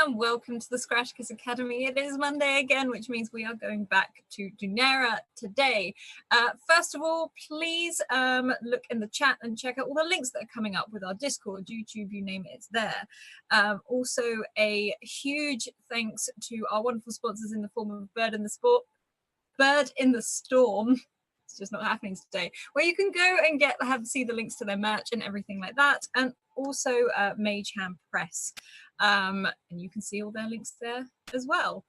and welcome to the Scratticus Academy. It is Monday again, which means we are going back to Dunera today. First of all, please look in the chat and check out all the links that are coming up with our Discord, YouTube, you name it, it's there. Also, a huge thanks to our wonderful sponsors in the form of Bird in the Storm. It's just not happening today, where you can go and see the links to their merch and everything like that, and also Mage Hand Press, and you can see all their links there as well.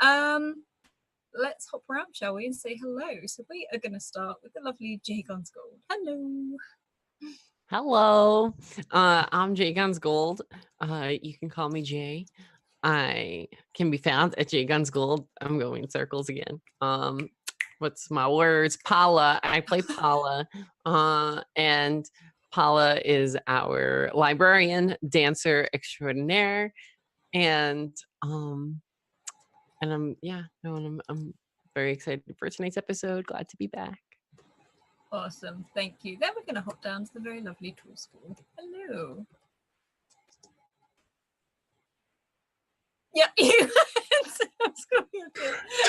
Let's hop around, shall we, and say hello. So we are going to start with the lovely J Guns Gold. Hello, I'm J Guns Gold. You can call me Jay. I can be found at J Guns Gold. I'm going in circles again. What's my words? Paula. I play Paula, and Paula is our librarian, dancer extraordinaire, and I'm very excited for tonight's episode. Glad to be back. Awesome, thank you. Then we're going to hop down to the very lovely Tool School. Hello. Yeah, you.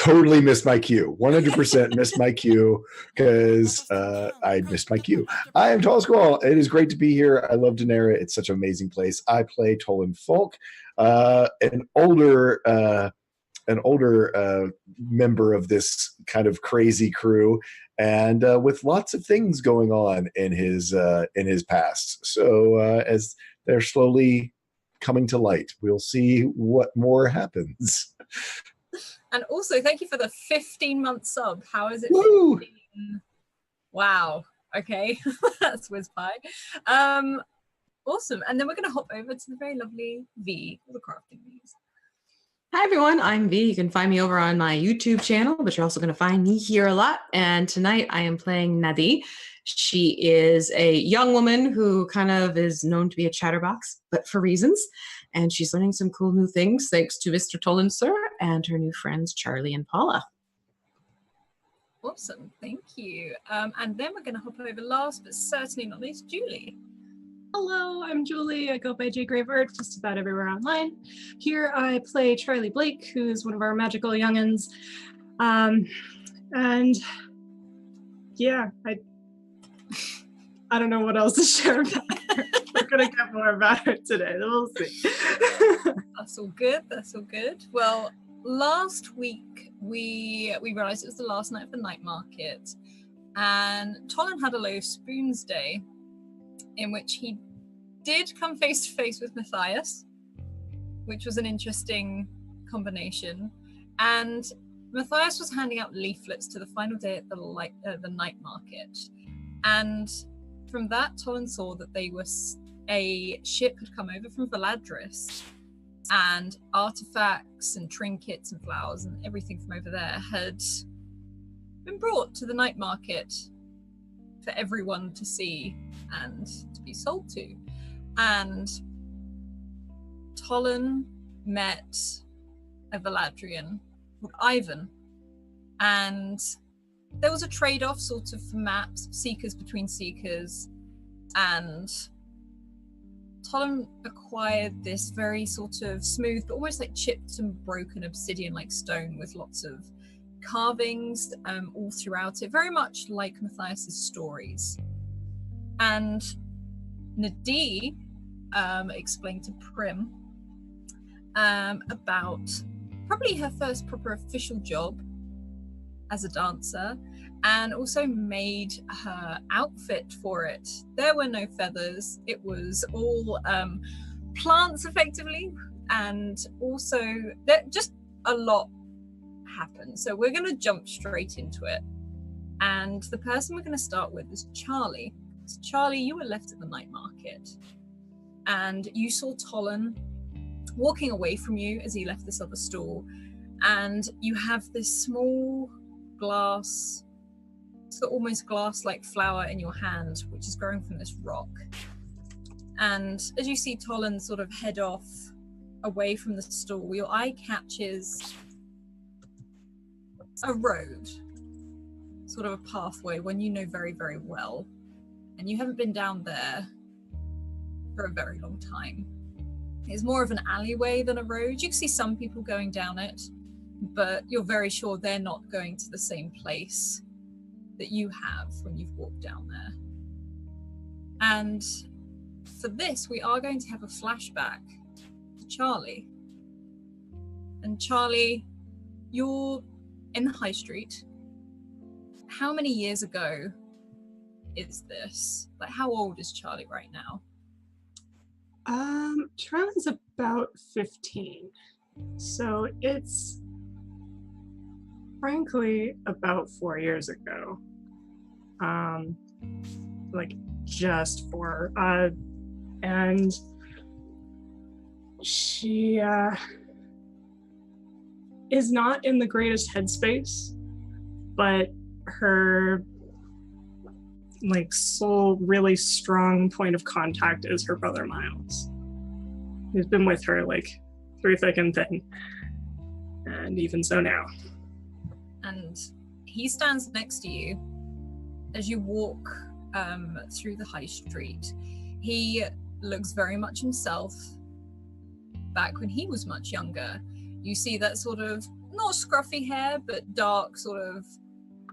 Totally missed my cue. 100% missed my cue because I missed my cue. I am Tall Squall. It is great to be here. I love Dunera. It's such an amazing place. I play Tolan Folk, an older member of this kind of crazy crew, and with lots of things going on in his past. So as they're slowly coming to light, we'll see what more happens. And also, thank you for the 15-month sub. How is it? Woo! 15? Wow. Okay, that's whiz pie. Awesome. And then we're going to hop over to the very lovely V, the crafting V's. Hi everyone, I'm V. You can find me over on my YouTube channel, but you're also going to find me here a lot. And tonight I am playing Nadi. She is a young woman who kind of is known to be a chatterbox, but for reasons. And she's learning some cool new things thanks to Mr. Tolan Sir and her new friends Charlie and Paula. Awesome, thank you. And then we're going to hop over last, but certainly not least, Julie. Hello, I'm Julie. I go by J Graver just about everywhere online. Here I play Charlie Blake, who's one of our magical youngins. And yeah, I don't know what else to share about her. We're gonna get more about her today. We'll see. That's all good. That's all good. Well, last week we realized it was the last night of the night market, and Tolan had a low spoons day, in which he did come face to face with Matthias, which was an interesting combination. And Matthias was handing out leaflets to the final day at the night market. And from that, Tolan saw that a ship had come over from Valadris, and artifacts and trinkets and flowers and everything from over there had been brought to the night market for everyone to see and to be sold to. And Tolan met a Valadrian called Ivan, and there was a trade-off sort of for maps, seekers between seekers, and Tolan acquired this very sort of smooth but almost like chipped and broken obsidian like stone with lots of carvings all throughout it, very much like Matthias's stories. And Nadi explained to Prim about probably her first proper official job as a dancer, and also made her outfit for it. There were no feathers. It was all plants effectively, and also just a lot happened. So we're going to jump straight into it. And the person we're going to start with is Charlie. So Charlie, you were left at the night market, and you saw Tolan walking away from you as he left this other stall, and you have this small glass, so almost glass-like flower in your hand, which is growing from this rock. And as you see Tolan sort of head off away from the stall, your eye catches a road, sort of a pathway, one you know very, very well. And you haven't been down there for a very long time. It's more of an alleyway than a road. You can see some people going down it, but you're very sure they're not going to the same place that you have when you've walked down there. And for this, we are going to have a flashback to Charlie. And Charlie, you're in the high street. How many years ago is this? Like, how old is Charlie right now? Charlie's about 15. So it's frankly about 4 years ago. Like just 4. And she is not in the greatest headspace, but her like sole really strong point of contact is her brother Miles. He's been with her like through thick and thin, and even so now. And he stands next to you as you walk through the high street. He looks very much himself back when he was much younger. You see that sort of not scruffy hair, but dark sort of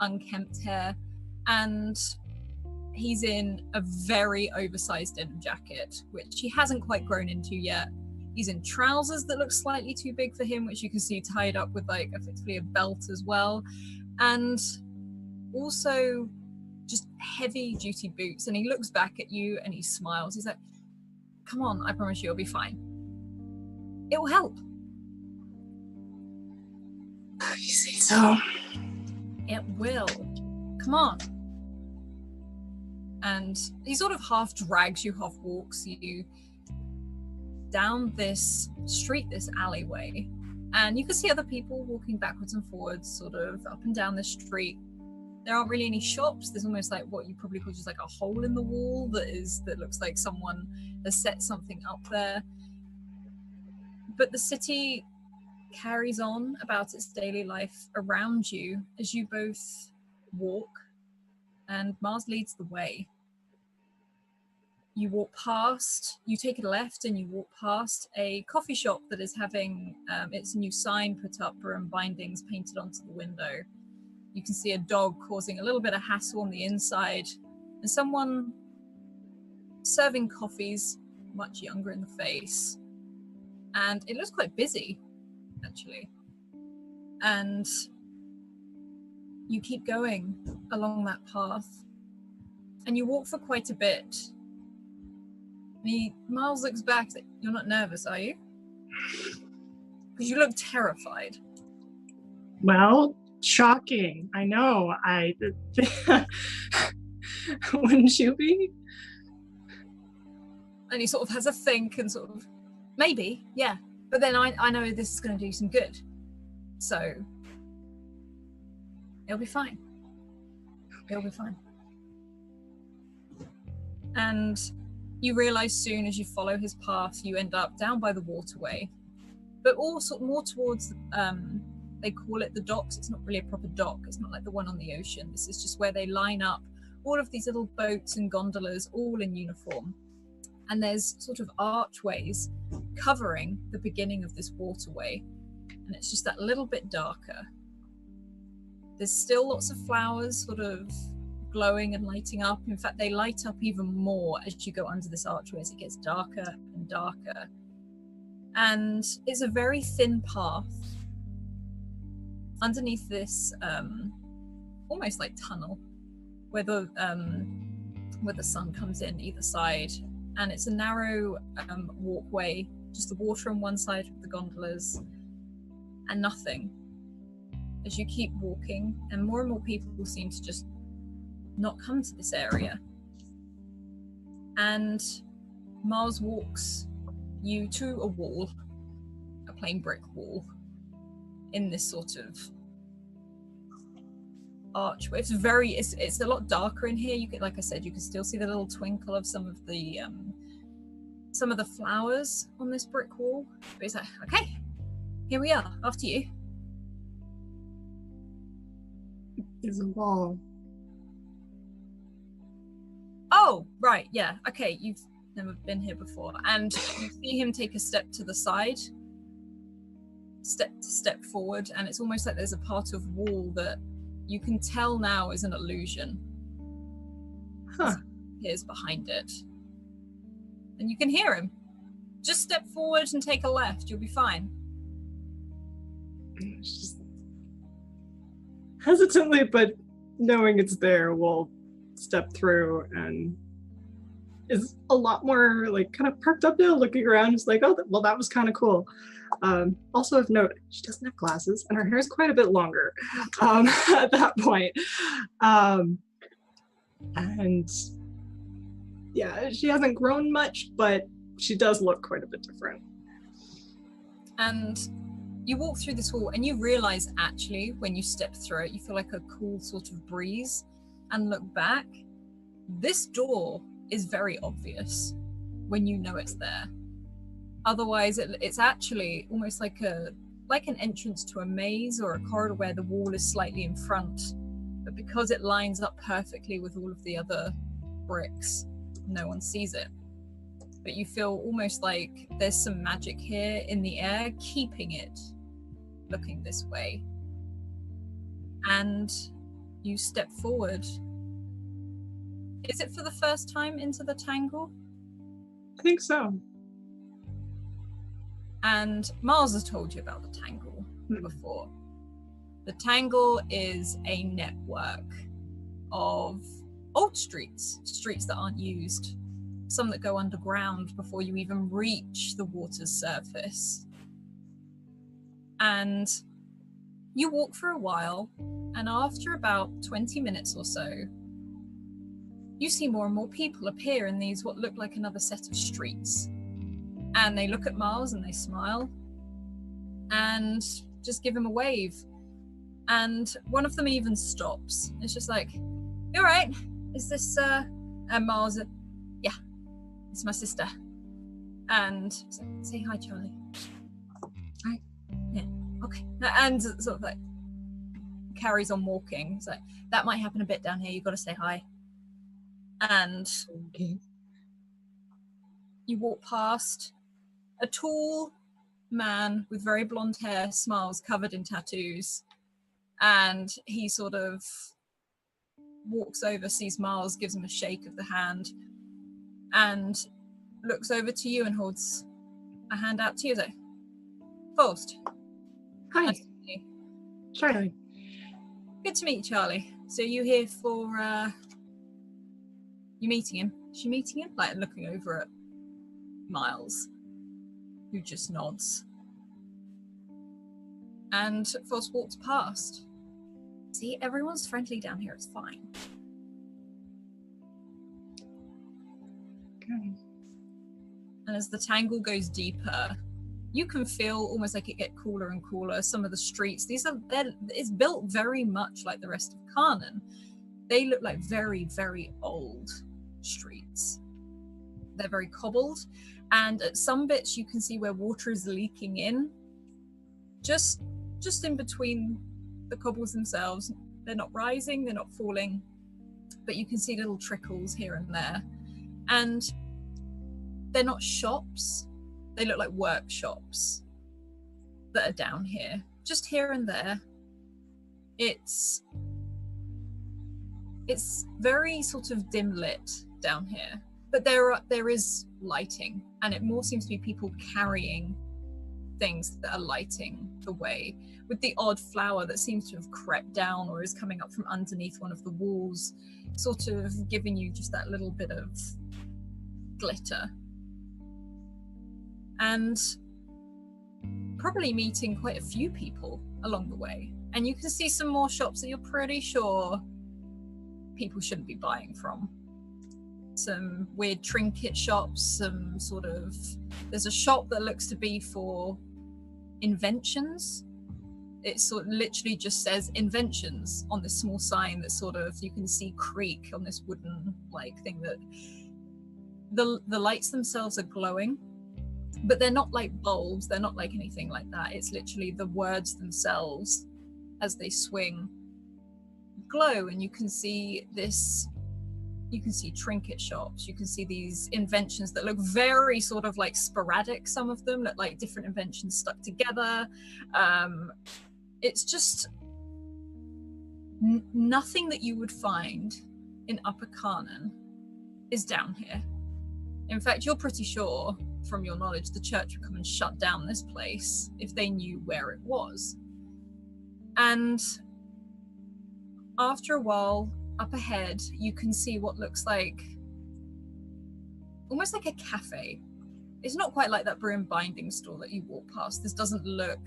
unkempt hair, and he's in a very oversized denim jacket, which he hasn't quite grown into yet. He's in trousers that look slightly too big for him, which you can see tied up with like effectively a belt as well, and also just heavy duty boots. And he looks back at you and he smiles. He's like, come on, I promise you it'll be fine. It will help. You say so. It will. Come on. And he sort of half drags you, half walks you down this street, this alleyway. And you can see other people walking backwards and forwards, sort of up and down the street. There aren't really any shops. There's almost like what you probably call just like a hole in the wall that looks like someone has set something up there. But the city carries on about its daily life around you as you both walk, and Mars leads the way. You walk past, you take a left and you walk past a coffee shop that is having its new sign put up and bindings painted onto the window. You can see a dog causing a little bit of hassle on the inside, and someone serving coffees much younger in the face. And it looks quite busy, actually. And you keep going along that path, and you walk for quite a bit. Miles looks back. You're not nervous, are you? Because you look terrified. Well, shocking. I know. Wouldn't you be? And he sort of has a think and sort of, maybe, yeah. But then I know this is going to do some good. So it'll be fine. It'll be fine. And you realize soon as you follow his path, you end up down by the waterway, but also more towards, they call it the docks. It's not really a proper dock. It's not like the one on the ocean. This is just where they line up all of these little boats and gondolas, all in uniform. And there's sort of archways covering the beginning of this waterway. And it's just that little bit darker. There's still lots of flowers sort of glowing and lighting up. In fact, they light up even more as you go under this archway as it gets darker and darker. And it's a very thin path underneath this almost like tunnel where the sun comes in either side. And it's a narrow walkway, just the water on one side of the gondolas and nothing. As you keep walking, and more people seem to just not come to this area. And Mars walks you to a wall, a plain brick wall, in this sort of archway. It's a lot darker in here. You can, like I said, you can still see the little twinkle of some of the flowers on this brick wall. But it's like, okay, here we are, after you. There's a wall. Oh, right, yeah, okay, never been here before. And you see him take a step to the side, step forward, and it's almost like there's a part of wall that you can tell now is an illusion. Huh. Here's behind it. And you can hear him. Just step forward and take a left, you'll be fine. It's just hesitantly, but knowing it's there, we'll step through, and is a lot more like kind of perked up now, looking around, just like, oh, well, that was kind of cool. Also of note, she doesn't have glasses, and her hair is quite a bit longer at that point. And yeah, she hasn't grown much, but she does look quite a bit different. And you walk through this hall and you realize actually when you step through it, you feel like a cool sort of breeze, and look back. This door is very obvious when you know it's there. Otherwise, it's actually almost like an entrance to a maze or a corridor where the wall is slightly in front. But because it lines up perfectly with all of the other bricks, no one sees it. But you feel almost like there's some magic here in the air, keeping it looking this way. And you step forward. Is it for the first time into the tangle? I think so. And Miles has told you about the tangle before. The tangle is a network of old streets that aren't used, some that go underground before you even reach the water's surface. And you walk for a while, and after about 20 minutes or so, you see more and more people appear in these what look like another set of streets. And they look at Miles and they smile and just give him a wave. And one of them even stops. It's just like, you all right? Is this, and Miles, yeah, it's my sister. And say hi, Charlie. Hi. Yeah, okay. And sort of like carries on walking. It's like, that might happen a bit down here. You've got to say hi. And Okay. you walk past a tall man with very blonde hair, smiles, covered in tattoos. And he sort of walks over, sees Miles, gives him a shake of the hand, and looks over to you and holds a hand out to you. Like, Faust. Hi. Nice to meet you. Charlie. Good to meet you, Charlie. So you here for, you meeting him? Is she meeting him? Like, looking over at Miles, who just nods. And Faust walks past. See, everyone's friendly down here, it's fine. Okay. And as the tangle goes deeper, you can feel almost like it get cooler and cooler. Some of the streets, it's built very much like the rest of Carnan. They look like very, very old streets. They're very cobbled, and at some bits you can see where water is leaking in, just in between the cobbles themselves. They're not rising, they're not falling, but you can see little trickles here and there. And they're not shops, they look like workshops that are down here, just here and there. It's very sort of dim lit down here, but there is lighting, and it more seems to be people carrying things that are lighting the way, with the odd flower that seems to have crept down or is coming up from underneath one of the walls, sort of giving you just that little bit of glitter. And probably meeting quite a few people along the way. And you can see some more shops that you're pretty sure people shouldn't be buying from. Some weird trinket shops, some sort of, there's a shop that looks to be for inventions. It sort of literally just says inventions on this small sign that sort of, you can see creak on this wooden like thing, that the lights themselves are glowing, but they're not like bulbs, they're not like anything like that. It's literally the words themselves as they swing glow, and you can see this, You can see trinket shops. You can see these inventions that look very sort of like sporadic. Some of them look like different inventions stuck together. It's just nothing that you would find in Upper Canaan is down here. In fact, you're pretty sure from your knowledge the church would come and shut down this place if they knew where it was. And after a while, up ahead, you can see what looks like almost like a cafe. It's not quite like that brew and binding store that you walk past. This doesn't look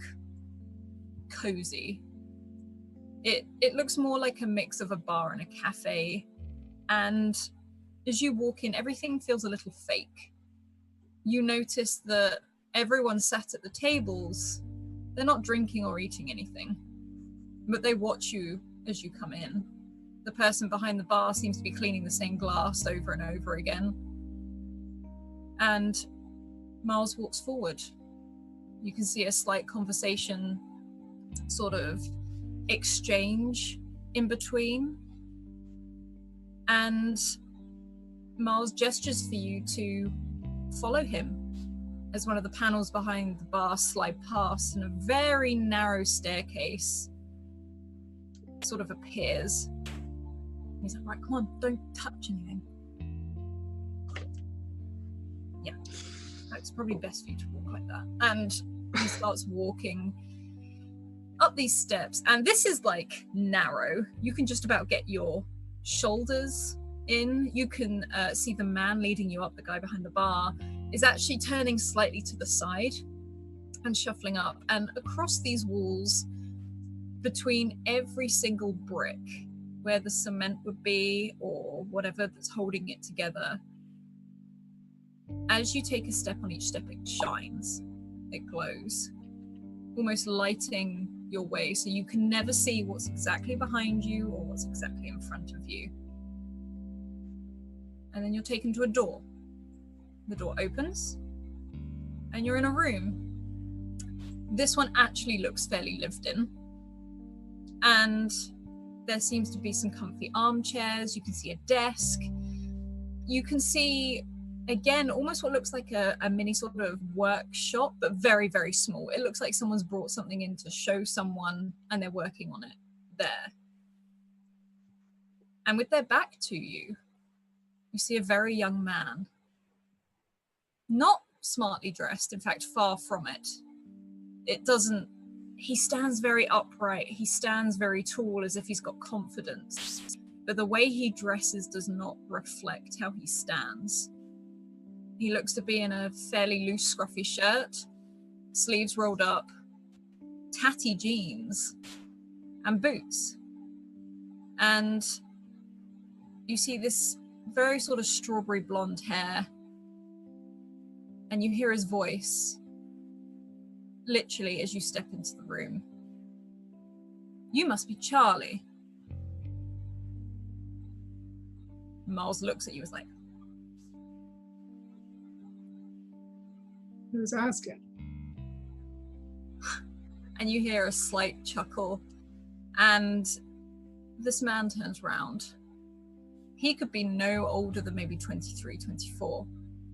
cozy. It looks more like a mix of a bar and a cafe. And as you walk in, everything feels a little fake. You notice that everyone sat at the tables, they're not drinking or eating anything, but they watch you as you come in. The person behind the bar seems to be cleaning the same glass over and over again. And Miles walks forward. You can see a slight conversation sort of exchange in between. And Miles gestures for you to follow him as one of the panels behind the bar slide past and a very narrow staircase sort of appears. He's like, right, come on, don't touch anything. Yeah, it's probably best for you to walk like that. And he starts walking up these steps, and this is like narrow. You can just about get your shoulders in. You can see the man leading you up, the guy behind the bar, is actually turning slightly to the side and shuffling up. And across these walls, between every single brick where the cement would be or whatever that's holding it together, as you take a step on each step, it shines, it glows, almost lighting your way so you can never see what's exactly behind you or what's exactly in front of you. And then you're taken to a door. The door opens and you're in a room. This one actually looks fairly lived in, and there seems to be some comfy armchairs. You can see a desk. You can see, again, almost what looks like a mini sort of workshop, but very, very small. It looks like someone's brought something in to show someone and they're working on it there. And with their back to you, you see a very young man. Not smartly dressed, in fact, far from it. He stands very upright. He stands very tall, as if he's got confidence. But the way he dresses does not reflect how he stands. He looks to be in a fairly loose, scruffy shirt, sleeves rolled up, tatty jeans, and boots. And you see this very sort of strawberry blonde hair, and you hear his voice literally as you step into the room. You must be Charlie. Miles looks at you as like, who's asking? and you hear a slight chuckle, and this man turns round. He could be no older than maybe 23, 24,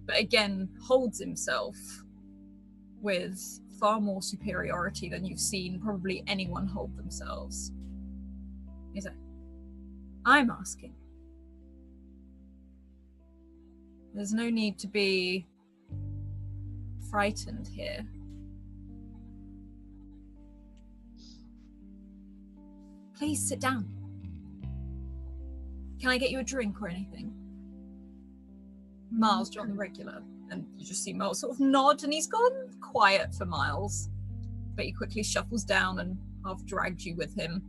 but again, holds himself with far more superiority than you've seen probably anyone hold themselves. He's like, I'm asking. There's no need to be frightened here. Please sit down. Can I get you a drink or anything? Miles, you're on the regular. And you just see Miles sort of nod, and he's gone quiet for Miles. But he quickly shuffles down and half drags you with him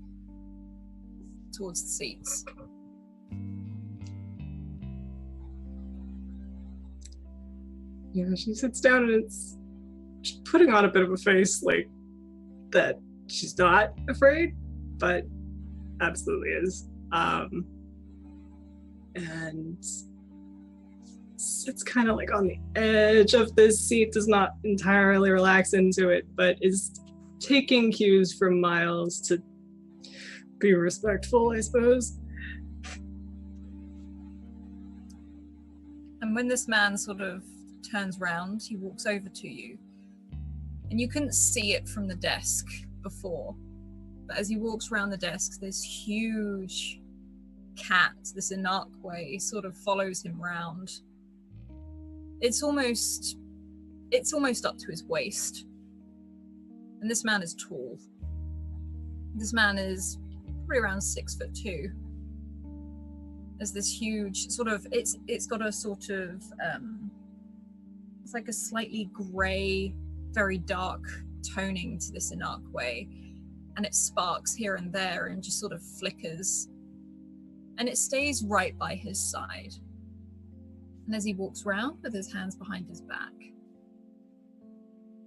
towards the seats. Yeah, she sits down and she's putting on a bit of a face like that she's not afraid, but absolutely is. And it's kind of like on the edge of this seat, does not entirely relax into it, but is taking cues from Miles to be respectful, I suppose. And when this man sort of turns round, he walks over to you. And you couldn't see it from the desk before. But as he walks around the desk, this huge cat, this Inarkwe, sort of follows him round. It's almost up to his waist. And this man is tall. This man is probably around 6'2". There's this huge sort of, it's got a sort of, it's like a slightly grey, very dark toning to this Inarkwe. And it sparks here and there and just sort of flickers. And it stays right by his side. And as he walks round with his hands behind his back,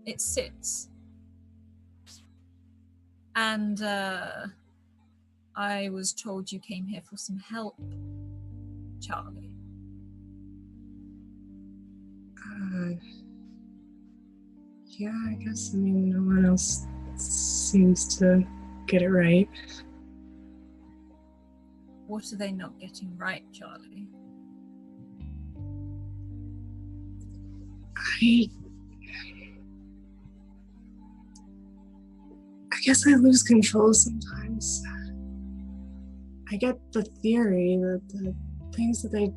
it sits. And I was told you came here for some help, Charlie. Yeah, I guess, I mean, no one else seems to get it right. What are they not getting right, Charlie? I guess I lose control sometimes. I get the theory that the things that they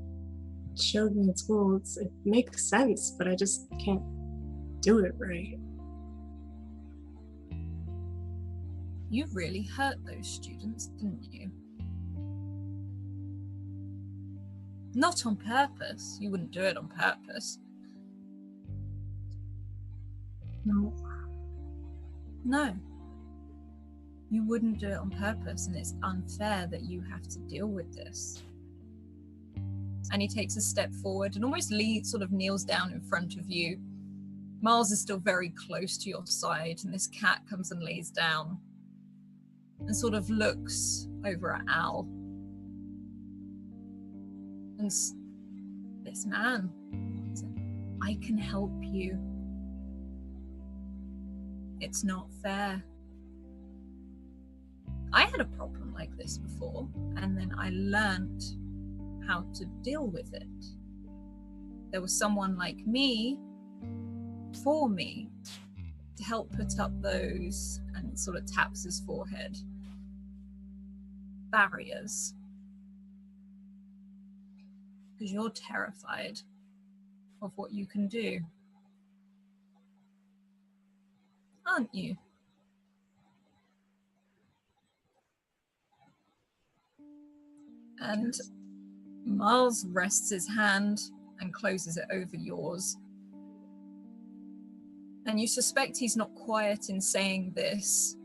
showed me at school, it makes sense, but I just can't do it right. You really hurt those students, didn't you? Not on purpose. You wouldn't do it on purpose. No. No. You wouldn't do it on purpose, and it's unfair that you have to deal with this. And he takes a step forward and almost sort of kneels down in front of you. Miles is still very close to your side, and this cat comes and lays down and sort of looks over at Al. And this man said, I can help you. It's not fair. I had a problem like this before, and then I learned how to deal with it. There was someone like me for me to help put up those, and sort of taps his forehead, barriers. Because you're terrified of what you can do, aren't you? And Miles rests his hand and closes it over yours. And you suspect he's not quiet in saying this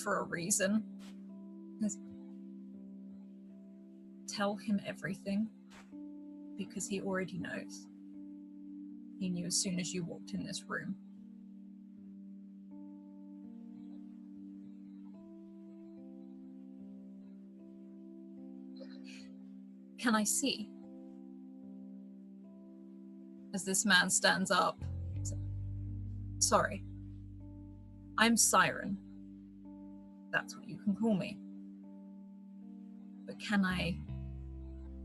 for a reason. Tell him everything, because he already knows. He knew as soon as you walked in this room. Can I see? As this man stands up. Sorry. I'm Siren. That's what you can call me. But can I?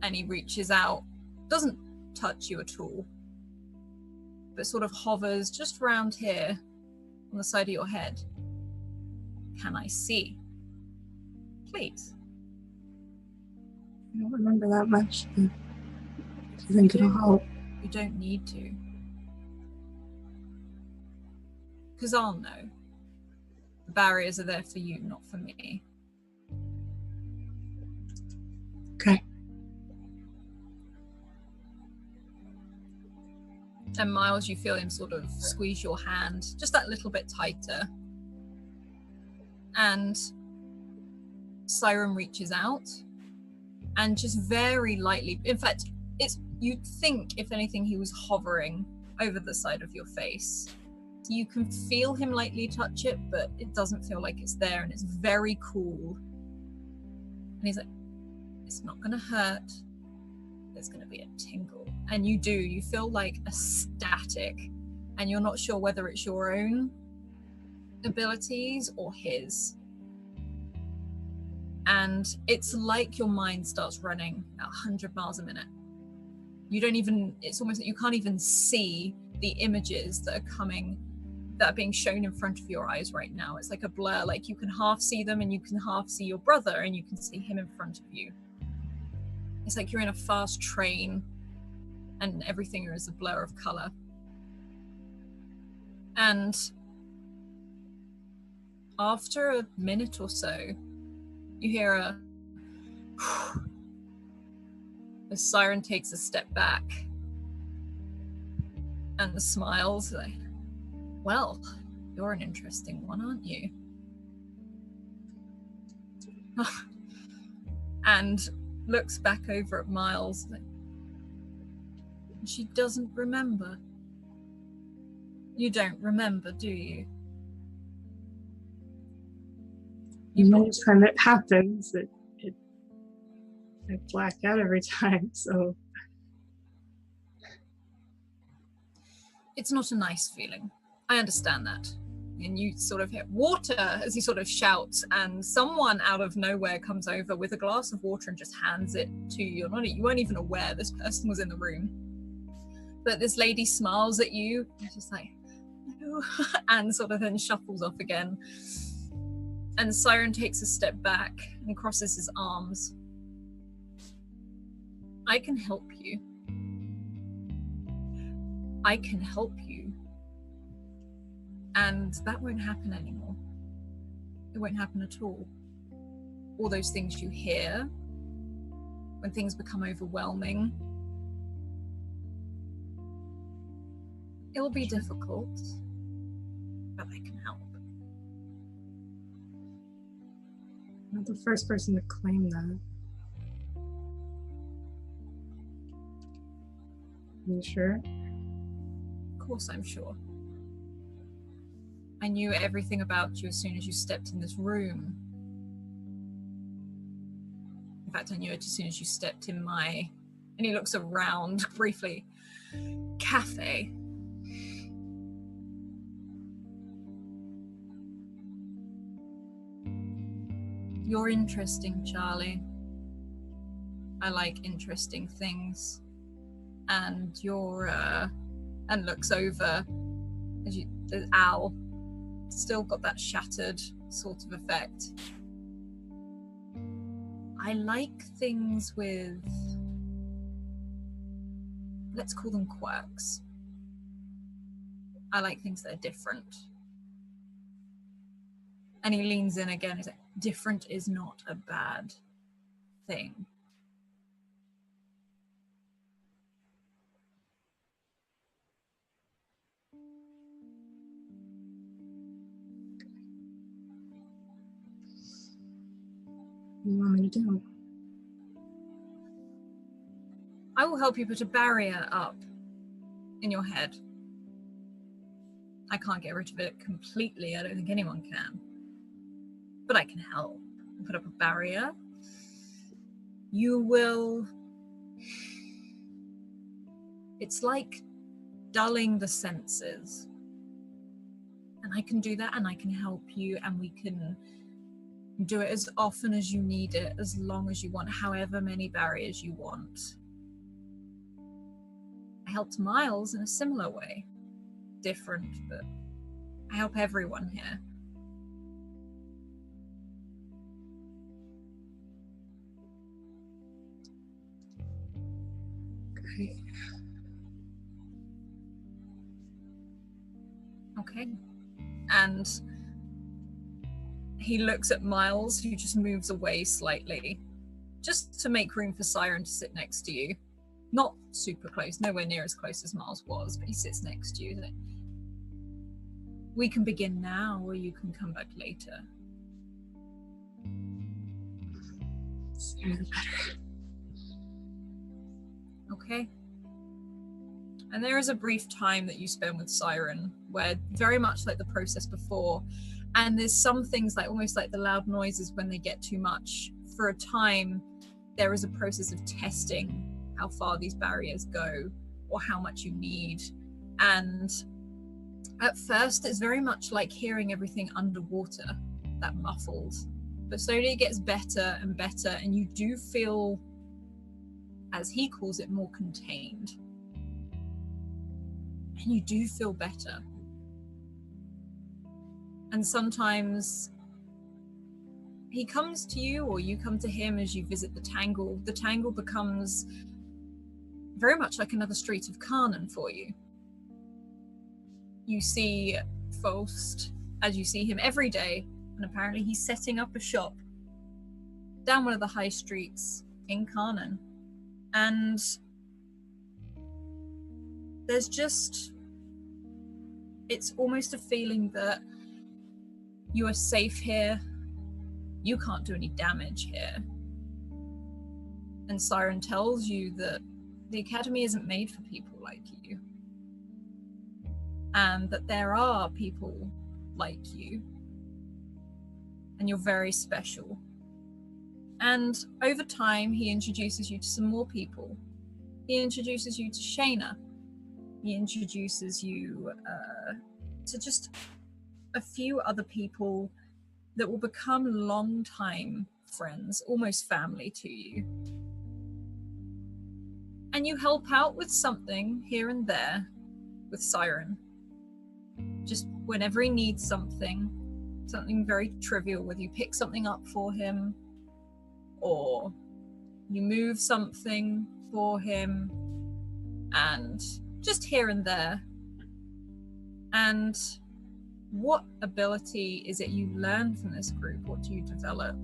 And he reaches out, doesn't touch you at all, but sort of hovers just around here on the side of your head. Can I see? Please. I don't remember that much, but if you think it'll help. You don't need to. Because I'll know. The barriers are there for you, not for me. Okay. And Miles, you feel him sort of squeeze your hand just that little bit tighter. And Siren reaches out and just very lightly, in fact, you'd think, if anything, he was hovering over the side of your face. So you can feel him lightly touch it, but it doesn't feel like it's there, and it's very cool. And he's like, it's not gonna hurt. There's gonna be a tingle. And you feel like a static, and you're not sure whether it's your own abilities or his. And it's like your mind starts running at 100 miles a minute. You don't even, it's almost like you can't even see the images that are being shown in front of your eyes right now. It's like a blur, like you can half see them and you can half see your brother and you can see him in front of you. It's like you're in a fast train and everything is a blur of color. And after a minute or so, you hear as Siren takes a step back and smiles like, well, you're an interesting one, aren't you? And looks back over at Miles. She doesn't remember. You don't remember, do you? Every time it happens, I black out every time, so. It's not a nice feeling. I understand that. And you sort of hear water as he sort of shouts, and someone out of nowhere comes over with a glass of water and just hands it to you. You weren't even aware this person was in the room. But this lady smiles at you, and just like, no, and sort of then shuffles off again. And Siren takes a step back and crosses his arms. I can help you. I can help you. And that won't happen anymore. It won't happen at all. All those things you hear, when things become overwhelming, it'll be difficult, but I can help. I'm not the first person to claim that. You sure? Of course I'm sure. I knew everything about you as soon as you stepped in this room. In fact, I knew it as soon as you stepped in my, and he looks around briefly, cafe. You're interesting, Charlie. I like interesting things. And you're, and looks over, as you, the owl, still got that shattered sort of effect. I like things with, let's call them quirks. I like things that are different. And he leans in again, he's like, different is not a bad thing. What do you want me to do? I will help you put a barrier up in your head. I can't get rid of it completely. I don't think anyone can. But I can help. Put up a barrier. You will... It's like dulling the senses. And I can do that, and I can help you, and we can do it as often as you need it, as long as you want, however many barriers you want. I helped Miles in a similar way. Different, but I help everyone here. Okay. Okay. And he looks at Miles, who just moves away slightly, just to make room for Siren to sit next to you. Not super close, nowhere near as close as Miles was, but he sits next to you. We can begin now, or you can come back later. Sooner the better. Okay. And there is a brief time that you spend with Siren, where very much like the process before, and there's some things like almost like the loud noises when they get too much. For a time, there is a process of testing how far these barriers go or how much you need. And at first, it's very much like hearing everything underwater, that muffled. But slowly it gets better and better, and you do feel as he calls it, more contained. And you do feel better. And sometimes he comes to you, or you come to him as you visit the Tangle. The Tangle becomes very much like another street of Carnan for you. You see Faust as you see him every day, and apparently he's setting up a shop down one of the high streets in Carnan. And there's just, it's almost a feeling that you are safe here. You can't do any damage here. And Siren tells you that the Academy isn't made for people like you. And that there are people like you. And you're very special. And over time, he introduces you to some more people. He introduces you to Shayna. He introduces you to just a few other people that will become long-time friends, almost family to you. And you help out with something here and there with Siren. Just whenever he needs something very trivial, whether you pick something up for him or you move something for him, and just here and there. And what ability is it you learn from this group? What do you develop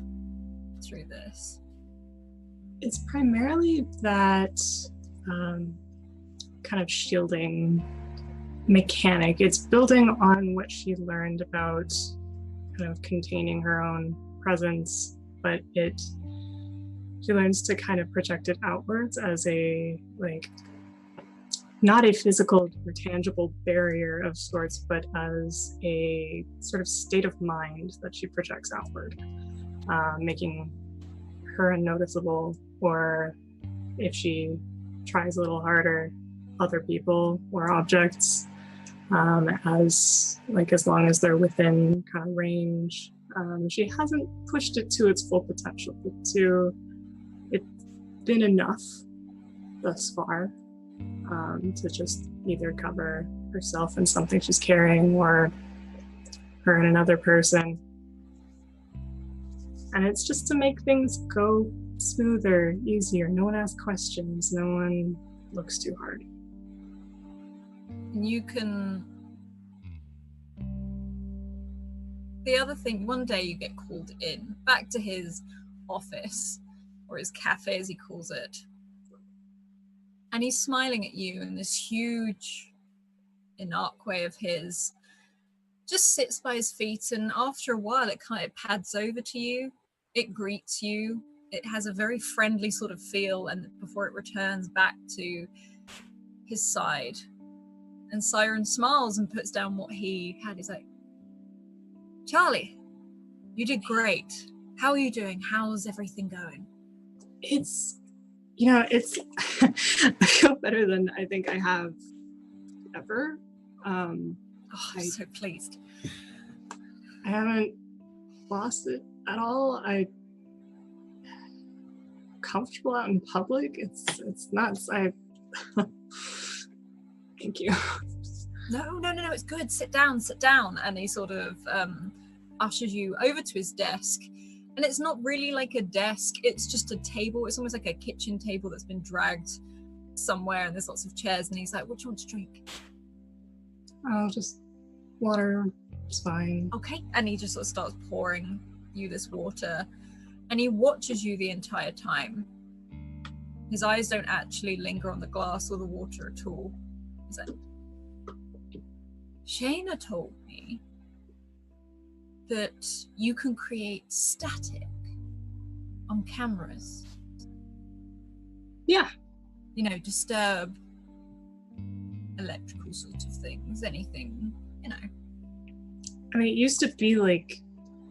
through this? It's primarily that kind of shielding mechanic. It's building on what she learned about kind of containing her own presence, but she learns to kind of project it outwards as a, like, not a physical or tangible barrier of sorts, but as a sort of state of mind that she projects outward, making her unnoticeable, or if she tries a little harder, other people or objects, as long as they're within kind of range. She hasn't pushed it to its full potential, but it's been enough thus far to just either cover herself in something she's carrying or her and another person. And it's just to make things go smoother, easier. No one asks questions. No one looks too hard. And you can... The other thing, one day you get called in, back to his office, or his cafe as he calls it. And he's smiling at you, and this huge Inarque of his just sits by his feet, and after a while it kind of pads over to you. It greets you. It has a very friendly sort of feel, and before it returns back to his side. And Siren smiles and puts down what he had. He's like, Charlie, you did great. How are you doing? How's everything going? It's I feel better than I think I have ever. I'm so pleased. I haven't lost it at all. I'm comfortable out in public. It's nuts. Thank you. No, it's good. Sit down. And he sort of ushers you over to his desk. And it's not really like a desk, it's just a table. It's almost like a kitchen table that's been dragged somewhere, and there's lots of chairs. And he's like, what do you want to drink? Oh, just water. It's fine. Okay. And he just sort of starts pouring you this water. And he watches you the entire time. His eyes don't actually linger on the glass or the water at all. He's like, Shayna told me that you can create static on cameras. Yeah. Disturb electrical sorts of things, anything, I mean, it used to be like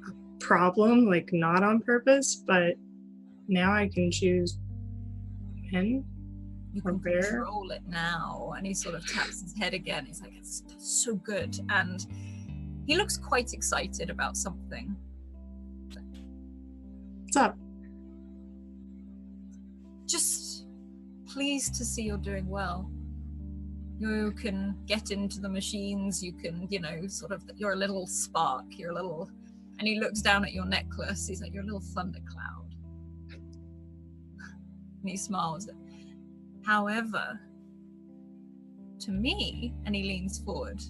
a problem, like not on purpose, but now I can choose when. You can control it now. And he sort of taps his head again. He's like, it's so good. And he looks quite excited about something. What's up? Just pleased to see you're doing well. You can get into the machines, you can, you know, sort of, you're a little spark, you're a little, and he looks down at your necklace, he's like, you're a little thundercloud. And he smiles. However, to me, and he leans forward,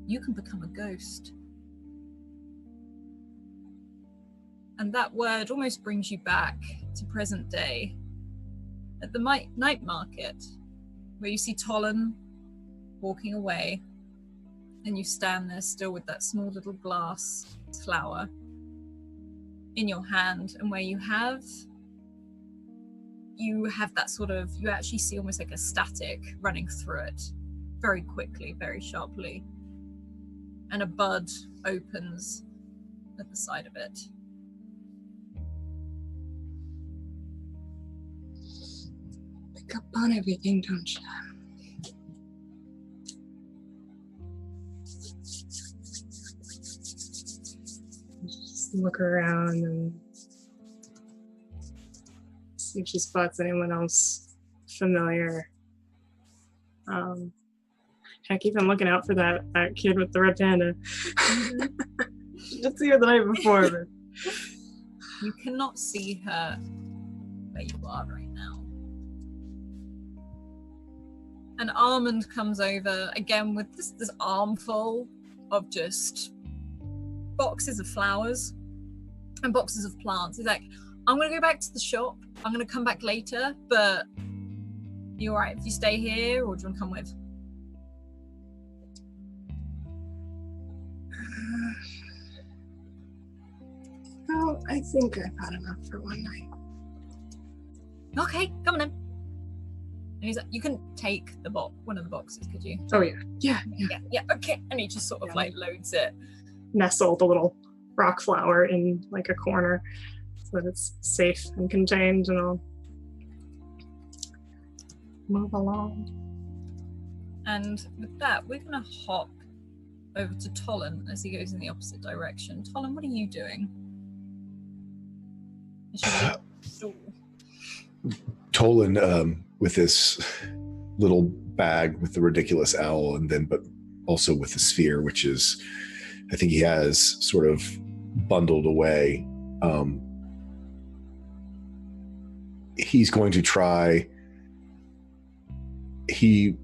you can become a ghost. And that word almost brings you back to present day at the night market, where you see Tolan walking away, and you stand there still with that small little glass flower in your hand, and where you have that sort of, you actually see almost like a static running through it very quickly, very sharply, and a bud opens at the side of it. Pick up on everything, don't you? Just look around and see if she spots anyone else familiar. Heck, even looking out for that kid with the red panda. Just see her the night before. But You cannot see her where you are right now. And Armand comes over again with this armful of just boxes of flowers and boxes of plants. He's like, I'm going to go back to the shop. I'm going to come back later, but you all right if you stay here, or do you want to come with? well, I think I've had enough for one night. Okay, come on then. And he's like, you can take one of the boxes, could you? Oh yeah. Yeah, okay. And he just sort of like loads it. Nestle the little rock flower in like a corner so that it's safe and contained, and I'll move along. And with that, we're going to hop over to Tolan as he goes in the opposite direction. Tolan, what are you doing? Tolan, with this little bag with the ridiculous owl, and then but also with the sphere, which is, I think he has sort of bundled away. He's going to try. He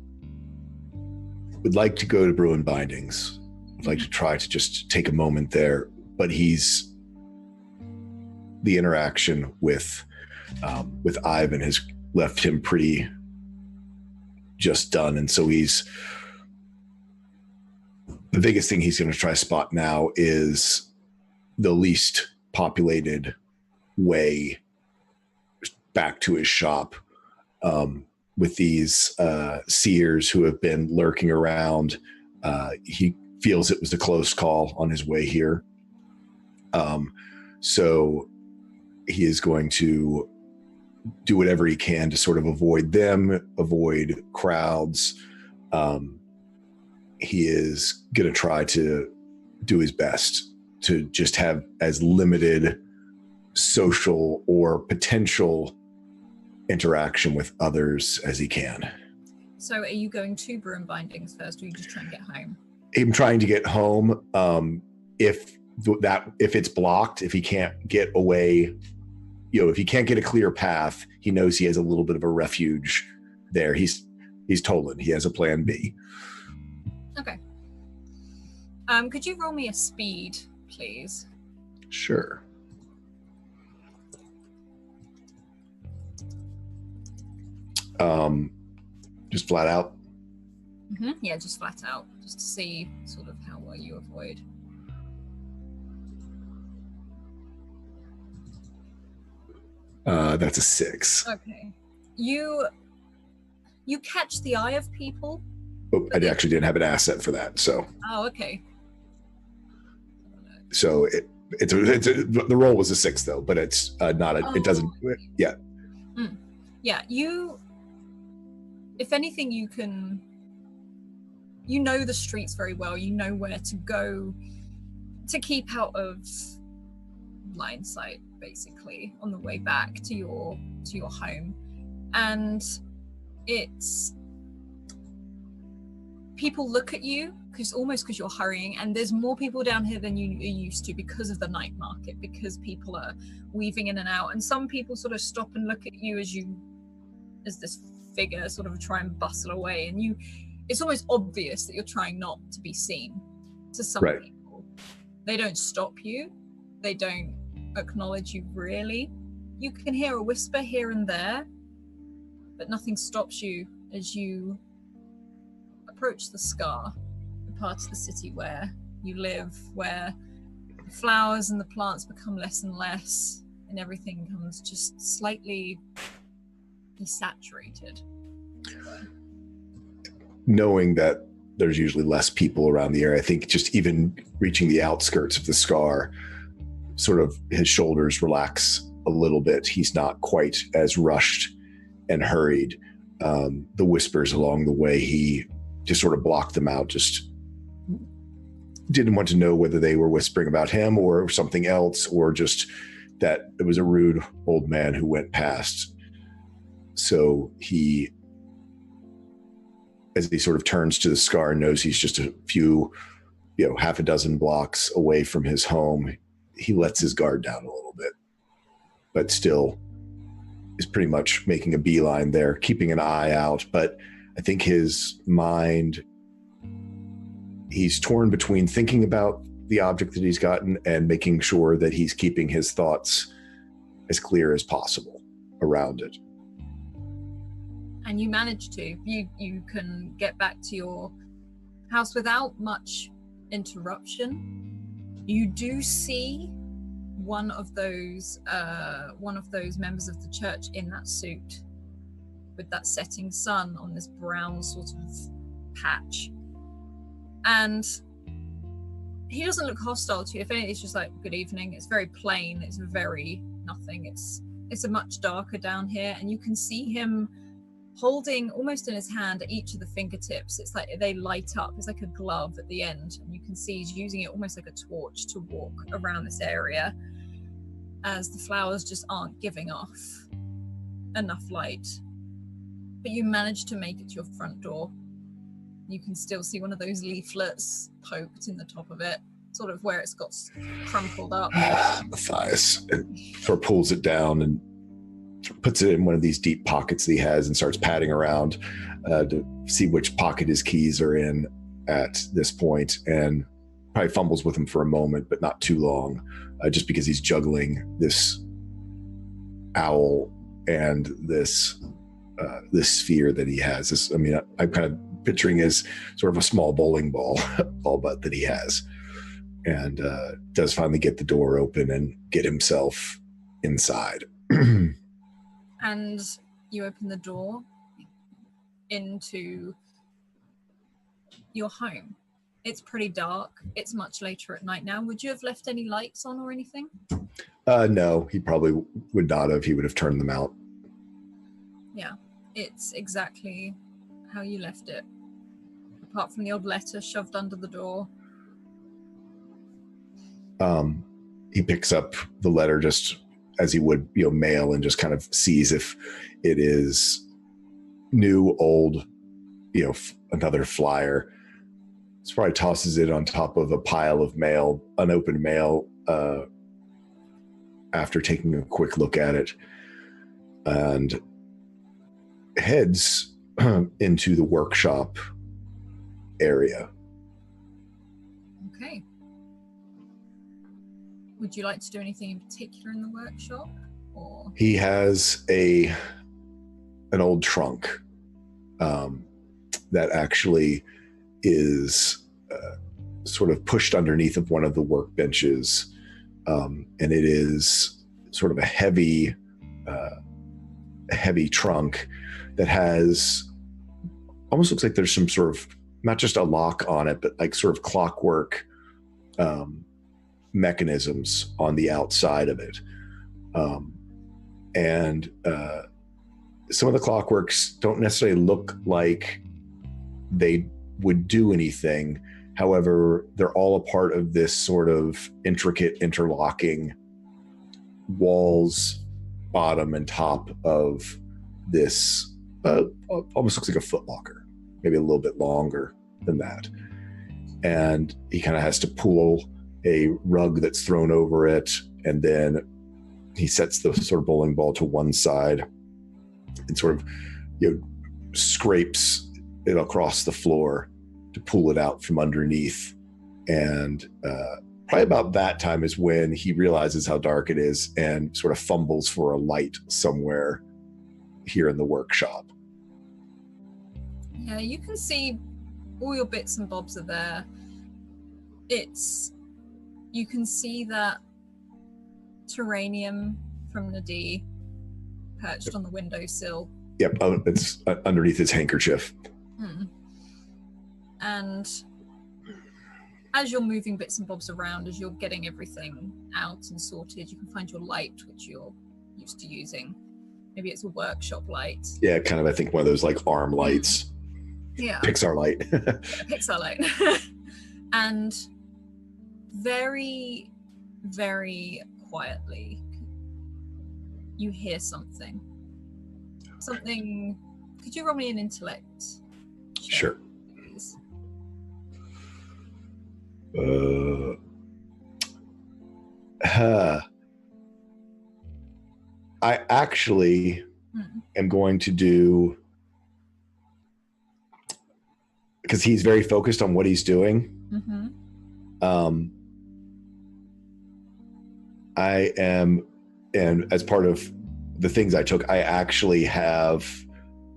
would like to go to Bruin Bindings. Would like to try to just take a moment there, but the interaction with Ivan has left him pretty just done, and so the biggest thing he's going to try to spot now is the least populated way back to his shop, with these seers who have been lurking around. He feels it was a close call on his way here. So he is going to do whatever he can to sort of avoid them, avoid crowds. He is going to try to do his best to just have as limited social or potential interaction with others as he can. So are you going to Bruin Bindings first, or are you just trying to get home? I'm trying to get home. If it's blocked, if he can't get away, if he can't get a clear path, he knows he has a little bit of a refuge there. He's Tolan. He has a plan B. Okay. Could you roll me a speed, please? Sure. Just flat out. Mm-hmm. Yeah, just flat out, just to see sort of how well you avoid. That's a 6. Okay. You catch the eye of people. Oh, I actually didn't have an asset for that, so. Oh, okay. So the roll was a 6 though, but it's not a. It doesn't. Yeah. Yeah, if anything, you know the streets very well. You know where to go to keep out of line sight, basically, on the way back to your home. and it's people look at you because you're hurrying, and there's more people down here than you are used to because of the night market, because people are weaving in and out, and some people sort of stop and look at you as this figure sort of try and bustle away, and it's almost obvious that you're trying not to be seen to some Right. people. They don't stop you, they don't acknowledge you really. You can hear a whisper here and there, but nothing stops you as you approach the Scar, the part of the city where you live, where the flowers and the plants become less and less, and everything becomes just slightly desaturated. Knowing that there's usually less people around the area, I think just even reaching the outskirts of the Scar, sort of his shoulders relax a little bit. He's not quite as rushed and hurried. The whispers along the way, he just sort of blocked them out, just didn't want to know whether they were whispering about him or something else, or just that it was a rude old man who went past. So as he sort of turns to the Scar and knows he's just a few, half a dozen blocks away from his home, he lets his guard down a little bit, but still is pretty much making a beeline there, keeping an eye out. But I think his mind, he's torn between thinking about the object that he's gotten and making sure that he's keeping his thoughts as clear as possible around it. And you manage to. You can get back to your house without much interruption. You do see one of those members of the church in that suit with that setting sun on this brown sort of patch, and he doesn't look hostile to you. If anything, it's just like, good evening. It's very plain. It's very nothing. It's a much darker down here, and you can see him holding almost in his hand at each of the fingertips. It's like they light up. It's like a glove at the end, and you can see he's using it almost like a torch to walk around this area, as the flowers just aren't giving off enough light. But you manage to make it to your front door. You can still see one of those leaflets poked in the top of it, sort of where it's got crumpled up. Matthias sort of pulls it down and puts it in one of these deep pockets that he has and starts patting around to see which pocket his keys are in at this point, and probably fumbles with them for a moment, but not too long, just because he's juggling this owl and this sphere that he has. I'm kind of picturing as sort of a small bowling ball that he has, and does finally get the door open and get himself inside. And you open the door into your home. It's pretty dark. It's much later at night now. Would you have left any lights on or anything? No, he probably would not have. He would have turned them out. Yeah, it's exactly how you left it. Apart from the odd letter shoved under the door. He picks up the letter just as he would, mail, and just kind of sees if it is new, old, another flyer. So probably tosses it on top of a pile of mail, unopened mail, after taking a quick look at it, and heads into the workshop area. Okay. Would you like to do anything in particular in the workshop, or? He has an old trunk that actually is sort of pushed underneath of one of the workbenches, and it is sort of a heavy trunk that has, almost looks like there's some sort of, not just a lock on it, but like sort of clockwork mechanisms on the outside of it. And some of the clockworks don't necessarily look like they would do anything. However, they're all a part of this sort of intricate interlocking walls, bottom and top of this almost looks like a footlocker, maybe a little bit longer than that. And he kind of has to pull a rug that's thrown over it, and then he sets the sort of bowling ball to one side and sort of, scrapes it across the floor to pull it out from underneath. And probably about that time is when he realizes how dark it is and sort of fumbles for a light somewhere here in the workshop. Yeah, you can see all your bits and bobs are there. You can see that terranium from Nadi perched on the windowsill. Yep, it's underneath his handkerchief. And as you're moving bits and bobs around, as you're getting everything out and sorted, you can find your light, which you're used to using. Maybe it's a workshop light. Yeah, kind of, I think one of those like arm lights. Yeah. Pixar light. Pixar light. And very, very quietly, you hear something. Could you roll me an intellect check, Sure. please? I actually am going to do, because he's very focused on what he's doing. I am, and as part of the things I took, I actually have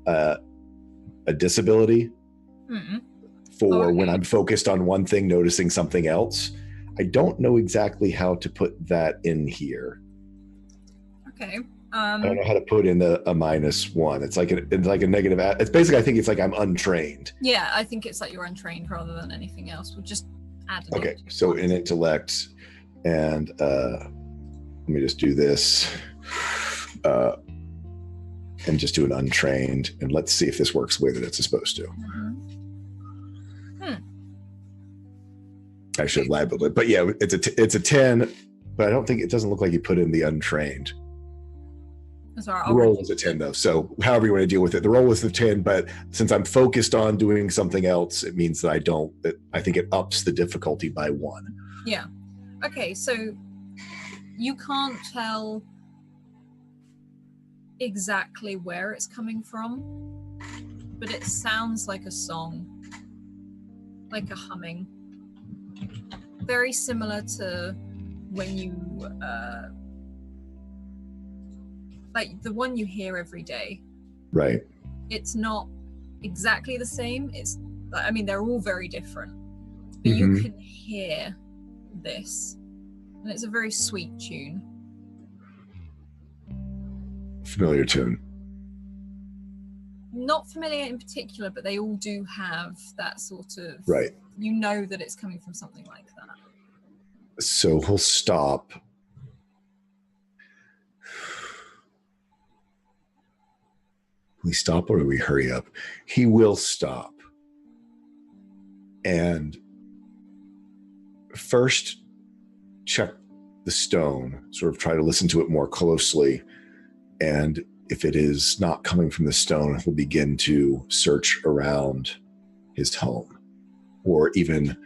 a disability for when I'm focused on one thing, noticing something else. I don't know exactly how to put that in here. Okay. I don't know how to put in a -1. It's like a negative. It's basically, I think it's like I'm untrained. Yeah, I think it's like you're untrained rather than anything else. We'll just add an Okay, so in intellect, and let me just do this, and just do an untrained, and let's see if this works the way that it's supposed to. I should label it, but yeah, it's a 10, but I don't think, it doesn't look like you put in the untrained. Sorry, the roll was a 10 though, so however you want to deal with it, the roll was the 10, but since I'm focused on doing something else, it means that I think it ups the difficulty by 1. Yeah. Okay, so you can't tell exactly where it's coming from, but it sounds like a song, like a humming, very similar to when you like the one you hear every day. Right. It's not exactly the same. They're all very different, but you can hear this, and it's a very sweet tune. Familiar tune. Not familiar in particular, but they all do have that sort of, right. You know that it's coming from something like that. So he'll stop. We stop or do we hurry up? He will stop. And first check the stone, sort of try to listen to it more closely. And if it is not coming from the stone, he'll begin to search around his home or even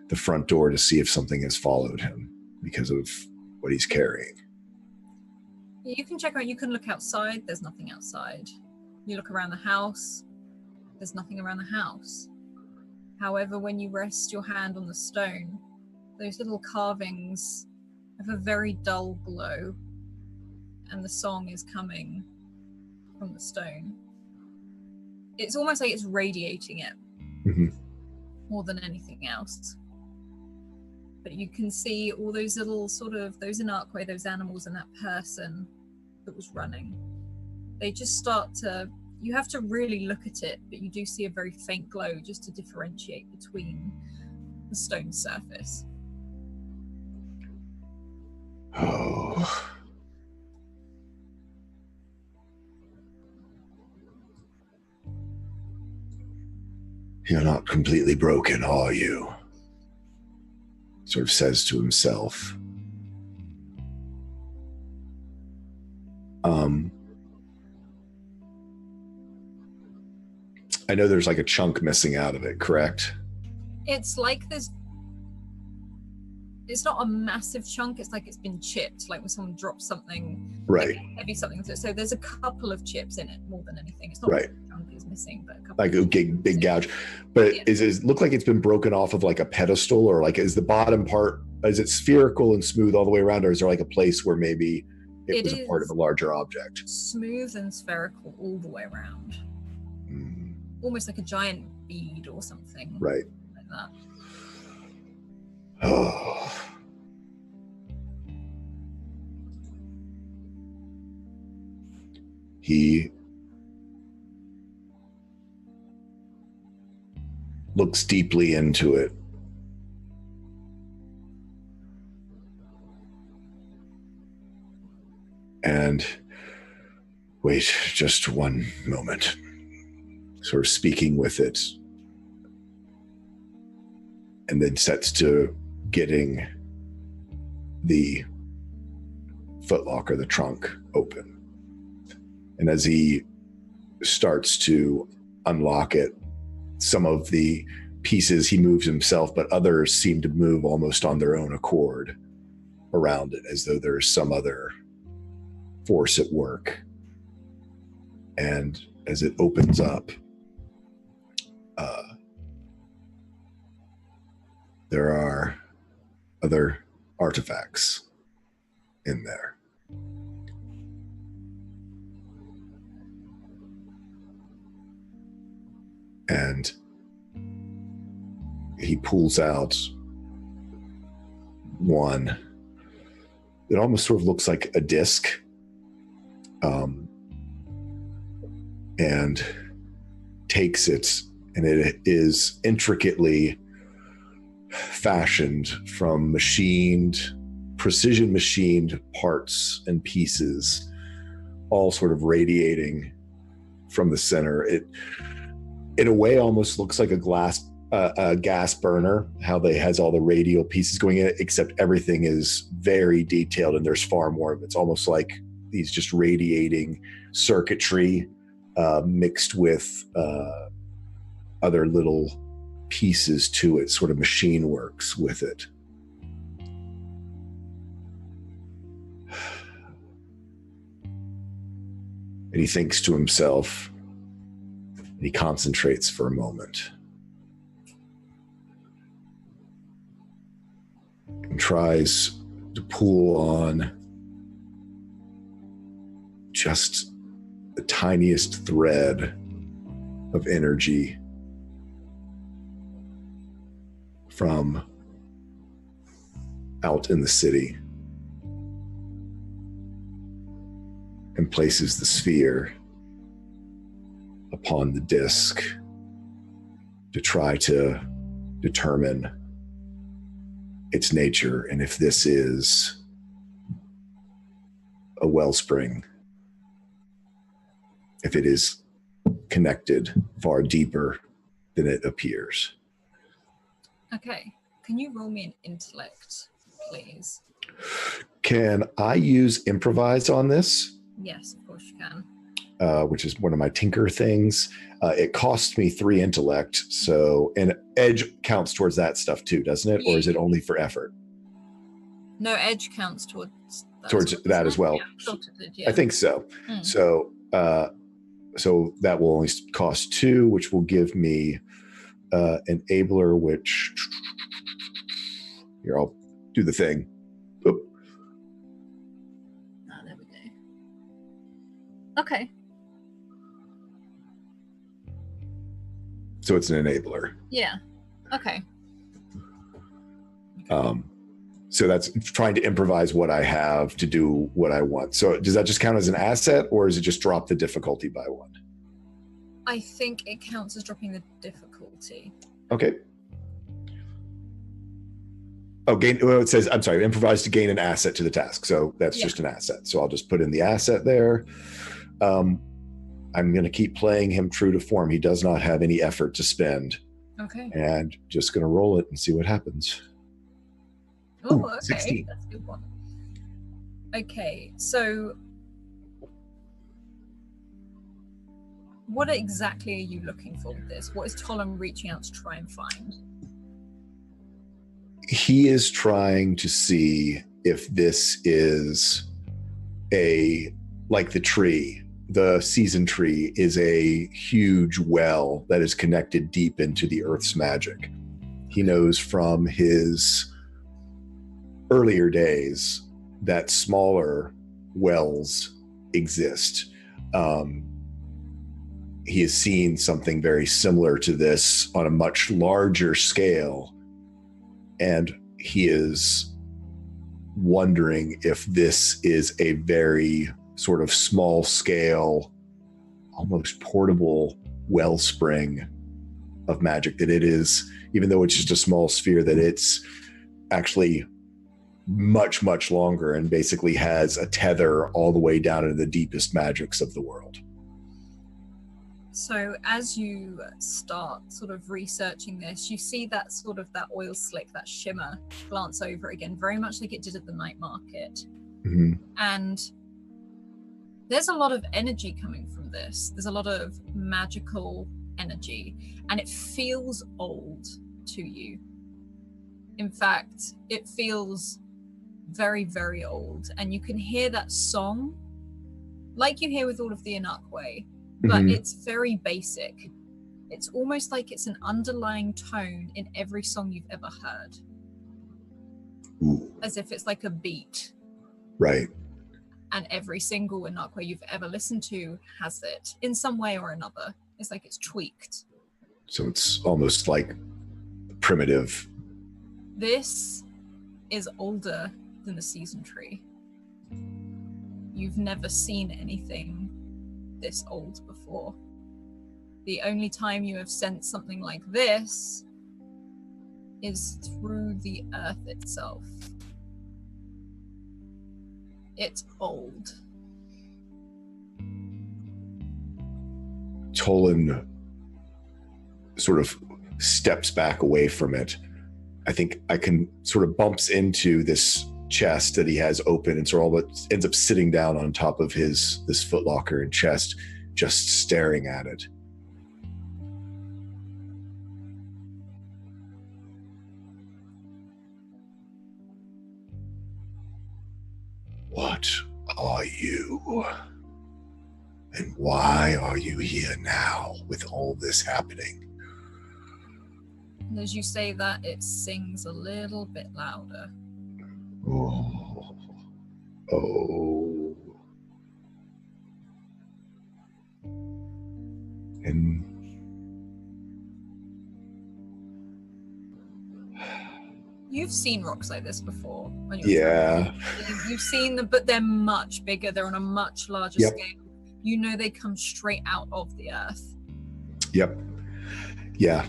the front door to see if something has followed him because of what he's carrying. You can check out, you can look outside, there's nothing outside. You look around the house, there's nothing around the house. However, when you rest your hand on the stone, those little carvings have a very dull glow, and the song is coming from the stone. It's almost like it's radiating it more than anything else. But you can see all those little sort of, those Inarquay, those animals, and that person that was running. They just start to, you have to really look at it, but you do see a very faint glow just to differentiate between the stone surface. Oh. You're not completely broken, are you? Sort of says to himself. I know there's like a chunk missing out of it, correct? It's like it's not a massive chunk, it's like it's been chipped, like when someone drops something, Right. like heavy something. So there's a couple of chips in it more than anything. It's not Right. like a chunk is missing, but a couple Like of a big gouge. But Yeah. is it look like it's been broken off of like a pedestal, or like is the bottom part, is it spherical and smooth all the way around, or is there like a place where maybe it was a part of a larger object? Smooth and spherical all the way around. Mm, Almost like a giant bead or something. right. Like that. Oh. He looks deeply into it. And wait just one moment. Sort of speaking with it. And then sets to getting the footlocker, the trunk, open. And as he starts to unlock it, some of the pieces he moves himself, but others seem to move almost on their own accord around it, as though there's some other force at work. And as it opens up, there are other artifacts in there. And he pulls out one. It almost sort of looks like a disc. And takes it, and it is intricately fashioned from precision machined parts and pieces, all sort of radiating from the center. It, in a way, almost looks like a gas burner, how they has all the radial pieces going in it, except everything is very detailed and there's far more of it. It's almost like these just radiating circuitry mixed with other little pieces to it, sort of machine works with it. And he thinks to himself, and he concentrates for a moment. And tries to pull on just the tiniest thread of energy from out in the city, and places the sphere upon the disc to try to determine its nature and if this is a wellspring, if it is connected far deeper than it appears. Okay. Can you roll me an intellect, please? Can I use improvise on this? Yes, of course you can. Which is one of my tinker things. It costs me 3 intellect, so, and edge counts towards that stuff too, doesn't it? Or is it only for effort? No, edge counts towards that as well. Yeah, I thought it did, yeah. I think so. So that will only cost 2, which will give me enabler, which here, I'll do the thing. Oop. Oh, there we go. Okay. So it's an enabler. Yeah. Okay. So that's trying to improvise what I have to do what I want. So does that just count as an asset, or is it just drop the difficulty by 1? I think it counts as dropping the difficulty. Okay. Oh, gain. Well, it says, I'm sorry, improvise to gain an asset to the task. So that's just an asset. So I'll just put in the asset there. I'm going to keep playing him true to form. He does not have any effort to spend. Okay. And just going to roll it and see what happens. Oh, Ooh, okay. 16. That's a good one. Okay, so What exactly are you looking for with this? What is Tolan reaching out to try and find? He is trying to see if this is like the tree. The season tree is a huge well that is connected deep into the earth's magic. He knows from his earlier days that smaller wells exist. He has seen something very similar to this on a much larger scale, and he is wondering if this is a very sort of small scale, almost portable wellspring of magic, that it is, even though it's just a small sphere, that it's actually much, much longer and basically has a tether all the way down into the deepest magics of the world. So as you start sort of researching this, you see that sort of that oil slick, that shimmer glance over again, very much like it did at the night market. Mm-hmm. And there's a lot of energy coming from this. There's a lot of magical energy, and it feels old to you. In fact, it feels very, very old. And you can hear that song like you hear with all of the Inakwe, but it's very basic. It's almost like it's an underlying tone in every song you've ever heard. Ooh. As if it's like a beat. Right. And every single Inakwe you've ever listened to has it in some way or another. It's like it's tweaked. So it's almost like primitive. This is older than the season tree. You've never seen anything this old before. The only time you have sensed something like this is through the earth itself. It's old. Tolan sort of steps back away from it. I think I can sort of bumps into this chest that he has open, and sort of all but ends up sitting down on top of this footlocker and chest, just staring at it. What are you? And why are you here now with all this happening? And as you say that, it sings a little bit louder. Oh. Oh. And you've seen rocks like this before. Yeah. You've seen them, but they're much bigger. They're on a much larger Yep. scale. You know they come straight out of the earth. Yep. Yeah.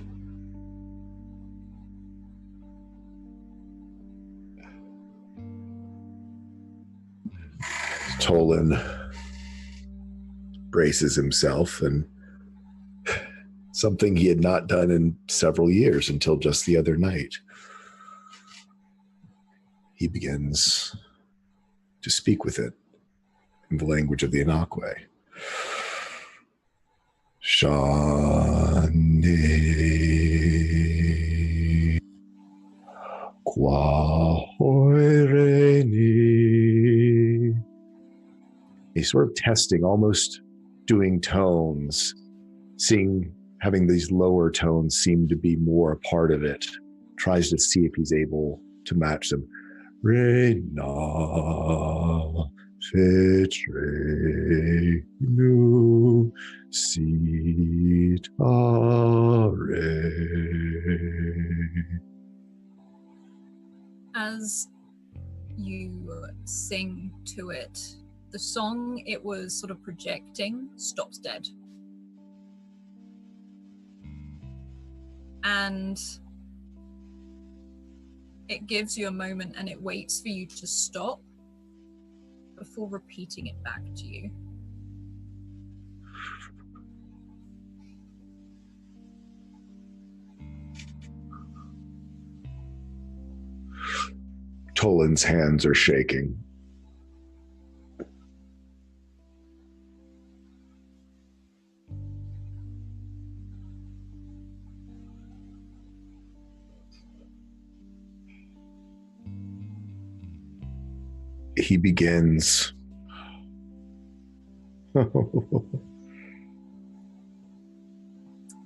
Tolan braces himself, and something he had not done in several years until just the other night. He begins to speak with it in the language of the Inakwe. Shane Kwahoireni. He's sort of testing, almost doing tones, having these lower tones seem to be more a part of it. Tries to see if he's able to match them. Reina fetre nu sitare. As you sing to it, the song it was sort of projecting stops dead. And it gives you a moment, and it waits for you to stop before repeating it back to you. Tolan's hands are shaking. he begins.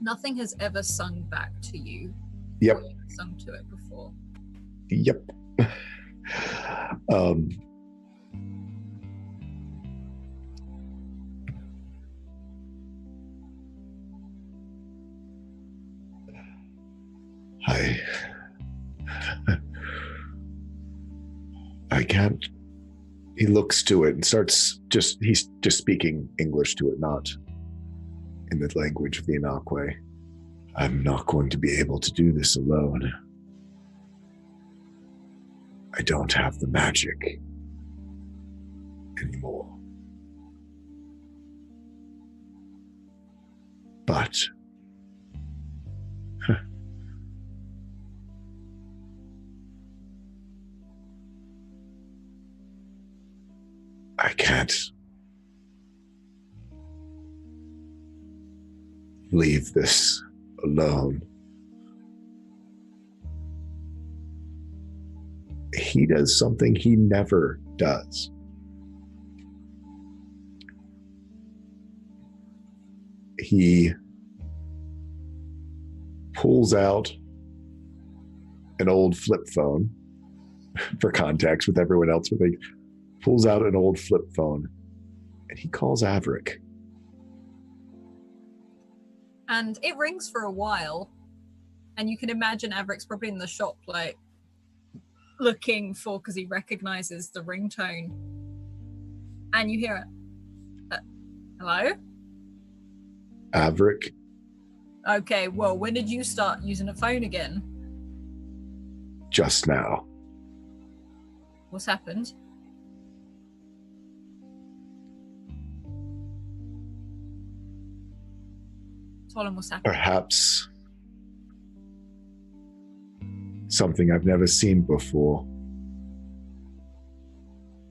Nothing has ever sung back to you. Yep. Or you've sung to it before. Yep. I can't. He looks to it and he's just speaking English to it, not in the language of the Inakwe. I'm not going to be able to do this alone. I don't have the magic anymore. But I can't leave this alone. He does something he never does. He pulls out an old flip phone for context with everyone else, but he pulls out an old flip phone and he calls Averick. And it rings for a while, and you can imagine Averick's probably in the shop, like, looking for, because he recognizes the ringtone. And you hear it. Hello? Averick? Okay, well, when did you start using a phone again? Just now. What's happened? Tell him what's happened. Perhaps something I've never seen before.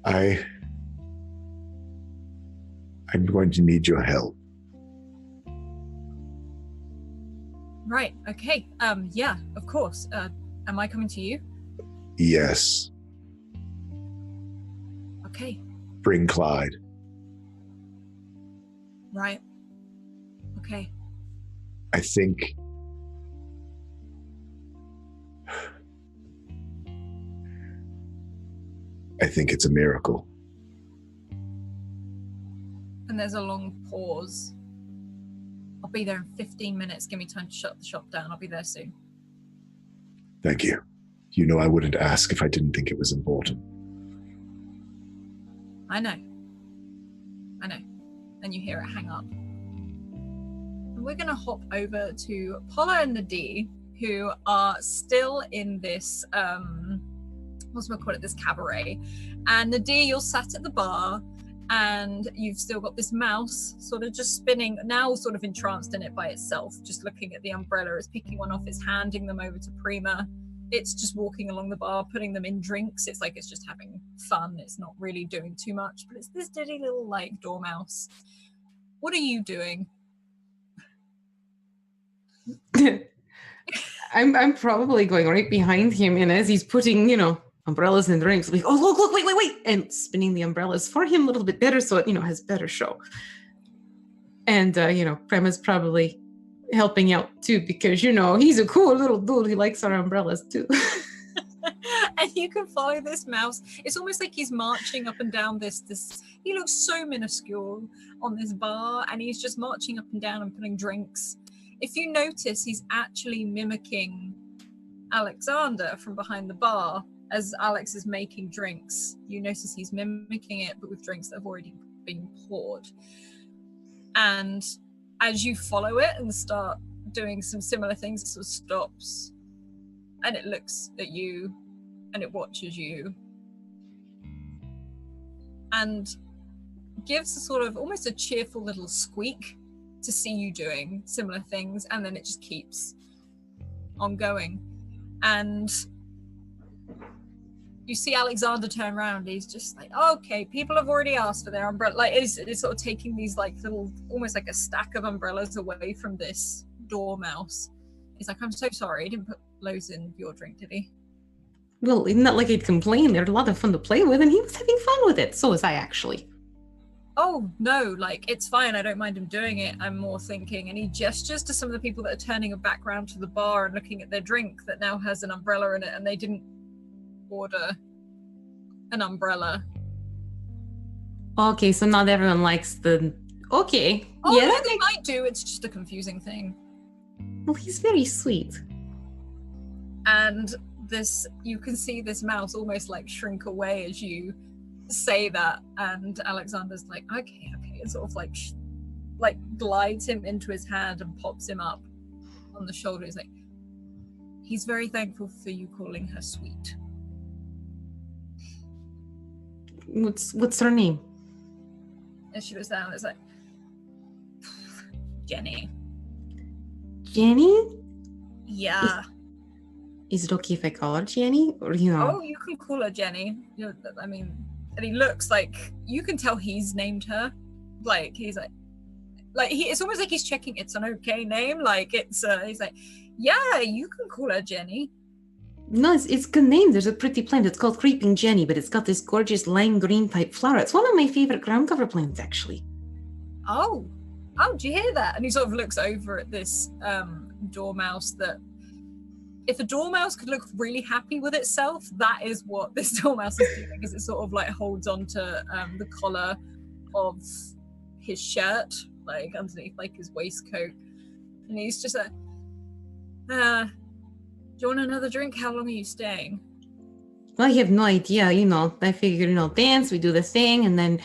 I'm going to need your help. Right, okay. Yeah, of course. Am I coming to you? Yes. Okay. Bring Clyde. Right. Okay. I think it's a miracle. And there's a long pause. I'll be there in 15 minutes. Give me time to shut the shop down. I'll be there soon. Thank you. You know I wouldn't ask if I didn't think it was important. I know. And you hear it hang up. And we're going to hop over to Paula and Nadie, who are still in this, what's going to call it, this cabaret. And Nadie, you're sat at the bar, and you've still got this mouse sort of just spinning, now sort of entranced in it by itself, just looking at the umbrella. It's picking one off, it's handing them over to Prima. It's just walking along the bar, putting them in drinks. It's like it's just having fun. It's not really doing too much, but it's this ditty little like dormouse. What are you doing? I'm probably going right behind him, and as he's putting, umbrellas and drinks, like, oh, look, wait, and spinning the umbrellas for him a little bit better so it, has better show. And, Prema's probably helping out too, because, he's a cool little dude. He likes our umbrellas too. And you can follow this mouse. It's almost like he's marching up and down this, he looks so minuscule on this bar, and he's just marching up and down and putting drinks. If you notice, he's actually mimicking Alexander from behind the bar. As Alex is making drinks, you notice he's mimicking it, but with drinks that have already been poured. And as you follow it and start doing some similar things, it sort of stops, and it looks at you, and it watches you, and gives a sort of almost a cheerful little squeak to see you doing similar things, and then it just keeps on going. And you see Alexander turn around. He's just like, okay, people have already asked for their umbrella. Like, it's sort of taking these like little, almost like a stack of umbrellas away from this dormouse. He's like, I'm so sorry, he didn't put loads in your drink, did he? Well, not like he'd complain. They're a lot of fun to play with, and he was having fun with it. So was I, actually. Oh, no, like, it's fine. I don't mind him doing it. I'm more thinking, and he gestures to some of the people that are turning a back round to the bar and looking at their drink that now has an umbrella in it, and they didn't order an umbrella. Okay, so not everyone likes the... Okay. Oh, yeah, no, that they makes... might do. It's just a confusing thing. Well, he's very sweet. And this, you can see this mouse almost like shrink away as you say that, and Alexander's like, okay, and sort of like glides him into his hand and pops him up on the shoulder. He's like, he's very thankful for you calling her sweet. What's her name? And she was down. It's like, Jenny. Jenny? Yeah. Is it okay if I call her Jenny? Or, you know? Oh, you can call her Jenny. I mean, and he looks like, you can tell he's named her. Like, he's like it's almost like he's checking it's an okay name. Like, it's, he's like, yeah, you can call her Jenny. No, it's a good name. There's a pretty plant. It's called Creeping Jenny, but it's got this gorgeous lime green type flower. It's one of my favorite ground cover plants, actually. Oh, did you hear that? And he sort of looks over at this dormouse that, if a dormouse could look really happy with itself, that is what this dormouse is doing, because it sort of like holds onto the collar of his shirt, like underneath like his waistcoat. And he's just like, do you want another drink? How long are you staying? Well, I have no idea. You know, I figured, dance, we do the thing, and then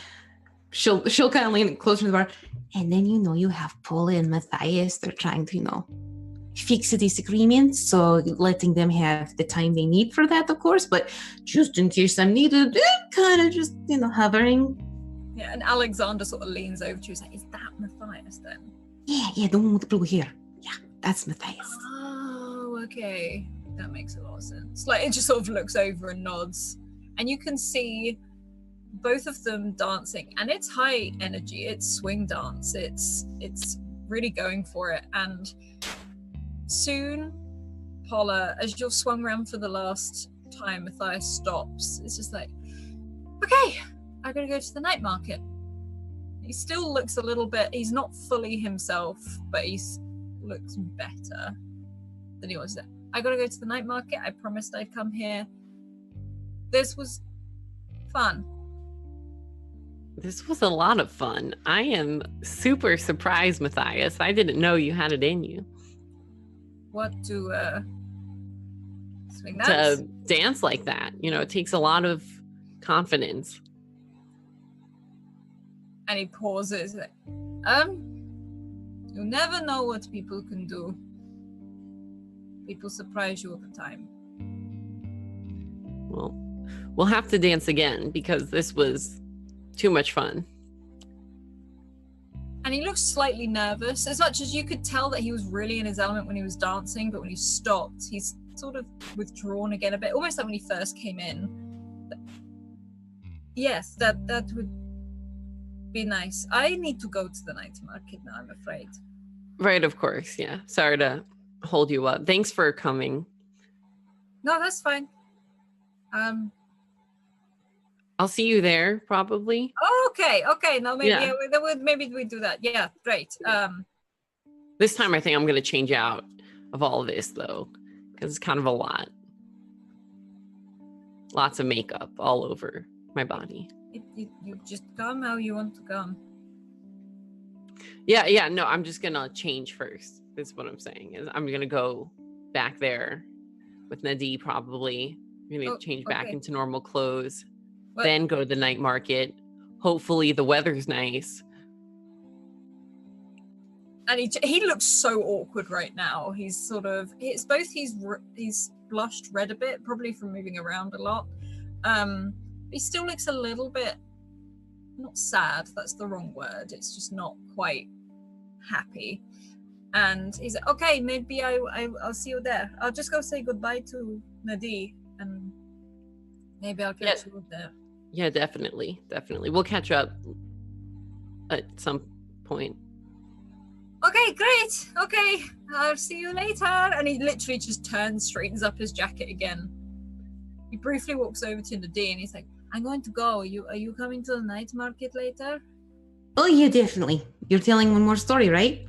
she'll kind of lean closer to the bar. And then, you have Paula and Matthias. They're trying to, fix a disagreement. So letting them have the time they need for that, of course. But just in case I'm needed, kind of just, hovering. Yeah, and Alexander sort of leans over to you. He's like, is that Matthias then? Yeah, the one with the blue hair. Yeah, that's Matthias. Oh, okay. That makes a lot of sense. Like, it just sort of looks over and nods. And you can see both of them dancing. And it's high energy. It's swing dance. It's really going for it. And soon, Paula, as you're swung around for the last time, Matthias stops. It's just like, okay, I gotta go to the night market. He still looks a little bit, he's not fully himself, but he looks better than he was. I gotta go to the night market. I promised I'd come here. This was fun. This was a lot of fun. I am super surprised, Matthias. I didn't know you had it in you. What to swing dance? To dance like that. It takes a lot of confidence. And he pauses. Like, you never know what people can do. People surprise you all the time. Well, we'll have to dance again because this was too much fun. And he looks slightly nervous, as much as you could tell that he was really in his element when he was dancing, but when he stopped, he's sort of withdrawn again a bit, almost like when he first came in. But yes, that would be nice. I need to go to the night market now, I'm afraid. Right, of course, yeah. Sorry to hold you up. Thanks for coming. No, that's fine. I'll see you there, probably. Okay. No, maybe maybe we do that. Yeah, great. This time I think I'm going to change out of all of this, though, because it's kind of a lot. Lots of makeup all over my body. You just come how you want to come. Yeah, no, I'm just going to change first. That's what I'm saying. Is I'm going to go back there with Nadie, probably. I'm going to change back into normal clothes. What? Then go to the night market. Hopefully the weather's nice. And he looks so awkward right now. He's sort of, he's blushed red a bit, probably from moving around a lot. He still looks a little bit, not sad, that's the wrong word. It's just not quite happy. And he's like, okay, maybe I'll see you there. I'll just go say goodbye to Nadie and maybe I'll catch you there. Yeah, definitely. We'll catch up at some point. Okay, great. Okay, I'll see you later. And he literally just turns, straightens up his jacket again. briefly walks over to Nadine. He's like, I'm going to go. Are you coming to the night market later? Oh, yeah, definitely. You're telling one more story, right?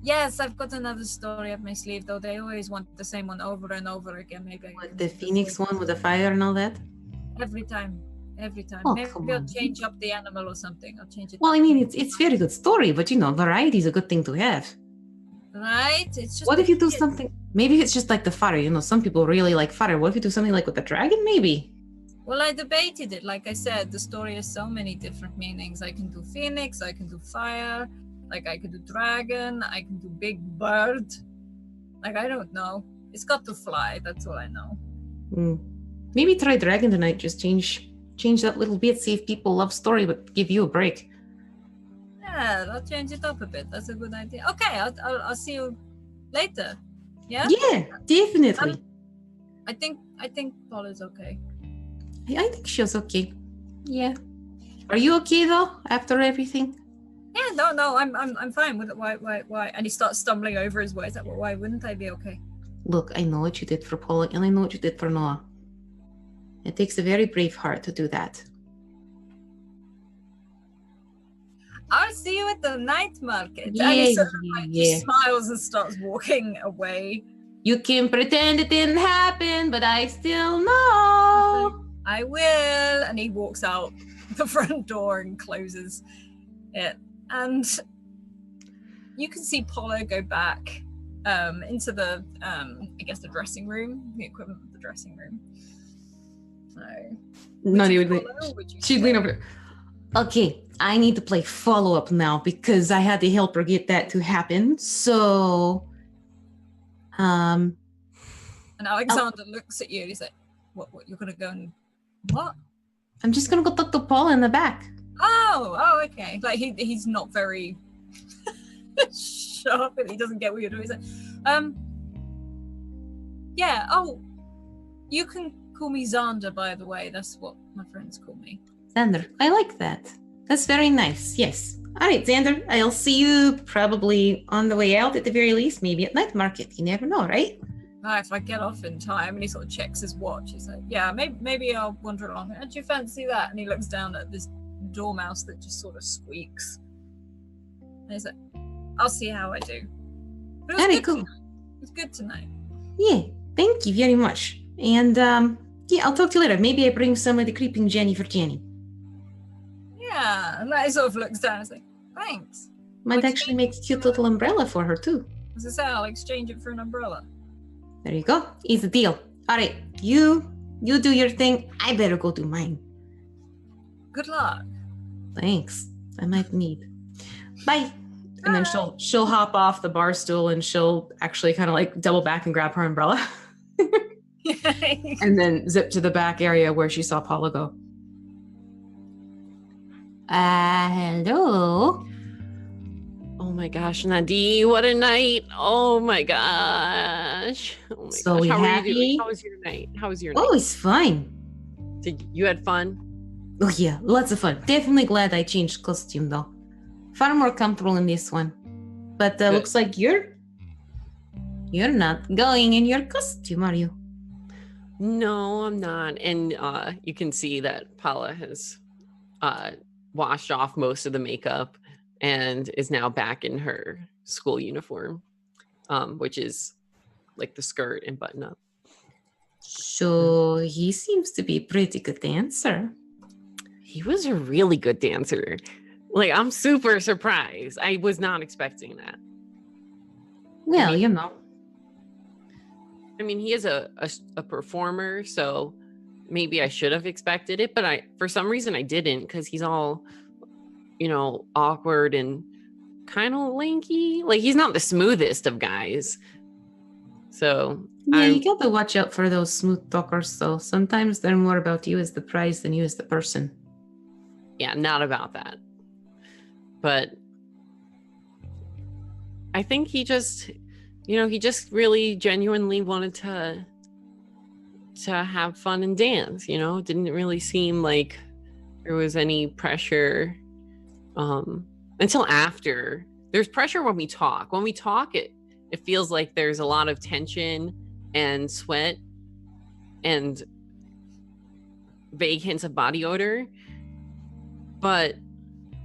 Yes, I've got another story up my sleeve, though they always want the same one over and over again. Maybe I Like can the do Phoenix same one with the fire and all that? every time. Oh, Maybe come I'll on. change up the animal or something. I'll change it Well, up. I mean, it's very good story, but variety is a good thing to have. Right? It's just What if you do kid. something? Maybe it's just like the fire. Some people really like fire. What if you do something like with the dragon? Maybe. Well, I debated it. Like I said, the story has so many different meanings. I can do phoenix, I can do fire, like I can do dragon, I can do big bird. Like, I don't know. It's got to fly. That's all I know. Maybe try dragon tonight. Just change that little bit. See if people love story, but give you a break. Yeah, I'll change it up a bit. That's a good idea. Okay, I'll see you later. Yeah. Yeah, definitely. I think Paul is okay. I think she was okay. Yeah. Are you okay though? After everything? Yeah, no, I'm fine with it. Why? And he starts stumbling over his words. Like, well, why wouldn't I be okay? Look, I know what you did for Paul, and I know what you did for Noah. It takes a very brave heart to do that. I'll see you at the night market. Yeah, and he sort of yeah. just smiles and starts walking away. You can pretend it didn't happen, but I still know. I will. And he walks out the front door and closes it. And you can see Paula go back into the, I guess, the dressing room, the equipment of the dressing room. So, She'd lean over. Okay, I need to play follow-up now because I had to help her get that to happen. So, and Alexander looks at you and he's like, what, you're going to go and what? I'm just going to go talk to Paul in the back. Oh, okay. Like, he's not very sharp and he doesn't get what you're doing. He's like, yeah, you can call me Xander, by the way. That's what my friends call me. Xander, I like that. That's very nice, yes. All right, Xander, I'll see you probably on the way out at the very least, maybe at night market. You never know, right? If I get off in time. And he sort of checks his watch. He's like, yeah, maybe I'll wander along. Do you fancy that? And he looks down at this dormouse that just sort of squeaks. And he's like, I'll see how I do. But it was good cool. It was good tonight. Yeah, thank you very much. And yeah, I'll talk to you later. Maybe I bring some of the creeping Jenny for Jenny. Yeah, and he sort of looks down and is like, thanks. Might actually make a cute little umbrella for her too. As I say, I'll exchange it for an umbrella. There you go. Easy deal. All right, you do your thing. I better go do mine. Good luck. Thanks. I might need. Bye. And then she'll hop off the bar stool and she'll actually kind of like double back and grab her umbrella. And then zip to the back area where she saw Paula go. Hello. Oh my gosh, Nadine, what a night. Oh my gosh. Oh my So gosh. we How were you happy? doing? How was your night? Oh, it's fine. You had fun? Oh yeah, lots of fun. Definitely glad I changed costume though. Far more comfortable in this one. But looks like you're not going in your costume, are you? No, I'm not. And you can see that Paula has washed off most of the makeup and is now back in her school uniform, which is like the skirt and button up. So he seems to be a pretty good dancer. He was a really good dancer. Like, I'm super surprised. I was not expecting that. Well, I mean, he is a performer, so maybe I should have expected it, but for some reason I didn't, because he's all, awkward and kind of lanky. Like, he's not the smoothest of guys. So yeah, you got to watch out for those smooth talkers, though. Sometimes they're more about you as the prize than you as the person. Yeah, not about that. But I think he just really genuinely wanted to have fun and dance, It didn't really seem like there was any pressure until after. There's pressure when we talk. When we talk, it feels like there's a lot of tension and sweat, and vague hints of body odor. But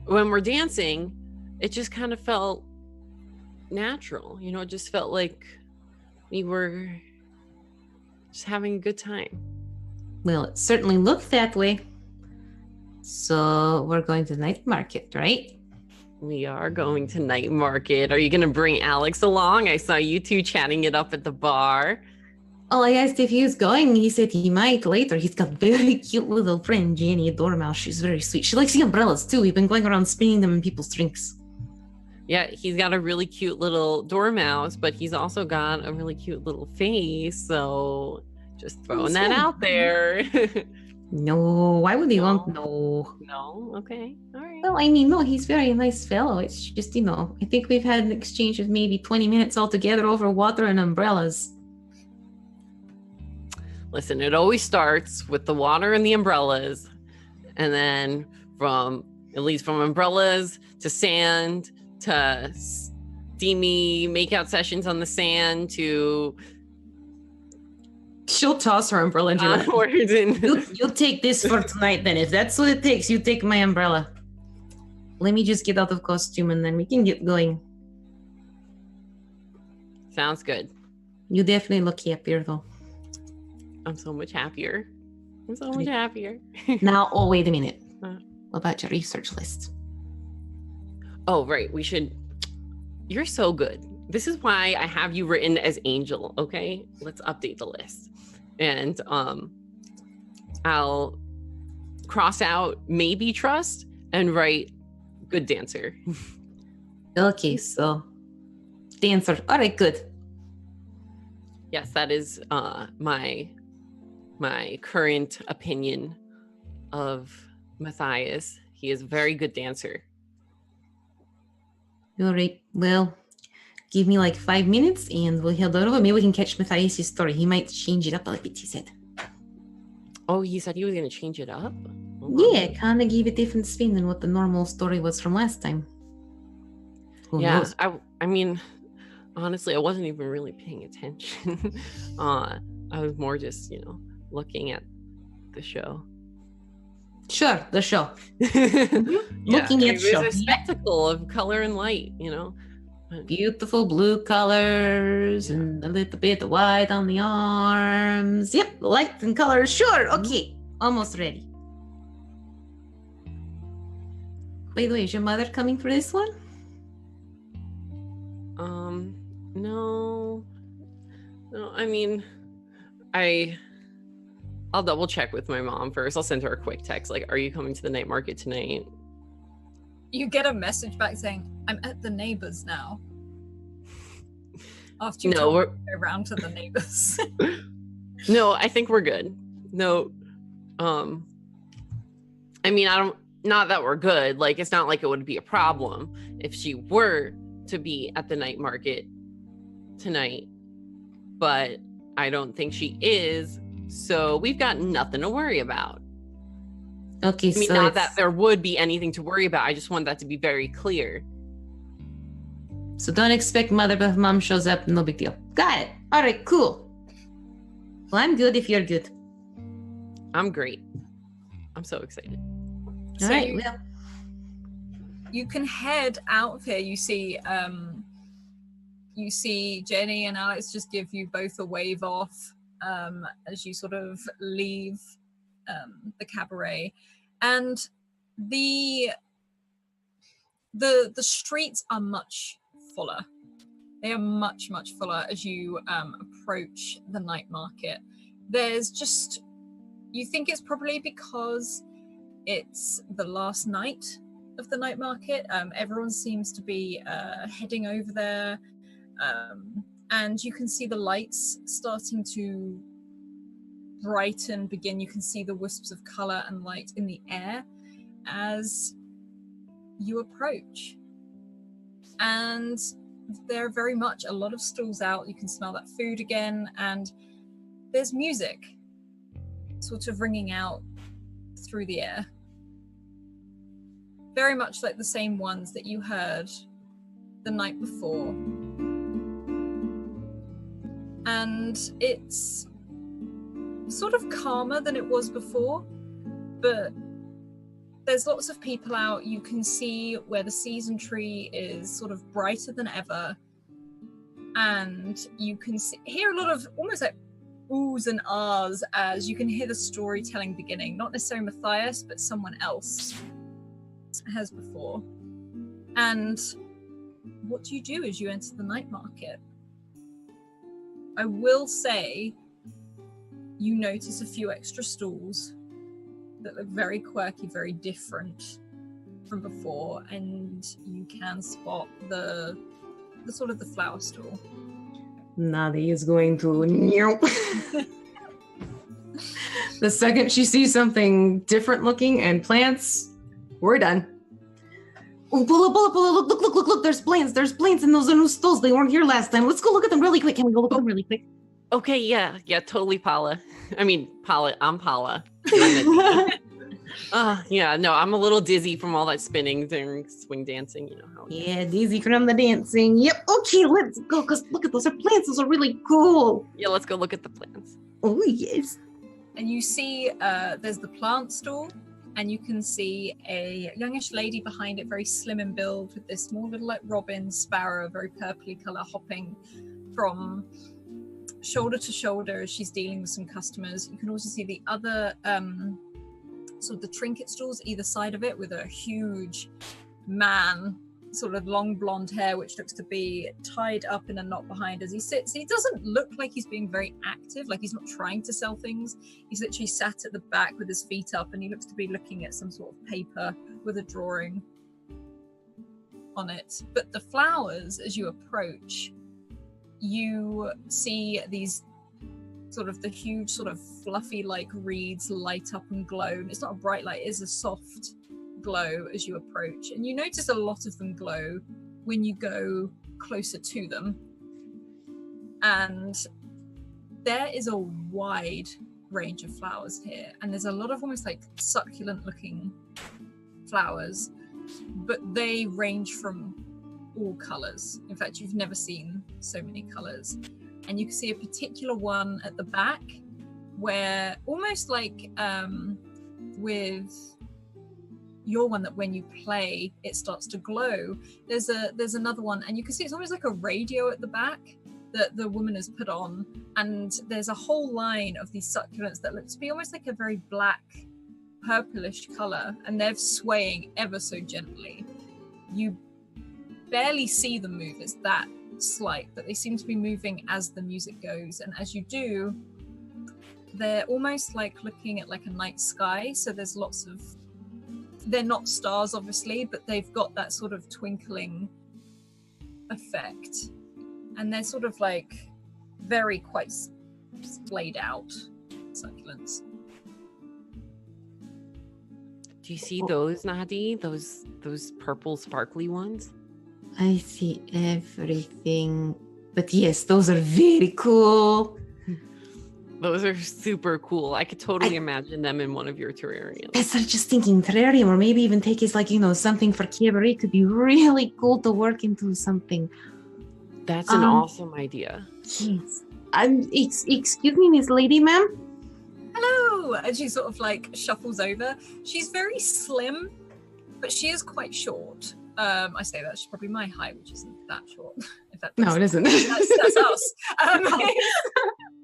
when we're dancing, it just kind of felt natural. You know, it just felt like we were just having a good time. Well, it certainly looked that way. So we're going to night market, right? We are going to night market. Are you going to bring Alex along? I saw you two chatting it up at the bar. Oh, I asked if he was going. He said he might later. He's got very cute little friend, Jenny, a dormouse. She's very sweet. She likes the umbrellas, too. We've been going around spinning them in people's drinks. Yeah, he's got a really cute little dormouse, but he's also got a really cute little face. So just throwing that out there. No, why would he want... No. No? Okay. All right. Well, I mean, no, he's very nice fellow. It's just, I think we've had an exchange of maybe 20 minutes altogether over water and umbrellas. Listen, it always starts with the water and the umbrellas. And then it leads from umbrellas to sand to steamy makeout sessions on the sand to... She'll toss her umbrella and you'll take this for tonight then. If that's what it takes, you take my umbrella. Let me just get out of costume and then we can get going. Sounds good. You definitely look happier though. I'm so much happier. Happier. Now, wait a minute. What about your research list? Oh, right. We should... You're so good. This is why I have you written as Angel, okay? Let's update the list. And I'll cross out maybe trust and write good dancer. Okay, so dancer. All right, good. Yes, that is my current opinion of Matthias. He is a very good dancer. All right, well, give me like 5 minutes and we'll head over. Maybe we can catch Matthias' story. He might change it up a little bit, he said. Oh, he said he was going to change it up? Yeah, kind of give a different spin than what the normal story was from last time. Who knows? I mean, honestly, I wasn't even really paying attention. I was more just, looking at the show. Sure, the show. Looking at the show. It was a spectacle of color and light, Beautiful blue colors and a little bit of white on the arms. Yep, light and colors. Sure, okay. Almost ready. By the way, is your mother coming for this one? No. I mean, I'll double check with my mom first. I'll send her a quick text like, are you coming to the night market tonight? You get a message back saying, I'm at the neighbors now. After you go around to the neighbors. No, I think we're good. No. I mean, not that we're good. Like, it's not like it would be a problem if she were to be at the night market tonight, but I don't think she is. So we've got nothing to worry about. Okay, I mean, not that there would be anything to worry about. I just want that to be very clear. So don't expect mother, but if mom shows up, no big deal. Got it. All right, cool. Well, I'm good if you're good. I'm great. I'm so excited. All right, well. You can head out of here. You see Jenny and Alex just give you both a wave off as you sort of leave the cabaret, and the streets are much fuller. They are much fuller as you approach the night market. There's just, you think it's probably because it's the last night of the night market. Everyone seems to be heading over there, and you can see the lights starting to brighten, begin. You can see the wisps of color and light in the air as you approach, and there are very much a lot of stalls out. You can smell that food again, and there's music sort of ringing out through the air, very much like the same ones that you heard the night before. And it's sort of calmer than it was before. but there's lots of people out. You can see where the season tree is sort of brighter than ever, and you can hear a lot of almost like oohs and ahs as you can hear the storytelling beginning. Not necessarily Matthias, but someone else has before. And what do you do as you enter the night market? I will say you notice a few extra stalls that look very quirky, very different from before, and you can spot the sort of the flower stall. Nadi is going to the second she sees something different looking and plants, we're done. Oh, pull up, look, there's plants and those are new stalls. They weren't here last time. Let's go look at them really quick. Can we go look at them really quick? Okay, yeah, totally, Paula. I'm Paula. Yeah, no, I'm a little dizzy from all that spinning during swing dancing, you know how. Yeah, dizzy from the dancing. Yep, okay, let's go, because look at those plants. Those are really cool. Yeah, let's go look at the plants. Oh, yes. And you see there's the plant stall, and you can see a youngish lady behind it, very slim in build, with this small little like robin sparrow, very purpley color, hopping from shoulder to shoulder as she's dealing with some customers. You can also see the other sort of the trinket stalls either side of it, with a huge man, sort of long blonde hair, which looks to be tied up in a knot behind as he sits. He doesn't look like he's being very active, like he's not trying to sell things. He's literally sat at the back with his feet up, and he looks to be looking at some sort of paper with a drawing on it. But the flowers, as you approach, you see these sort of the huge sort of fluffy like reeds light up and glow. It's not a bright light, it is a soft glow as you approach, and you notice a lot of them glow when you go closer to them. And there is a wide range of flowers here, and there's a lot of almost like succulent looking flowers, but they range from all colors. In fact, you've never seen so many colors. And you can see a particular one at the back where almost like with your one, that when you play it starts to glow. There's another one, and you can see it's almost like a radio at the back that the woman has put on, and there's a whole line of these succulents that look to be almost like a very black purplish color, and they're swaying ever so gently. You barely see them move, it's that slight, but they seem to be moving as the music goes. And as you do, they're almost like looking at like a night sky, so there's lots of, they're not stars obviously, but they've got that sort of twinkling effect, and they're sort of like very quite splayed out succulents. Do you see those, Nadi? Those purple sparkly ones? I see everything. But yes, those are very cool. Those are super cool. I could totally imagine them in one of your terrariums. I started just thinking terrarium, or maybe even take it like, something for cabaret could be really cool to work into something. That's an awesome idea. Yes. Excuse me, Miss Lady, ma'am? Hello! And she sort of like shuffles over. She's very slim, but she is quite short. I say that she's probably my height, which isn't that short. If that No, it isn't. That's us.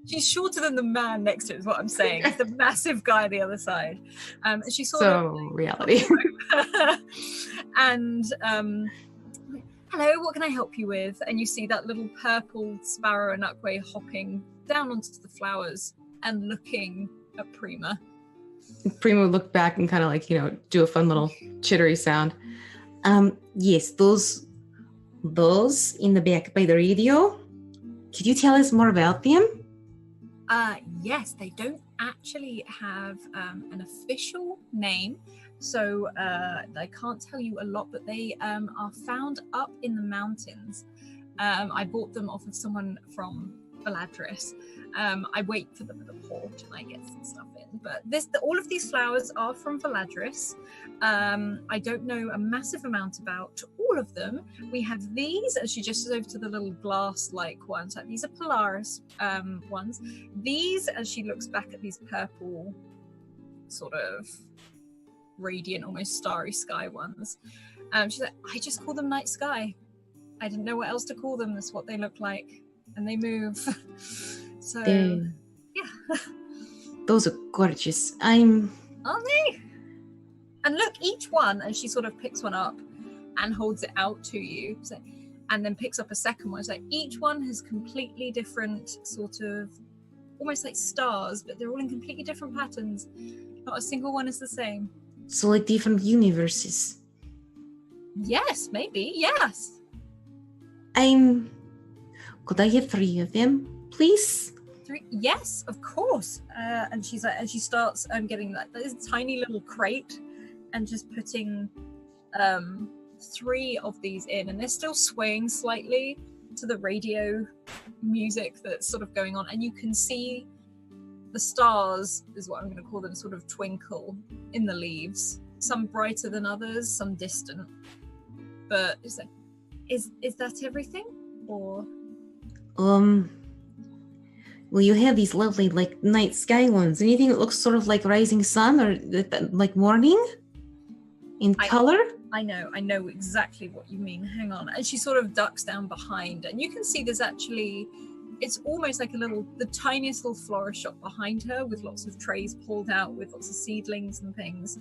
She's shorter than the man next to it, is what I'm saying. It's the massive guy on the other side. She's sort of reality. And hello, what can I help you with? And you see that little purple sparrow and Ukway hopping down onto the flowers and looking at Prima. Prima would look back and kind of like, do a fun little chittery sound. Yes, those in the back by the radio. Could you tell us more about them? Yes, they don't actually have an official name, so I can't tell you a lot, but they are found up in the mountains. I bought them off of someone from Valadris. I wait for them at the port and I get some stuff in, but all of these flowers are from Valadris. I don't know a massive amount about all of them. We have these, and she gestures over to the little glass-like ones. These are Polaris ones. These, as she looks back at these purple sort of radiant, almost starry sky ones. She's like, I just call them night sky. I didn't know what else to call them. That's what they look like. And they move. So, yeah. Those are gorgeous. Aren't they? And look, each one, and she sort of picks one up and holds it out to you. So, and then picks up a second one. So each one has completely different sort of, almost like stars, but they're all in completely different patterns. Not a single one is the same. So like different universes. Yes, maybe. Yes. Could I have 3 of them, please? 3? Yes, of course. And she's like, and she starts getting like this tiny little crate and just putting 3 of these in, and they're still swaying slightly to the radio music that's sort of going on, and you can see the stars, is what I'm going to call them, sort of twinkle in the leaves. Some brighter than others, some distant. But is that everything, or? Well, you have these lovely like night sky ones. Anything that looks sort of like rising sun or like morning in color? I know exactly what you mean. Hang on. And she sort of ducks down behind, and you can see there's actually, it's almost like the tiniest little florist shop behind her with lots of trays pulled out with lots of seedlings and things.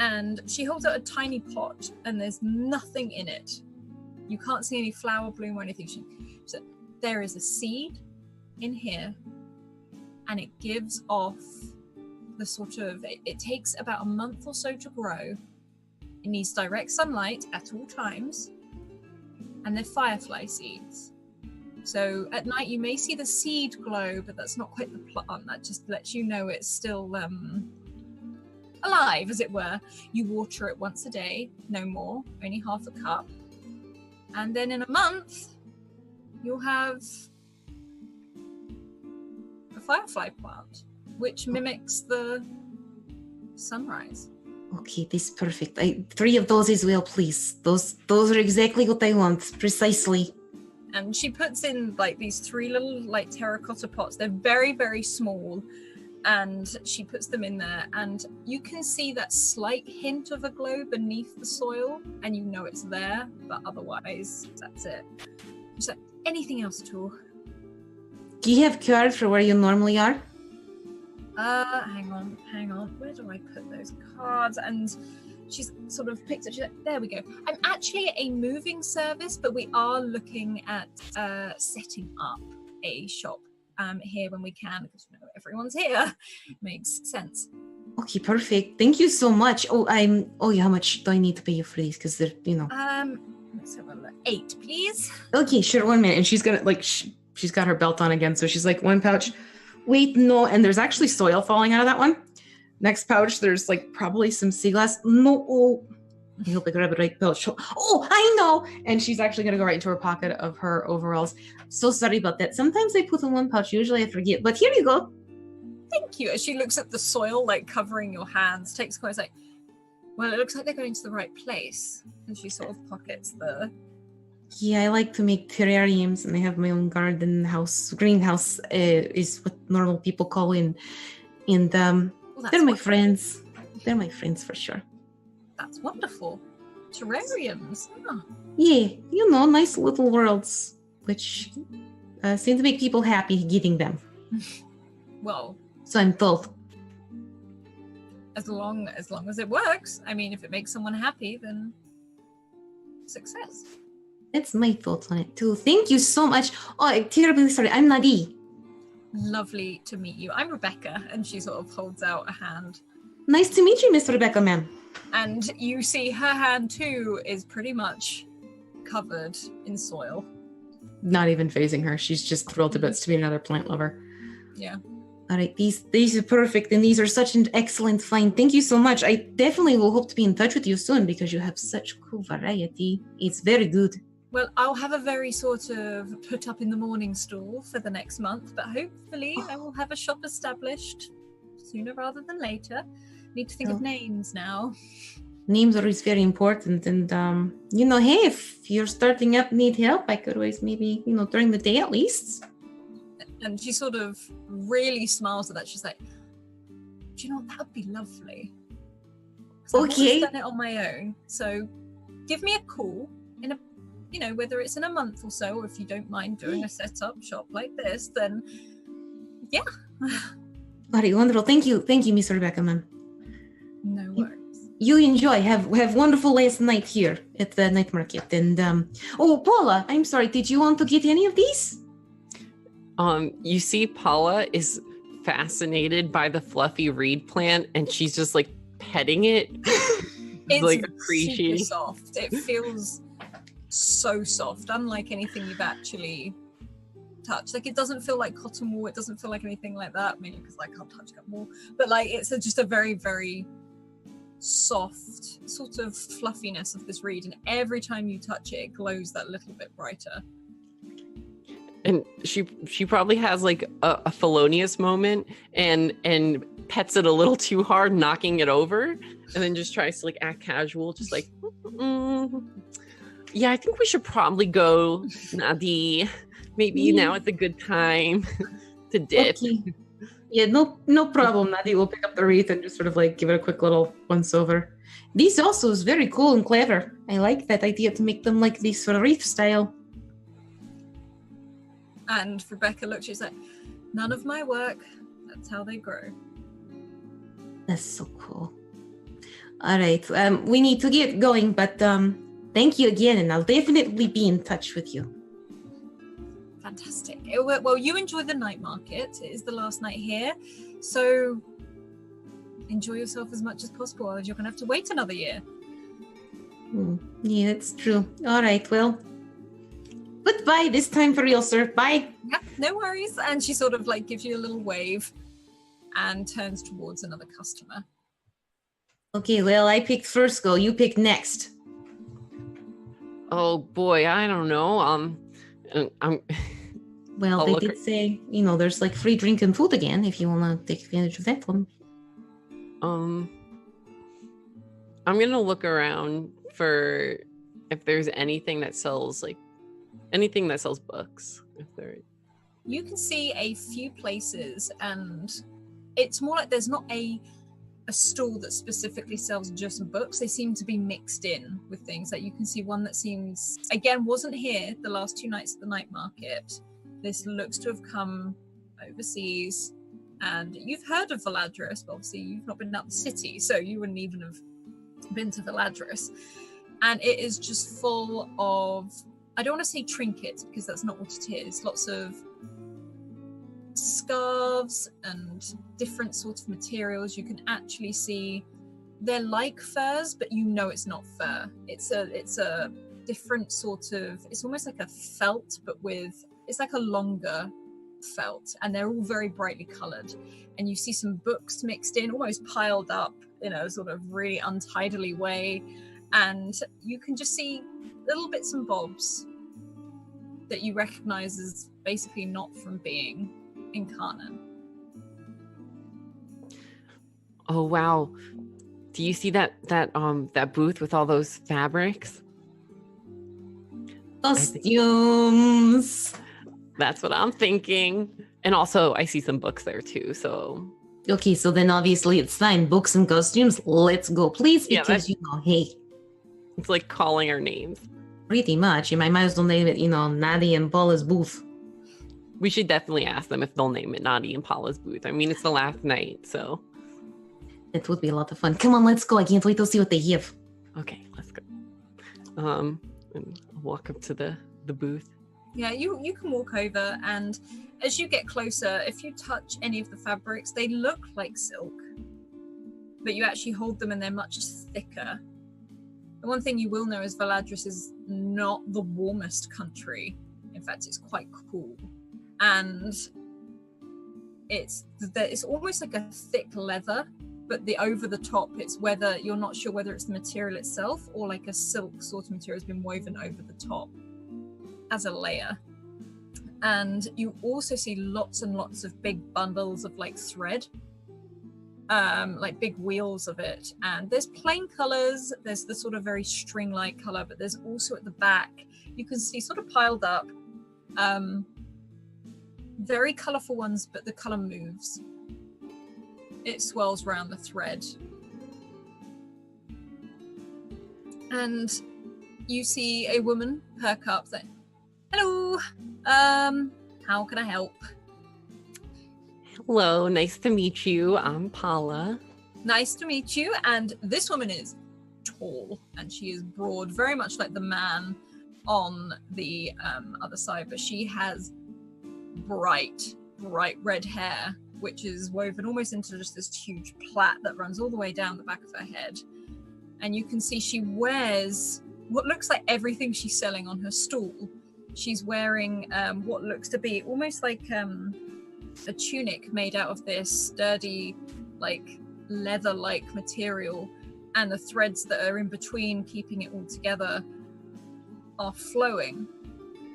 And she holds out a tiny pot, and there's nothing in it. You can't see any flower bloom or anything. So there is a seed in here, and it gives off the sort of, it takes about a month or so to grow. It needs direct sunlight at all times, and they're firefly seeds. So at night you may see the seed glow, but that's not quite the plant. That just lets you know it's still alive, as it were. You water it once a day, no more, only half a cup. And then in a month, you'll have a firefly plant, which mimics the sunrise. Okay, this is perfect. 3 of those as well, please. Those are exactly what I want, precisely. And she puts in like these 3 little like terracotta pots. They're very, very small. And she puts them in there, and you can see that slight hint of a glow beneath the soil, and you know it's there, but otherwise that's it. She's like, anything else at all? Do you have cards for where you normally are? Hang on. Where do I put those cards? And she's sort of picked it. She's like, there we go. I'm actually a moving service, but we are looking at setting up a shop here when we can, because you know everyone's here. Makes sense. Okay, perfect. Thank you so much. Yeah, how much do I need to pay you for these? Because they're, let's have a look. 8, please. Okay, sure. 1 minute. And she's gonna she's got her belt on again, so she's like, 1 pouch. Wait, no, and there's actually soil falling out of that one. Next pouch, there's like probably some sea glass. No, I hope I grab the right pouch. Oh, I know. And she's actually gonna go right into her pocket of her overalls. So sorry about that. Sometimes I put in 1 pouch. Usually I forget, but here you go. Thank you. As she looks at the soil like covering your hands, takes quite like, well, it looks like they're going to the right place. And she sort of pockets the. Yeah, I like to make terrariums, and I have my own greenhouse is what normal people call in. And they're my friends. They're my friends for sure. That's wonderful. Terrariums. Oh. Yeah, nice little worlds, which seem to make people happy getting them. Well, so I'm told. As long as it works. I mean, if it makes someone happy, then success. That's my thoughts on it too. Thank you so much. Oh, I'm terribly sorry. I'm Nadi. Lovely to meet you. I'm Rebecca, and she sort of holds out a hand. Nice to meet you, Miss Rebecca, ma'am. And you see her hand too is pretty much covered in soil. Not even phasing her. She's just thrilled to bits to be another plant lover. Yeah. All right, these are perfect, and these are such an excellent find. Thank you so much. I definitely will hope to be in touch with you soon because you have such cool variety. It's very good. Well, I'll have a very sort of put up in the morning stall for the next month, but hopefully I will have a shop established sooner rather than later. Need to think of names now. Names are always very important, and hey, if you're starting up, need help, I could always maybe, during the day at least. And she sort of really smiles at that. She's like, do you know what? That would be lovely. 'Cause I've always done it on my own. So give me a call in a, you know, whether it's in a month or so, or if you don't mind doing a setup shop like this, then yeah. All right, wonderful. Thank you, Miss Rebecca, ma'am. No worries. You enjoy. Have wonderful last night here at the night market. And oh, Paula, I'm sorry. Did you want to get any of these? You see, Paula is fascinated by the fluffy reed plant, and she's just like petting it. It's like super soft. It feels so soft, unlike anything you've actually touched. Like, it doesn't feel like cotton wool. It doesn't feel like anything like that, mainly because I can't touch cotton wool. But like, it's just a very, very soft sort of fluffiness of this reed, and every time you touch it, it glows that little bit brighter. And she probably has like a felonious moment and pets it a little too hard, knocking it over, and then just tries to like act casual, just like, yeah, I think we should probably go, Nadi. Maybe now is a good time to dip. Okay. Yeah, no problem, Nadi. We'll pick up the wreath and just sort of like give it a quick little once over. This also is very cool and clever. I like that idea to make them like this sort of wreath style. And Rebecca looks, she's like, none of my work. That's how they grow. That's so cool. All right, we need to get going, but thank you again, and I'll definitely be in touch with you. Fantastic. Well, you enjoy the night market. It is the last night here, so enjoy yourself as much as possible, as you're going to have to wait another year. Yeah, that's true. All right, well, goodbye this time for real, sir. Bye. Yep, no worries. And she sort of like gives you a little wave and turns towards another customer. Okay, well, I picked first go. You pick next. Oh boy, I don't know. Well, they did say, you know, there's like free drink and food again if you want to take advantage of that one. I'm gonna look around for if there's anything that sells books. If there, you can see a few places, and it's more like there's not a stall that specifically sells just books. They seem to be mixed in with things. Like, you can see one that seems, again, wasn't here the last 2 nights at the night market. This looks to have come overseas, and you've heard of Valadris, but obviously you've not been out the city, so you wouldn't even have been to Valadris. And it is just full of, I don't want to say trinkets because that's not what it is, lots of scarves and different sorts of materials. You can actually see they're like furs, but you know it's not fur. It's a different sort of, it's almost like a felt, but with, it's like a longer felt, and they're all very brightly colored. And you see some books mixed in, almost piled up in a sort of really untidily way. And you can just see little bits and bobs that you recognize as basically not from being in Carnan. Oh wow! Do you see that booth with all those fabrics? Costumes. That's what I'm thinking. And also, I see some books there too. So okay, so then obviously it's fine. Books and costumes. Let's go, please, because you know, hey, it's like calling our names. Pretty much. You might as well name it, you know, Nadi and Paula's booth. We should definitely ask them if they'll name it Nadi and Paula's booth. I mean, it's the last night, so. It would be a lot of fun. Come on, let's go. I can't wait to see what they have. Okay, let's go. And I'll walk up to the booth. Yeah, you can walk over, and as you get closer, if you touch any of the fabrics, they look like silk, but you actually hold them and they're much thicker. The one thing you will know is Valadris is not the warmest country. In fact, it's quite cool. And it's almost like a thick leather, but the over the top, it's whether you're not sure whether it's the material itself or like a silk sort of material has been woven over the top as a layer. And you also see lots and lots of big bundles of like thread, like big wheels of it. And there's plain colors, there's the sort of very string-like color, but there's also at the back, you can see sort of piled up very colorful ones, but the color moves. it swirls around the thread. And you see a woman perk up there. Hello, how can I help? Hello, nice to meet you. I'm Paula. Nice to meet you. And this woman is tall and she is broad, very much like the man on the other side, but she has bright red hair, which is woven almost into just this huge plait that runs all the way down the back of her head. And you can see she wears what looks like everything she's selling on her stall. She's wearing what looks to be almost like a tunic made out of this sturdy, like leather-like material, and the threads that are in between keeping it all together are flowing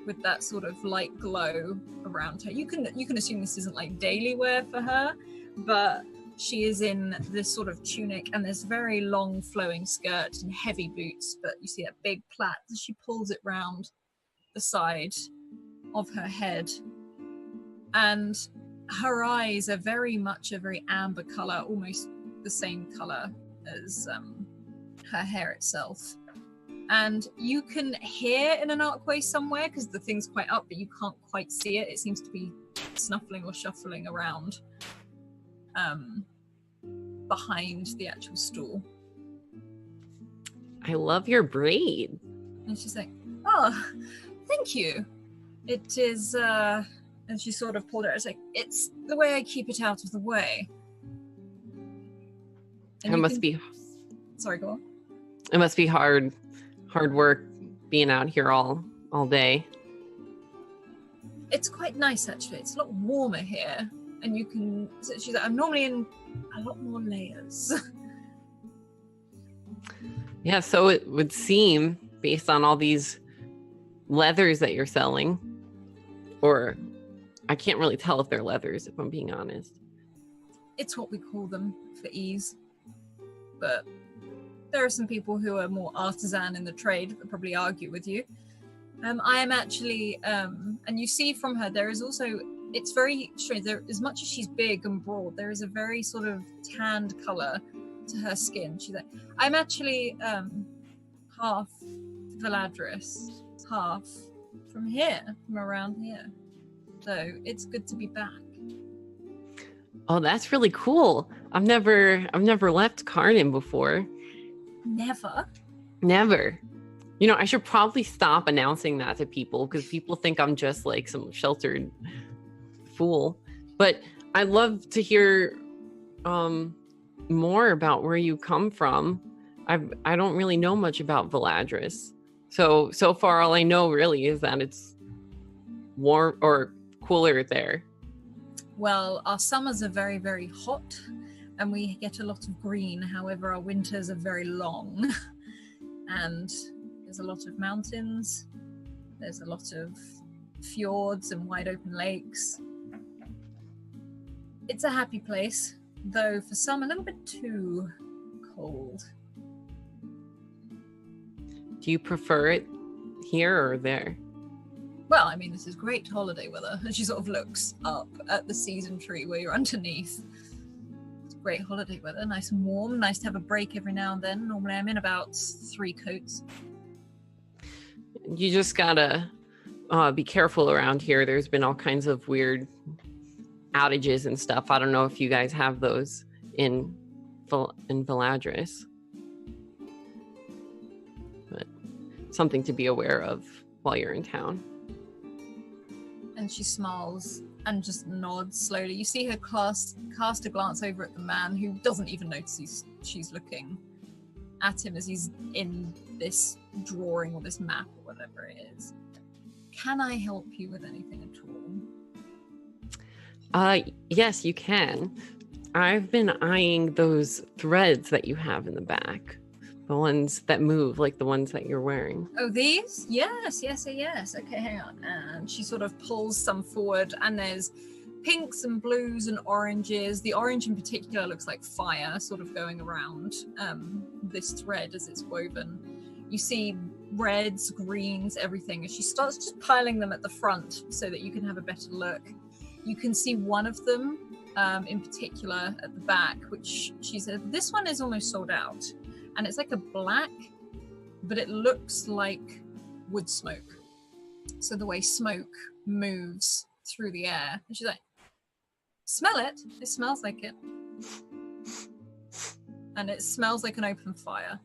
with that sort of light glow around her. You can assume this isn't like daily wear for her, but she is in this sort of tunic and this very long flowing skirt and heavy boots, but you see that big plait as she pulls it round the side of her head. And her eyes are very much a very amber color, almost the same color as her hair itself. And you can hear in an archway somewhere, because the thing's quite up, but you can't quite see it. It seems to be snuffling or shuffling around behind the actual stool. I love your braid. And she's like, oh, thank you. It is, and she sort of pulled it out. It's like, it's the way I keep it out of the way. And It must be. Sorry, go on. It must be hard work being out here all day. It's quite nice, actually. It's a lot warmer here. And you can, she's like, I'm normally in a lot more layers. Yeah, so it would seem, based on all these leathers that you're selling, or I can't really tell if they're leathers, if I'm being honest. It's what we call them for ease. But there are some people who are more artisan in the trade that probably argue with you. I am actually, and you see from her, there is also, it's very strange. There, as much as she's big and broad, there is a very sort of tanned color to her skin. She's like, I'm actually half Valadris, half from here, from around here. So it's good to be back. Oh, that's really cool. I've never left Carnan before. Never. You know, I should probably stop announcing that to people, because people think I'm just like some sheltered fool. But I'd love to hear more about where you come from. I don't really know much about Valadris. So far all I know really is that it's warm or cooler there. Well, our summers are very, very hot and we get a lot of green. However, our winters are very long and there's a lot of mountains. There's a lot of fjords and wide open lakes. It's a happy place, though for some a little bit too cold. Do you prefer it here or there? Well, I mean, this is great holiday weather. And she sort of looks up at the season tree where you're underneath. It's great holiday weather, nice and warm, nice to have a break every now and then. Normally I'm in about 3 coats. You just gotta be careful around here. There's been all kinds of weird outages and stuff. I don't know if you guys have those in Valadris. But something to be aware of while you're in town. And she smiles and just nods slowly. You see her cast a glance over at the man, who doesn't even notice she's looking at him as he's in this drawing or this map or whatever it is. Can I help you with anything at all? Yes, you can. I've been eyeing those threads that you have in the back. The ones that move, like the ones that you're wearing. Oh, these? Yes. Okay, hang on. And she sort of pulls some forward, and there's pinks and blues and oranges. The orange in particular looks like fire sort of going around this thread as it's woven. You see reds, greens, everything. As she starts just piling them at the front so that you can have a better look. You can see one of them in particular at the back, which she said, this one is almost sold out. And it's like a black, but it looks like wood smoke. So the way smoke moves through the air. And she's like, smell it. It smells like it. And it smells like an open fire.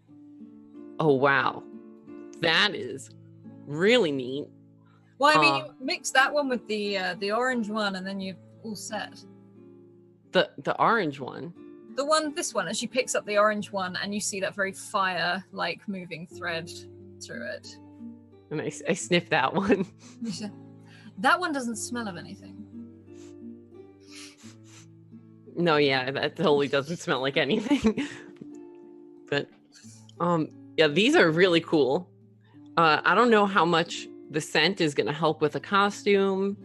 Oh, wow. That is really neat. Well, I mean, you mix that one with the orange one, and then you're all set. The orange one? This one, as she picks up the orange one, and you see that very fire-like moving thread through it. And I sniff that one. That one doesn't smell of anything. No, yeah, that totally doesn't smell like anything. But, yeah, these are really cool. I don't know how much the scent is going to help with a costume,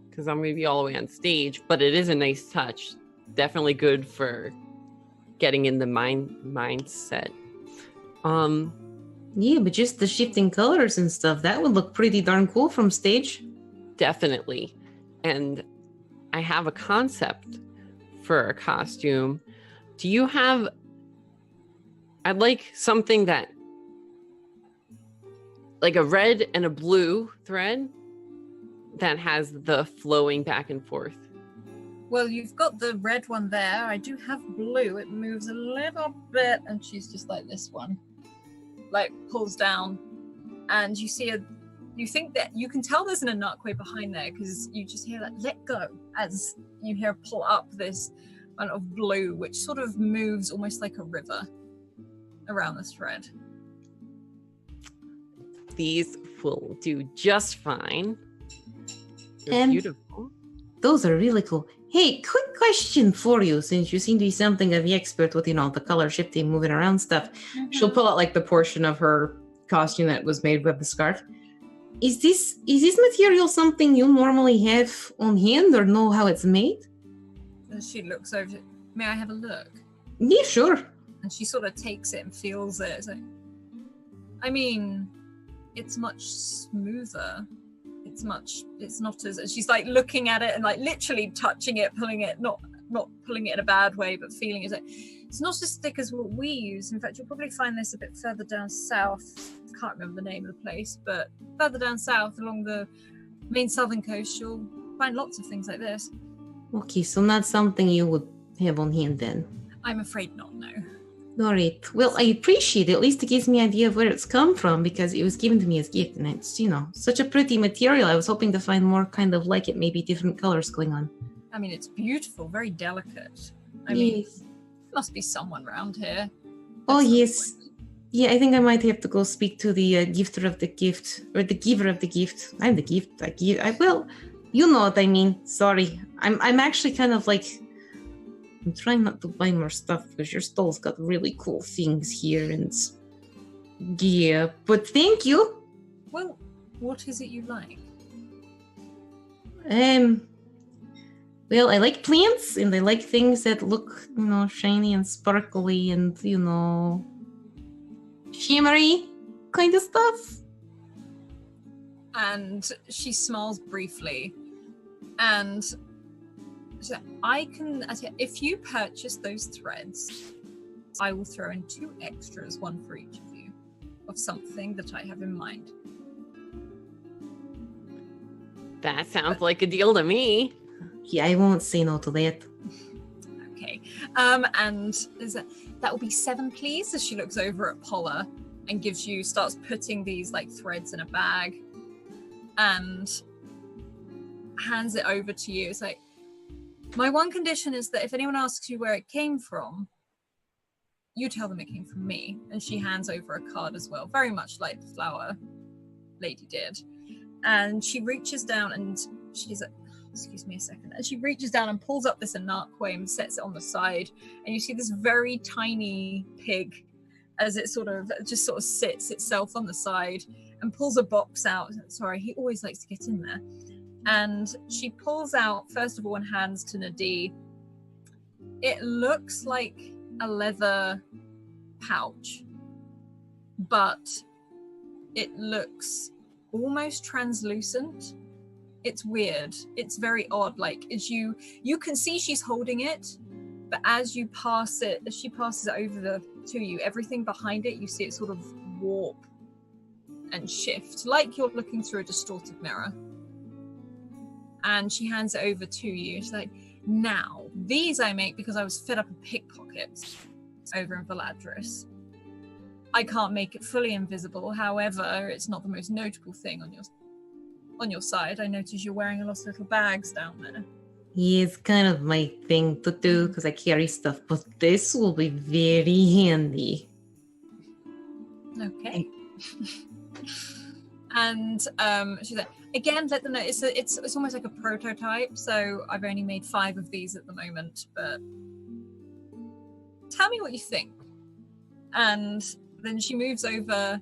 because I'm going to be all the way on stage, but it is a nice touch. Definitely good for getting in the mindset. Yeah, but just the shifting colors and stuff, that would look pretty darn cool from stage. Definitely. And I have a concept for a costume. Do you have... I'd like something that... like a red and a blue thread that has the flowing back and forth. Well, you've got the red one there. I do have blue. It moves a little bit, and she's just like this one. Like, pulls down, and you see you think that you can tell there's an Anakwe behind there, because you just hear that let go as you hear pull up this kind of blue, which sort of moves almost like a river around this thread. These will do just fine. They're beautiful. Those are really cool. Hey, quick question for you, since you seem to be something of the expert with, the color shifting, moving around stuff. Mm-hmm. She'll pull out like the portion of her costume that was made with the scarf. Is this material something you normally have on hand or know how it's made? And she looks over. May I have a look? Yeah, sure. And she sort of takes it and feels it. It's like, I mean, it's much smoother. It's not as, she's like looking at it and like literally touching it, pulling it, not pulling it in a bad way, but feeling it. It's not as thick as what we use. In fact, you'll probably find this a bit further down south. I can't remember the name of the place, but further down south along the main southern coast, you'll find lots of things like this. Okay, so not something you would have on hand then? I'm afraid not, no. All right. Well, I appreciate it. At least it gives me an idea of where it's come from, because it was given to me as a gift, and it's, such a pretty material. I was hoping to find more kind of like it, maybe different colors going on. I mean, it's beautiful, very delicate. I mean, there must be someone around here. Oh, yes. Yeah, I think I might have to go speak to the gifter of the gift, or the giver of the gift. I'm the gift. Well, you know what I mean. Sorry. I'm actually kind of like... I'm trying not to buy more stuff because your stall's got really cool things here, and yeah, but thank you. Well, what is it you like? Well, I like plants, and I like things that look, shiny and sparkly and, shimmery kind of stuff. And she smiles briefly, and if you purchase those threads, I will throw in 2 extras, one for each of you, of something that I have in mind. That sounds like a deal to me. Yeah, I won't say no to that. Okay. And that will be 7, please, as she looks over at Paula and starts putting these like threads in a bag and hands it over to you. It's like, my one condition is that if anyone asks you where it came from, you tell them it came from me. And she hands over a card as well, very much like the flower lady did. And she reaches down and she's like, excuse me a second. And she reaches down and pulls up this Anakwe and sets it on the side. And you see this very tiny pig as it sort of sits itself on the side and pulls a box out. Sorry, he always likes to get in there. And she pulls out, first of all, and hands to Nadie. It looks like a leather pouch, but it looks almost translucent It's weird. It's very odd. Like, as you can see she's holding it, but as she passes it over to you, everything behind it, you see it sort of warp and shift, like you're looking through a distorted mirror. And she hands it over to you. She's like, now, these I make because I was fed up with pickpockets over in Valadris. I can't make it fully invisible. However, it's not the most notable thing on your side. I notice you're wearing a lot of little bags down there. Yeah, it's kind of my thing to do because I carry stuff, but this will be very handy. Okay. And she's like, again, let them know it's almost like a prototype. So I've only made 5 of these at the moment, but tell me what you think. And then she moves over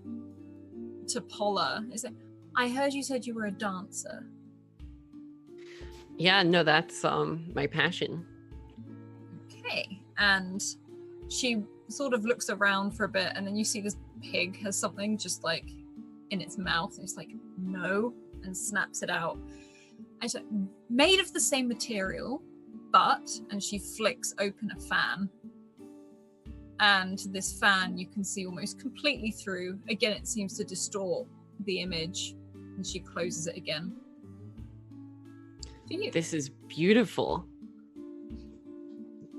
to Paula. Is like, I heard you said you were a dancer. Yeah, no, that's my passion. Okay. And she sort of looks around for a bit, and then you see this pig has something just like in its mouth, and it's like, no, and snaps it out. And she's like, made of the same material, but, and she flicks open a fan. And this fan you can see almost completely through. Again, it seems to distort the image, and she closes it again. This is beautiful.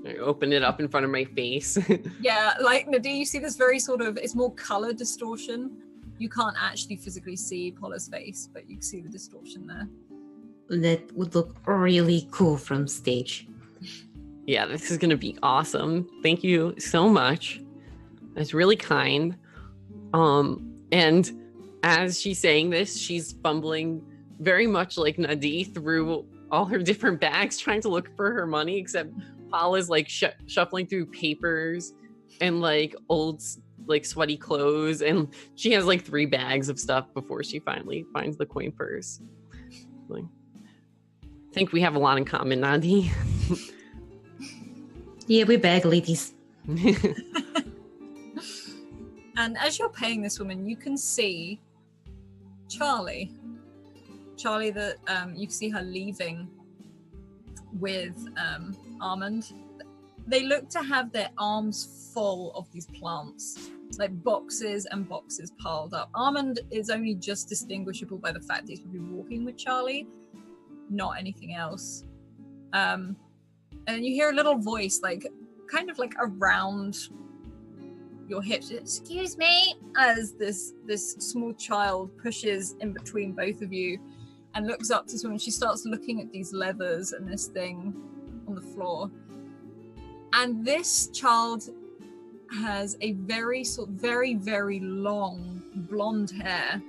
I open it up in front of my face. Yeah, like Nadine, you see this very sort of, it's more color distortion. You can't actually physically see Paula's face, but you can see the distortion there. That would look really cool from stage. Yeah, this is going to be awesome. Thank you so much. That's really kind. And as she's saying this, she's fumbling very much like Nadi through all her different bags trying to look for her money, except Paula's like shuffling through papers and like old like sweaty clothes, and she has like 3 bags of stuff before she finally finds the coin purse. Like, I think we have a lot in common, Nadi. Yeah, we bag ladies. And as you're paying this woman, you can see Charlie, that you see her leaving with Armand. They look to have their arms full of these plants, like boxes and boxes piled up. Armand is only just distinguishable by the fact that he's probably walking with Charlie, not anything else. And you hear a little voice, like kind of like around your hips. Excuse me, as this small child pushes in between both of you and looks up to someone. She starts looking at these leathers and this thing on the floor. And this child has a very very long blonde hair,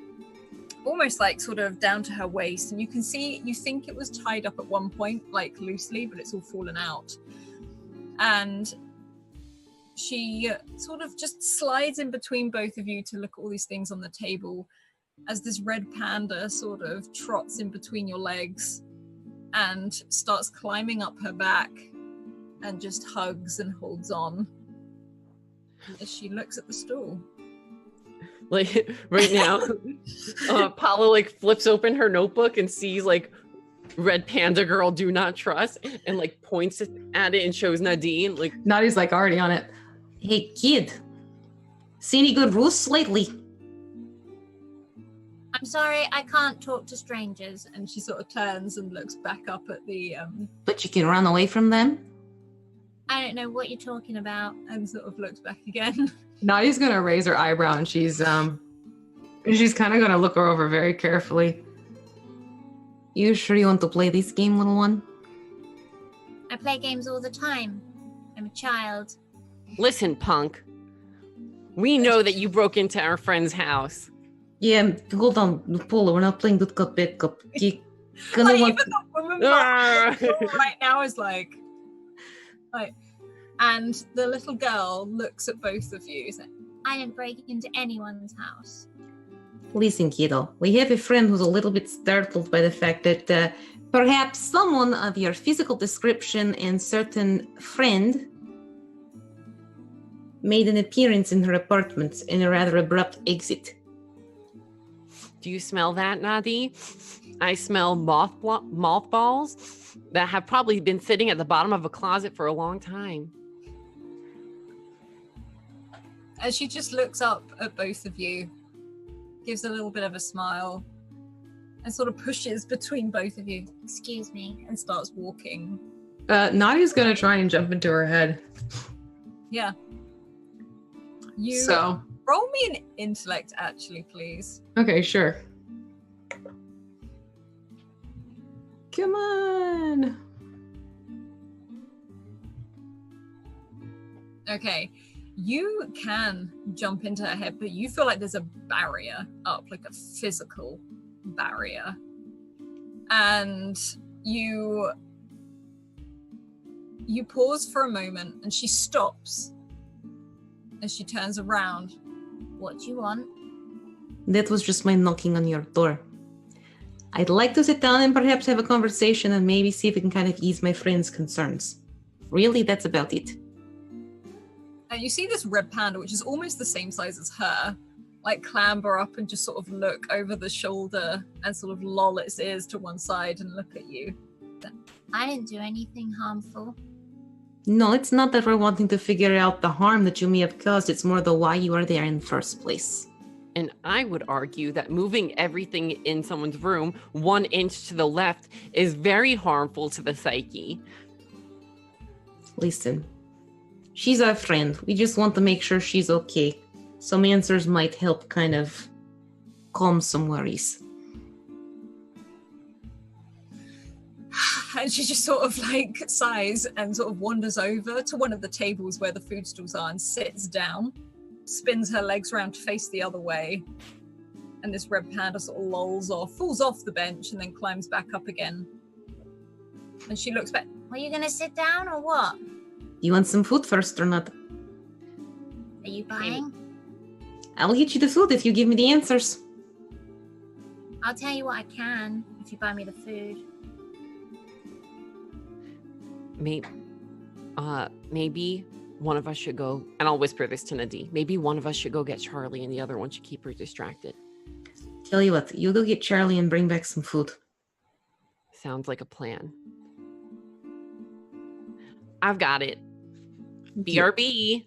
almost like sort of down to her waist. And you can see, you think it was tied up at one point, like loosely, but it's all fallen out. And she sort of just slides in between both of you to look at all these things on the table as this red panda sort of trots in between your legs and starts climbing up her back and just hugs and holds on as she looks at the stool. Like right now, Paula like flips open her notebook and sees like red panda girl do not trust, and like points at it and shows Nadine. Like Nadi's like already on it. Hey kid, see any good roosts lately? I'm sorry, I can't talk to strangers. And she sort of turns and looks back up at the But you can run away from them? I don't know what you're talking about. And sort of looks back again. Nadia's gonna raise her eyebrow, and she's kind of gonna look her over very carefully. You sure you want to play this game, little one? I play games all the time. I'm a child. Listen, punk. We know that you broke into our friend's house. Yeah, hold on, Paula, we're not playing good cop, bad cop. Like, even the woman right now is like, and the little girl looks at both of you. Like, I didn't break into anyone's house. Listen, kiddo, we have a friend who's a little bit startled by the fact that perhaps someone of your physical description and certain friend made an appearance in her apartment in a rather abrupt exit. Do you smell that, Nadi? I smell mothballs that have probably been sitting at the bottom of a closet for a long time. As she just looks up at both of you, gives a little bit of a smile, and sort of pushes between both of you. Excuse me, and starts walking. Nadia's gonna try and jump into her head. Yeah. You So roll me an intellect, actually, please. okay, sure. Come on. Okay. You can jump into her head, but you feel like there's a barrier up, like a physical barrier. And you pause for a moment, and she stops. And she turns around. What do you want? That was just my knocking on your door. I'd like to sit down and perhaps have a conversation and maybe see if we can kind of ease my friend's concerns. Really, that's about it. And you see this red panda, which is almost the same size as her, like clamber up and just sort of look over the shoulder and sort of loll its ears to one side and look at you. I didn't do anything harmful. No, it's not that we're wanting to figure out the harm that you may have caused. It's more the why you are there in the first place. And I would argue that moving everything in someone's room 1 inch to the left is very harmful to the psyche. Listen, she's our friend. We just want to make sure she's okay. Some answers might help kind of calm some worries. And she just sort of like sighs and sort of wanders over to one of the tables where the food stalls are and sits down, spins her legs around to face the other way. And this red panda sort of lolls off, falls off the bench and then climbs back up again. And she looks back. Are you going to sit down or what? You want some food first or not? Are you buying? I'll get you the food if you give me the answers. I'll tell you what I can if you buy me the food. Maybe one of us should go, and I'll whisper this to Nadi. Maybe one of us should go get Charlie and the other one should keep her distracted. Tell you what, you go get Charlie and bring back some food. Sounds like a plan. I've got it. BRB.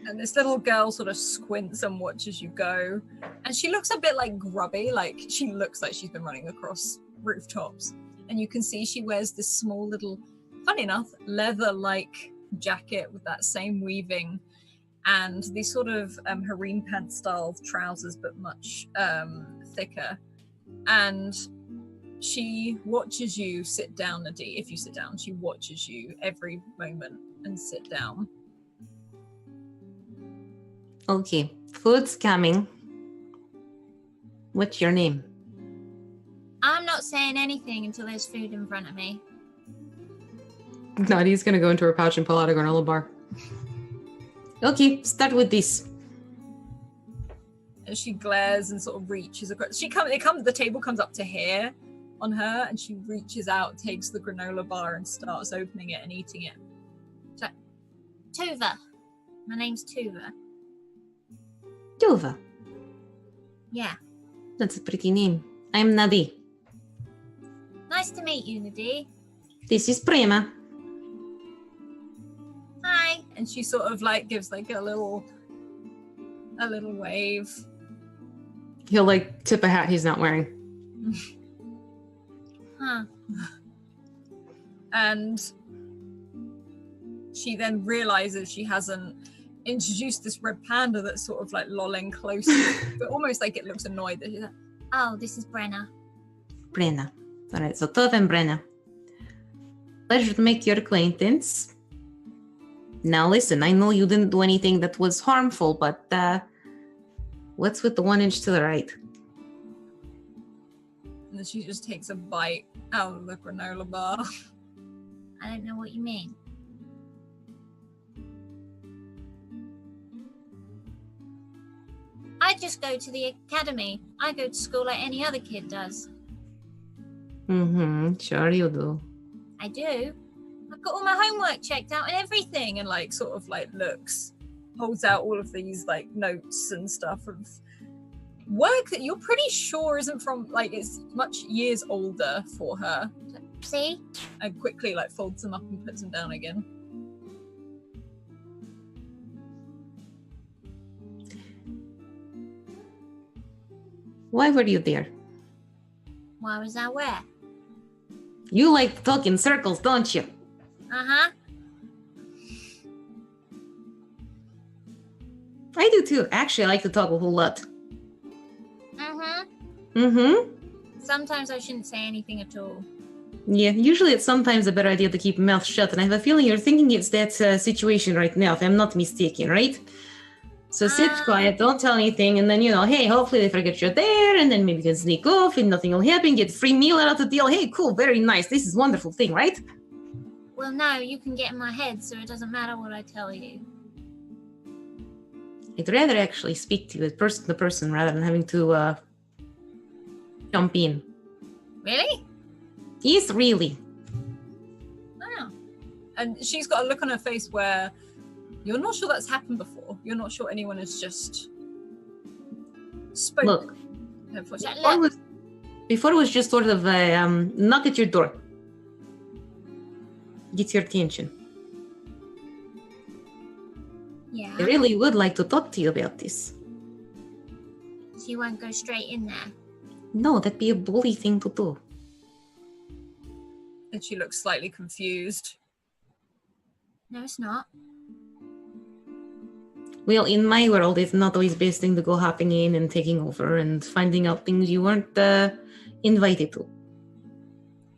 And this little girl sort of squints and watches you go. And she looks a bit like grubby, like she looks like she's been running across rooftops. And you can see she wears this small little, funny enough, leather-like jacket with that same weaving and these sort of harem pants style trousers, but much thicker. And she watches you sit down, Nadi. If you sit down, she watches you every moment and sit down. Okay, food's coming. What's your name? I'm not saying anything until there's food in front of me. Nadia's gonna go into her pouch and pull out a granola bar. Okay, start with this. And she glares and sort of reaches across. The table comes up to here on her, and she reaches out, takes the granola bar, and starts opening it and eating it. So, Tuva. My name's Tuva. Tuva. Yeah. That's a pretty name. I'm Nadi. Nice to meet you, Nadi. This is Prema. Hi. And she sort of like gives like a little wave. He'll like tip a hat he's not wearing. Huh. And she then realizes she hasn't introduced this red panda that's sort of like lolling close, but almost like it looks annoyed that she's like, oh, this is Brenna. Brenna. All right, so Tuva and Brenna. Pleasure to make your acquaintance. Now listen, I know you didn't do anything that was harmful, but what's with the 1 inch to the right? And then she just takes a bite out of the granola bar. I don't know what you mean. I just go to the academy. I go to school like any other kid does. Mm-hmm, sure you do. I do. I've got all my homework checked out and everything, and like sort of like looks, holds out all of these like notes and stuff of work that you're pretty sure isn't from, like, it's much years older for her. See? And quickly, like, folds them up and puts them down again. Why were you there? Why was I where? You like to talk in circles, don't you? Uh-huh. I do too. Actually, I like to talk a whole lot. Mm-hmm. Mm-hmm. Sometimes I shouldn't say anything at all. Yeah, usually it's sometimes a better idea to keep your mouth shut, and I have a feeling you're thinking it's that situation right now, if I'm not mistaken, right? So sit quiet, don't tell anything, and then, hey, hopefully they forget you're there, and then maybe you can sneak off, and nothing will happen, get free meal out of the deal. Hey, cool, very nice. This is a wonderful thing, right? Well, no, you can get in my head, so it doesn't matter what I tell you. I'd rather actually speak to you person to person rather than having to jump in. Really? Yes, really. Wow. And she's got a look on her face where you're not sure that's happened before. You're not sure anyone has just spoken. Look, Look. before it was just sort of a knock at your door. Get your attention. Yeah. I really would like to talk to you about this. So you won't go straight in there? No, that'd be a bully thing to do. And she looks slightly confused. No, it's not. Well, in my world, it's not always best thing to go hopping in and taking over and finding out things you weren't invited to.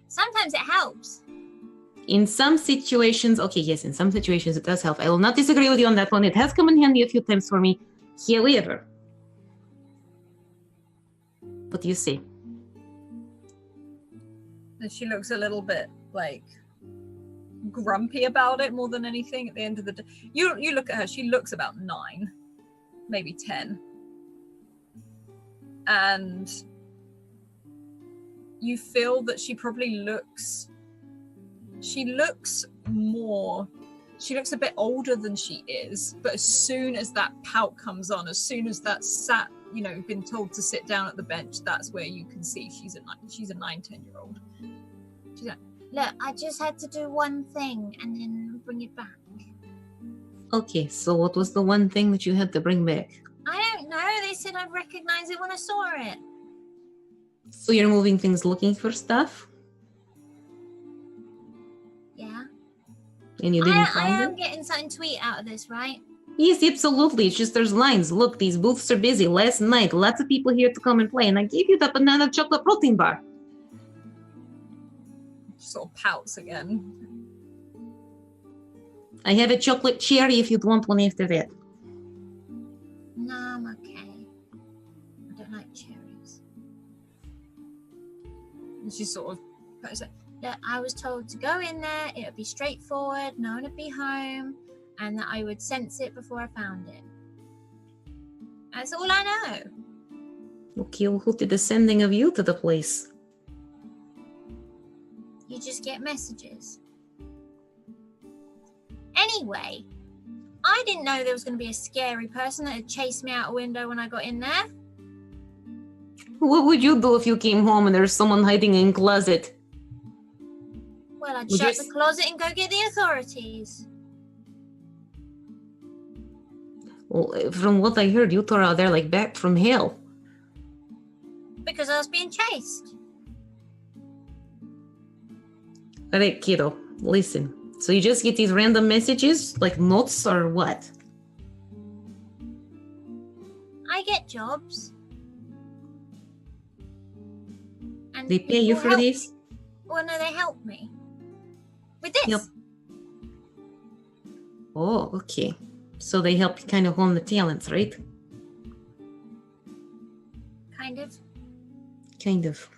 Sometimes it helps. In some situations, okay, yes, in some situations it does help. I will not disagree with you on that one. It has come in handy a few times for me. However, what do you say? And she looks a little bit like grumpy about it more than anything at the end of the day. You look at her, she looks about 9, maybe 10. And you feel that she probably looks a bit older than she is, but as soon as that pout comes on, as soon as that been told to sit down at the bench, that's where you can see she's a 9-10-year-old. She's like, look, I just had to do one thing and then bring it back. Okay, so what was the one thing that you had to bring back? I don't know. They said I'd recognize it when I saw it. So you're moving things looking for stuff? Yeah. And you didn't I find am it? getting something to eat out of this, right? Yes, absolutely. It's just there's lines. Look, these booths are busy. Last night, lots of people here to come and play, and I gave you the banana chocolate protein bar. sort of pouts again. I have a chocolate cherry if you'd want one after that. No, I'm okay. I don't like cherries. And she sort of puts it, Look, I was told to go in there, it would be straightforward, no one would be home, and that I would sense it before I found it. That's all I know. Okay, well, who did the sending of you to the place? You just get messages. Anyway, I didn't know there was going to be a scary person that would chase me out a window when I got in there. What would you do if you came home and there's someone hiding in closet? Well, I'd Would shut you the closet and go get the authorities. Well, from what I heard, you tore out there like back from hell. Because I was being chased. All right, kiddo, listen. So you just get these random messages, like notes or what? I get jobs. And They pay you people for help this? me. Well, no, they help me. With this. Yep. Oh, okay. So they help you kind of hone the talents, right? Kind of. Kind of.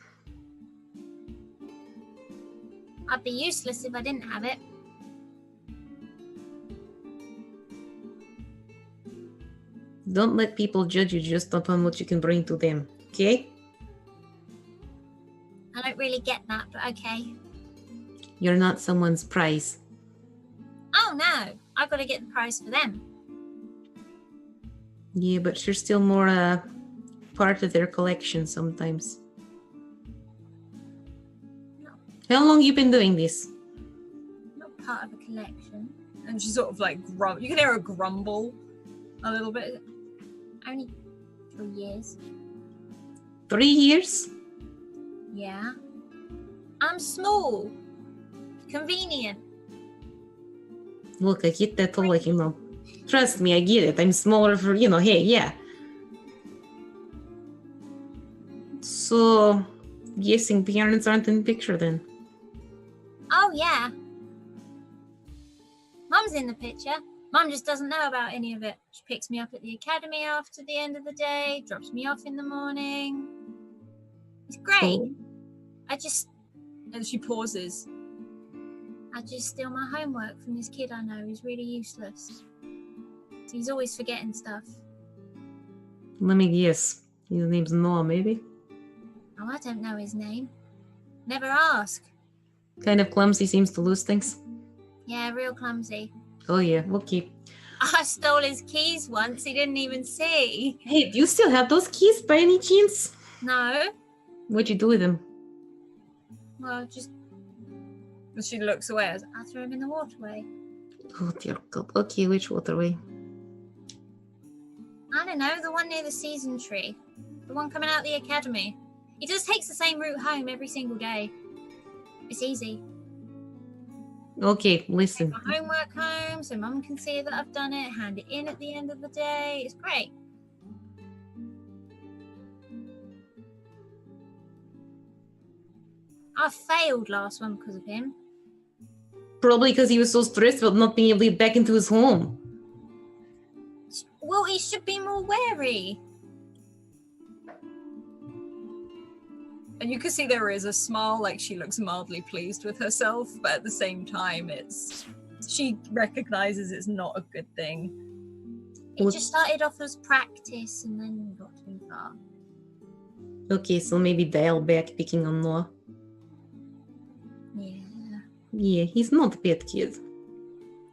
I'd be useless if I didn't have it. Don't let people judge you just upon what you can bring to them, okay? I don't really get that, but okay. You're not someone's prize. Oh no, I've got to get the prize for them. Yeah, but you're still more part of their collection sometimes. No, How long you been doing this? not part of a collection. And she sort of like you can hear her grumble a little bit. Only 3 years. 3 years? Yeah. I'm small. Convenient. Look, I get that all, like, trust me, I get it. I'm smaller for, hey, yeah. So, guessing parents aren't in the picture then. Oh, yeah. Mum's in the picture. Mum just doesn't know about any of it. She picks me up at the academy after the end of the day, drops me off in the morning. It's great. And she pauses. I just steal my homework from this kid I know who's really useless. He's always forgetting stuff. Let me guess. His name's Noah, maybe? Oh, I don't know his name. Never ask. Kind of clumsy, seems to lose things. Yeah, real clumsy. Oh, yeah, okay. I stole his keys once. He didn't even see. Hey, do you still have those keys by any chance? No. What'd you do with them? Well, just And she looks away. I threw him in the waterway. Oh, dear God. Okay, which waterway? I don't know, the one near the season tree. The one coming out the academy. He just takes the same route home every single day. It's easy. Okay, listen. Take my homework home so Mum can see that I've done it, hand it in at the end of the day. It's great. I failed last one because of him. Probably because he was so stressed about not being able to get back into his home. Well, he should be more wary. And you can see there is a smile, like she looks mildly pleased with herself, but at the same time, she recognizes it's not a good thing. It just started off as practice and then got too far. Okay, so maybe dial back picking on Noah. Yeah. Yeah, he's not a bad kid.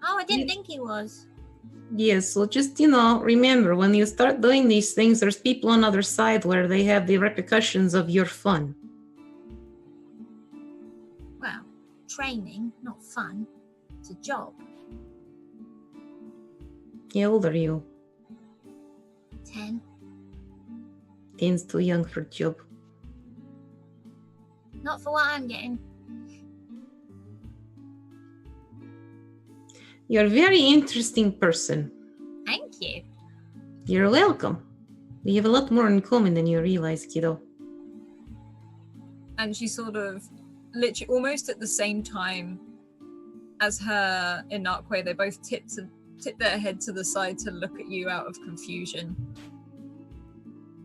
Oh, I didn't think he was. Yeah, so just, remember, when you start doing these things, there's people on the other side where they have the repercussions of your fun. Well, training, not fun. It's a job. How old are you? 10. 10's too young for a job. Not for what I'm getting. You're a very interesting person. Thank you. You're welcome. We have a lot more in common than you realize, kiddo. And she sort of, literally, almost at the same time as her Inarque, they both tip their head to the side to look at you out of confusion.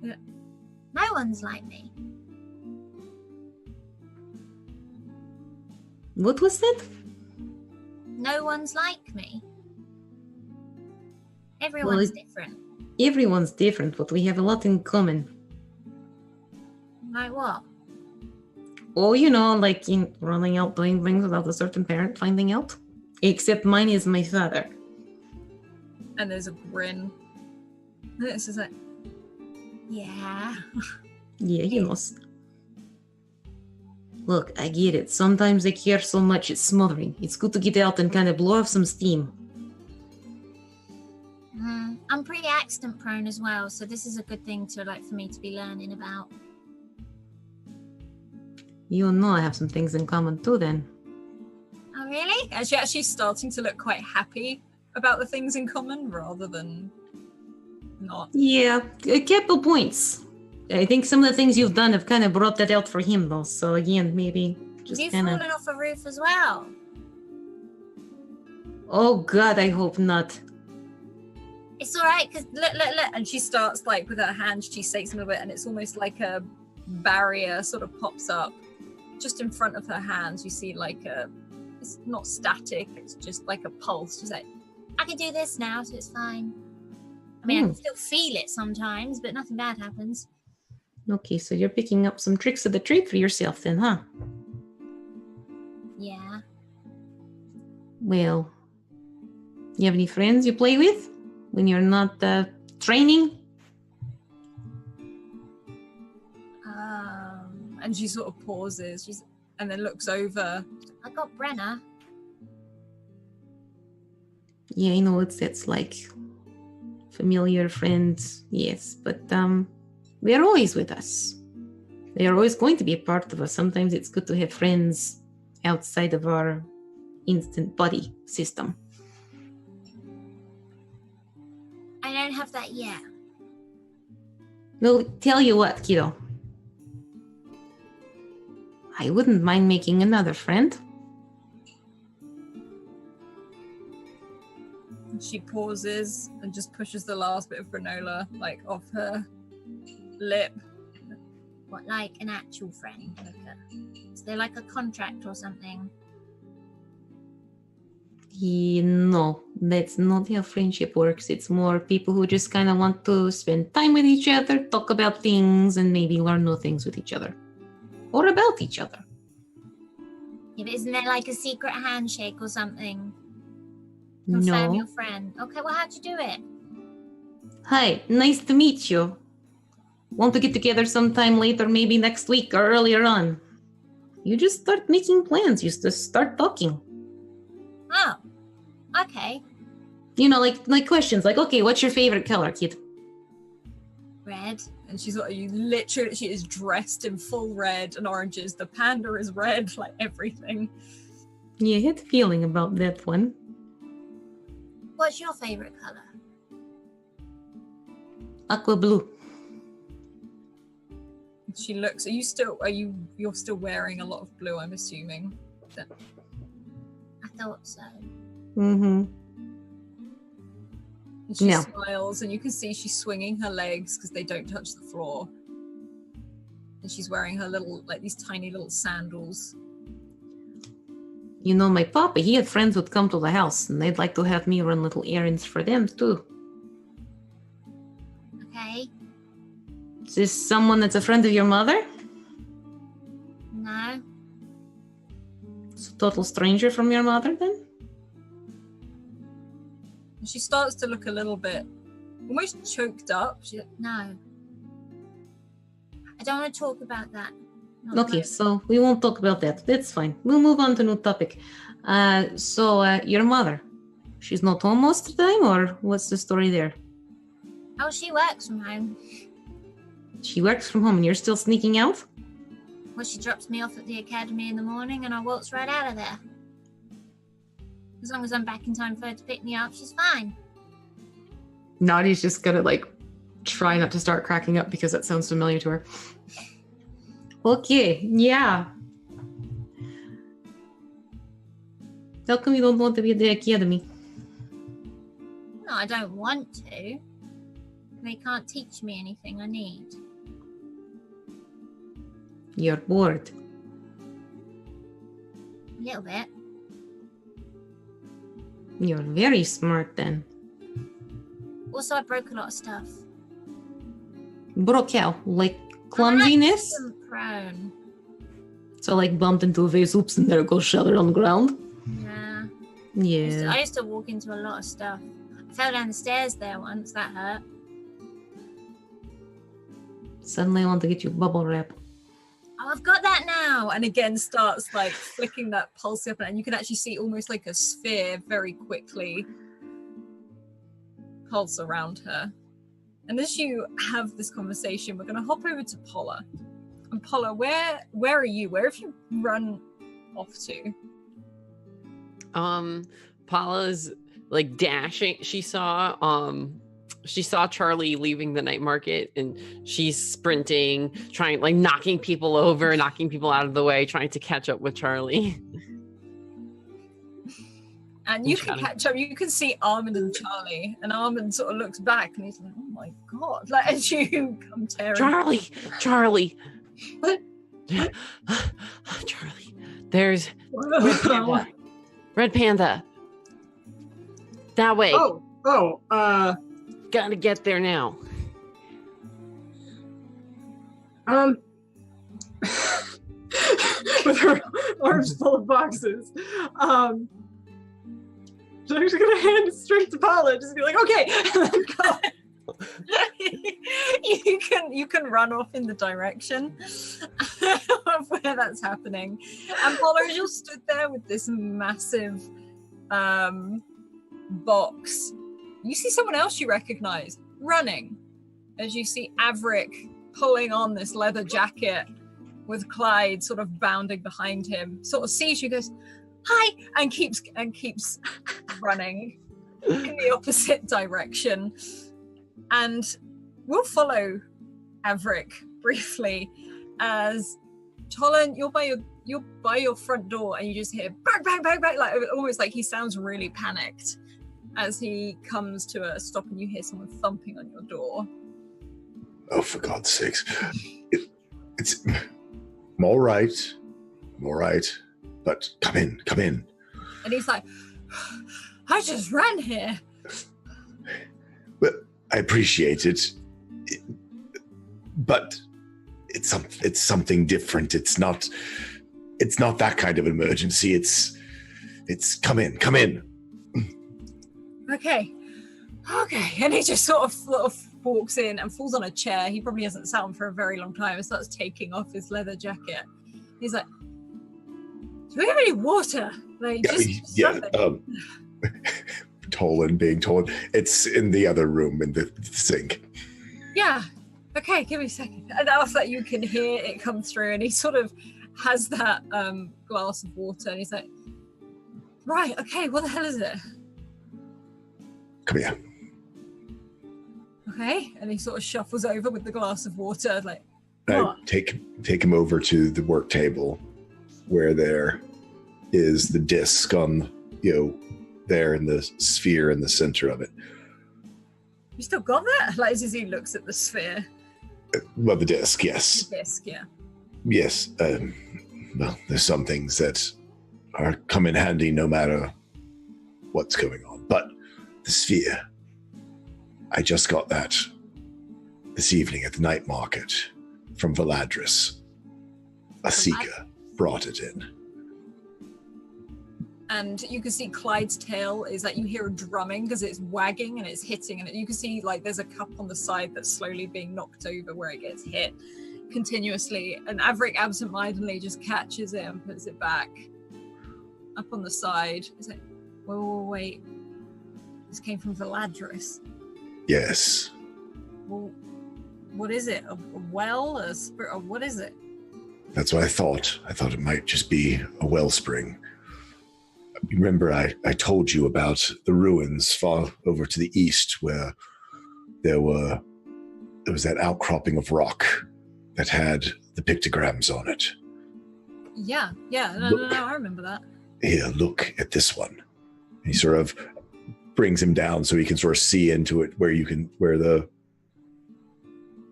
No one's like me. What was that? No one's like me. Everyone's different. Everyone's different, but we have a lot in common. Like what? Oh, like in running out doing things without a certain parent finding out. Except mine is my father. And there's a grin. And it's just like, Yeah. Yeah, Look, I get it. Sometimes they care so much it's smothering. It's good to get out and kind of blow off some steam. I'm pretty accident prone as well, so this is a good thing for me to be learning about. You know I have some things in common too then. Oh, really? and she's actually starting to look quite happy about the things in common rather than not. Yeah, a couple points. I think some of the things you've done have kind of brought that out for him though, so again, maybe just Have you kind fallen of... off a roof as well? Oh God, I hope not. It's all right, because Look. And she starts with her hand, she shakes a little bit and it's almost like a barrier sort of pops up. Just in front of her hands, you see it's not static, it's just like a pulse. She's like, I can do this now, so it's fine. I mean, I can still feel it sometimes, but nothing bad happens. Okay, so you're picking up some tricks of the trade for yourself then, huh? Yeah. Well, you have any friends you play with when you're not training? And she sort of pauses, and then looks over. I got Brenna. Yeah, I know it's like familiar friends, yes, but they're always with us. They are always going to be a part of us. Sometimes it's good to have friends outside of our instant body system. I don't have that yet. Well, tell you what, kiddo. I wouldn't mind making another friend. She pauses and just pushes the last bit of granola like off her lip. What, like an actual friend? Is there like a contract or something? No, that's not how friendship works. It's more people who just kind of want to spend time with each other, talk about things, and maybe learn new things with each other. Or about each other. Yeah, but isn't there like a secret handshake or something? Confirm your friend. Okay, well, how'd you do it? Hi, nice to meet you. Want to get together sometime later, maybe next week or earlier on? You just start making plans. You just start talking. Oh, okay. You know, like questions like, okay, what's your favorite color, kid? Red. And she's like, she is dressed in full red and oranges. The panda is red, like everything. Yeah, I had a feeling about that one. What's your favorite color? Aqua blue. She looks. You're still wearing a lot of blue, I'm assuming. I thought so. Mm-hmm. And she No. smiles, and you can see she's swinging her legs because they don't touch the floor. And she's wearing her these tiny little sandals. You know, my papa, he had friends who'd come to the house, and they'd like to have me run little errands for them, too. Okay. Is this someone that's a friend of your mother? No. It's a total stranger from your mother, then? And she starts to look a little bit almost choked up. No. I don't want to talk about that. Not Okay, much. so we won't talk about that. That's fine. We'll move on to a new topic. So your mother, she's not home most of the time, or what's the story there? Oh, she works from home. She works from home and you're still sneaking out? Well, she drops me off at the academy in the morning and I waltz right out of there. As long as I'm back in time for her to pick me up, she's fine. Nadia's just gonna try not to start cracking up because that sounds familiar to her. Okay, yeah. How come you don't want to be at the academy? No, I don't want to. They can't teach me anything I need. You're bored. A little bit. You're very smart then. Also, I broke a lot of stuff. Broke how? Like clumsiness? I'm prone. So bumped into a vase, oops, and there it goes shattered on the ground? Yeah. Yeah. I used to walk into a lot of stuff. I fell down the stairs there once. That hurt. Suddenly I want to get you bubble wrap. Oh, I've got that now. And again starts flicking that pulse up, and you can actually see almost like a sphere very quickly pulse around her. And as you have this conversation, we're going to hop over to Paula. And Paula, where are you? Where have you run off to? Paula's dashing. She saw Charlie leaving the night market, and she's sprinting, trying knocking people over, knocking people out of the way, trying to catch up with Charlie. And you can catch up. You can see Armand and Charlie, and Armand sort of looks back, and he's like, "Oh my god!" As you come tearing. Charlie. What? Charlie. There's Red Panda. That way. Gotta get there now. With her arms full of boxes. So I'm just gonna hand it straight to Paula, just be like, okay, and then go. you can run off in the direction of where that's happening. And Polo, you're stood there with this massive box. You see someone else you recognize running as you see Averick pulling on this leather jacket with Clyde sort of bounding behind him. Sort of sees you, goes, "Hi," and keeps running in the opposite direction. And we'll follow Averick briefly as Tolan, you're by your front door, and you just hear bang, bang, bang, bang, like almost like he sounds really panicked as he comes to a stop, and you hear someone thumping on your door. Oh, for God's sakes! I'm all right. But come in. And he's like, "I just ran here." Well, I appreciate it, but it's something different. It's not that kind of emergency. It's come in. Okay. And he just sort of walks in and falls on a chair. He probably hasn't sat on for a very long time and starts taking off his leather jacket. He's like, "Do we have any water?" Like, Tolan being told, it's in the other room in the sink. Yeah. Okay, give me a second. And after that, you can hear it come through, and he sort of has that glass of water, and he's like, "Right, okay, what the hell is it?" Come here. Okay, and he sort of shuffles over with the glass of water, like, I what? take him over to the work table where there is the disc on, there in the sphere in the center of it. You still got that? Like, as he looks at the sphere. Well, the disc, yes. The disc, yeah. Yes. Well, there's some things that come in handy no matter what's going on. But the sphere, I just got that this evening at the night market from Valadris. A seeker brought it in. And you can see Clyde's tail is like, you hear a drumming because it's wagging and it's hitting, and you can see like there's a cup on the side that's slowly being knocked over where it gets hit continuously. And Averick absentmindedly just catches it and puts it back up on the side. He's like, wait. This came from Valadris. Yes. Well, what is it? A well? A spirit? What is it? That's what I thought. I thought it might just be a wellspring. Remember, I told you about the ruins far over to the east where there was that outcropping of rock that had the pictograms on it. Yeah. No, I remember that. Here, look at this one. He sort of brings him down so he can sort of see into it where the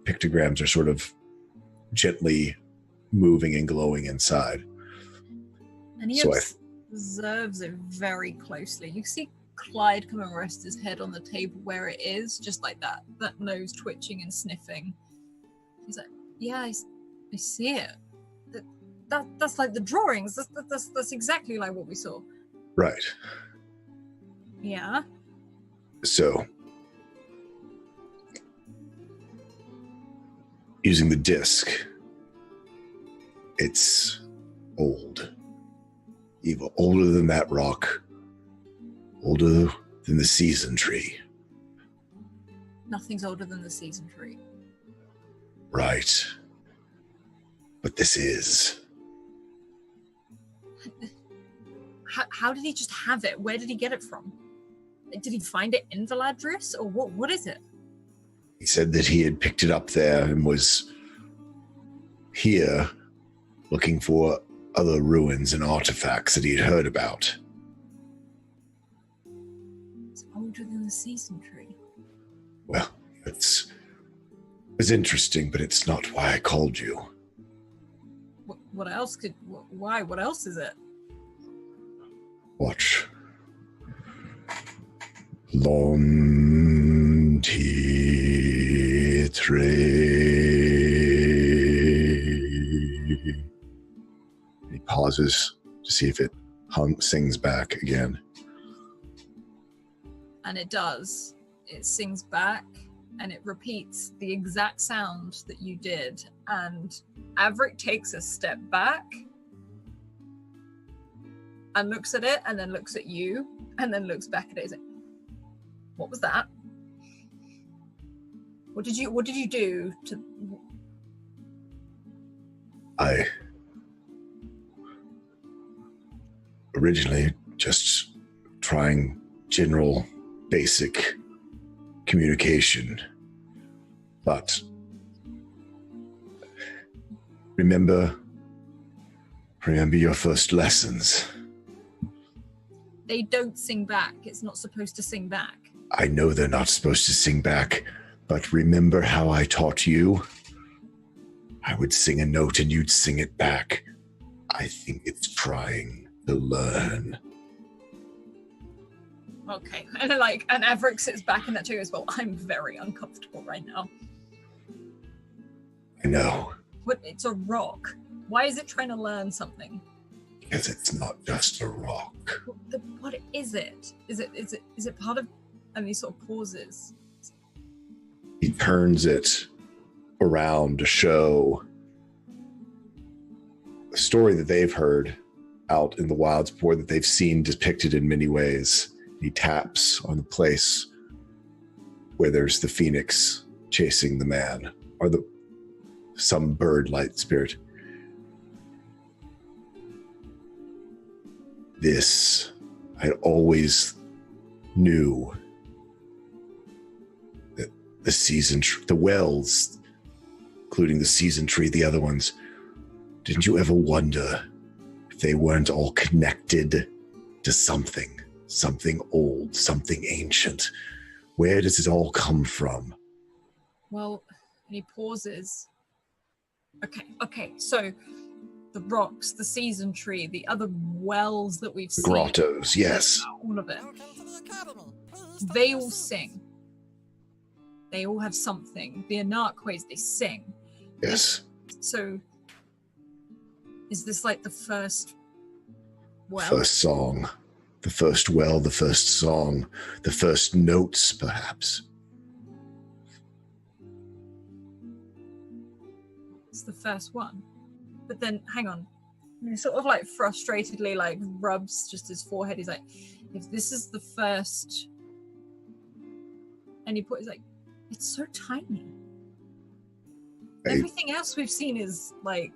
pictograms are sort of gently moving and glowing inside. And he observes it very closely. You see Clyde come and rest his head on the table where it is, just like that nose twitching and sniffing. He's like, "Yeah, I see it. That's like the drawings. That's exactly like what we saw." Right. Yeah. So, using the disc, it's old. Even older than that rock. Older than the season tree. Nothing's older than the season tree. Right. But this is. How did he just have it? Where did he get it from? Did he find it in Valadris, or what is it? He said that he had picked it up there and was here looking for other ruins and artifacts that he had heard about. It's older than the season tree. Well, it's interesting, but it's not why I called you. What else why? What else is it? Watch. Lontitre. He pauses to see if it sings back again. And it does. It sings back. and it repeats the exact sound that you did. And Averick takes a step back and looks at it, and then looks at you, and then looks back at it. He's like, what was that? What did you do to... I originally just trying general basic communication, but remember your first lessons. They don't sing back. It's not supposed to sing back. I know they're not supposed to sing back, but remember how I taught you? I would sing a note and you'd sing it back. I think it's trying to learn. Okay. And Averick sits back in that chair as well. I'm very uncomfortable right now. I know. But it's a rock. Why is it trying to learn something? Because it's not just a rock. What is it? Is it part of... And he sort of pauses. He turns it around to show a story that they've heard out in the wilds before, that they've seen depicted in many ways. He taps on the place where there's the phoenix chasing the man, or some bird light spirit. This, I always knew that the season, the wells, including the season tree, the other ones, didn't you ever wonder if they weren't all connected to something old, something ancient? Where does it all come from? Well, and he pauses. Okay, so the rocks, the season tree, the other wells that we've seen. Grottos, yes. All of it. They all sing. They all have something. The Anarquays, they sing. Yes. So, is this like the first well? First song. The first well, the first song, the first notes, perhaps. It's the first one. But then, hang on. He sort of like frustratedly like rubs just his forehead. He's like, if this is the first... And he's like, it's so tiny. Everything else we've seen is like...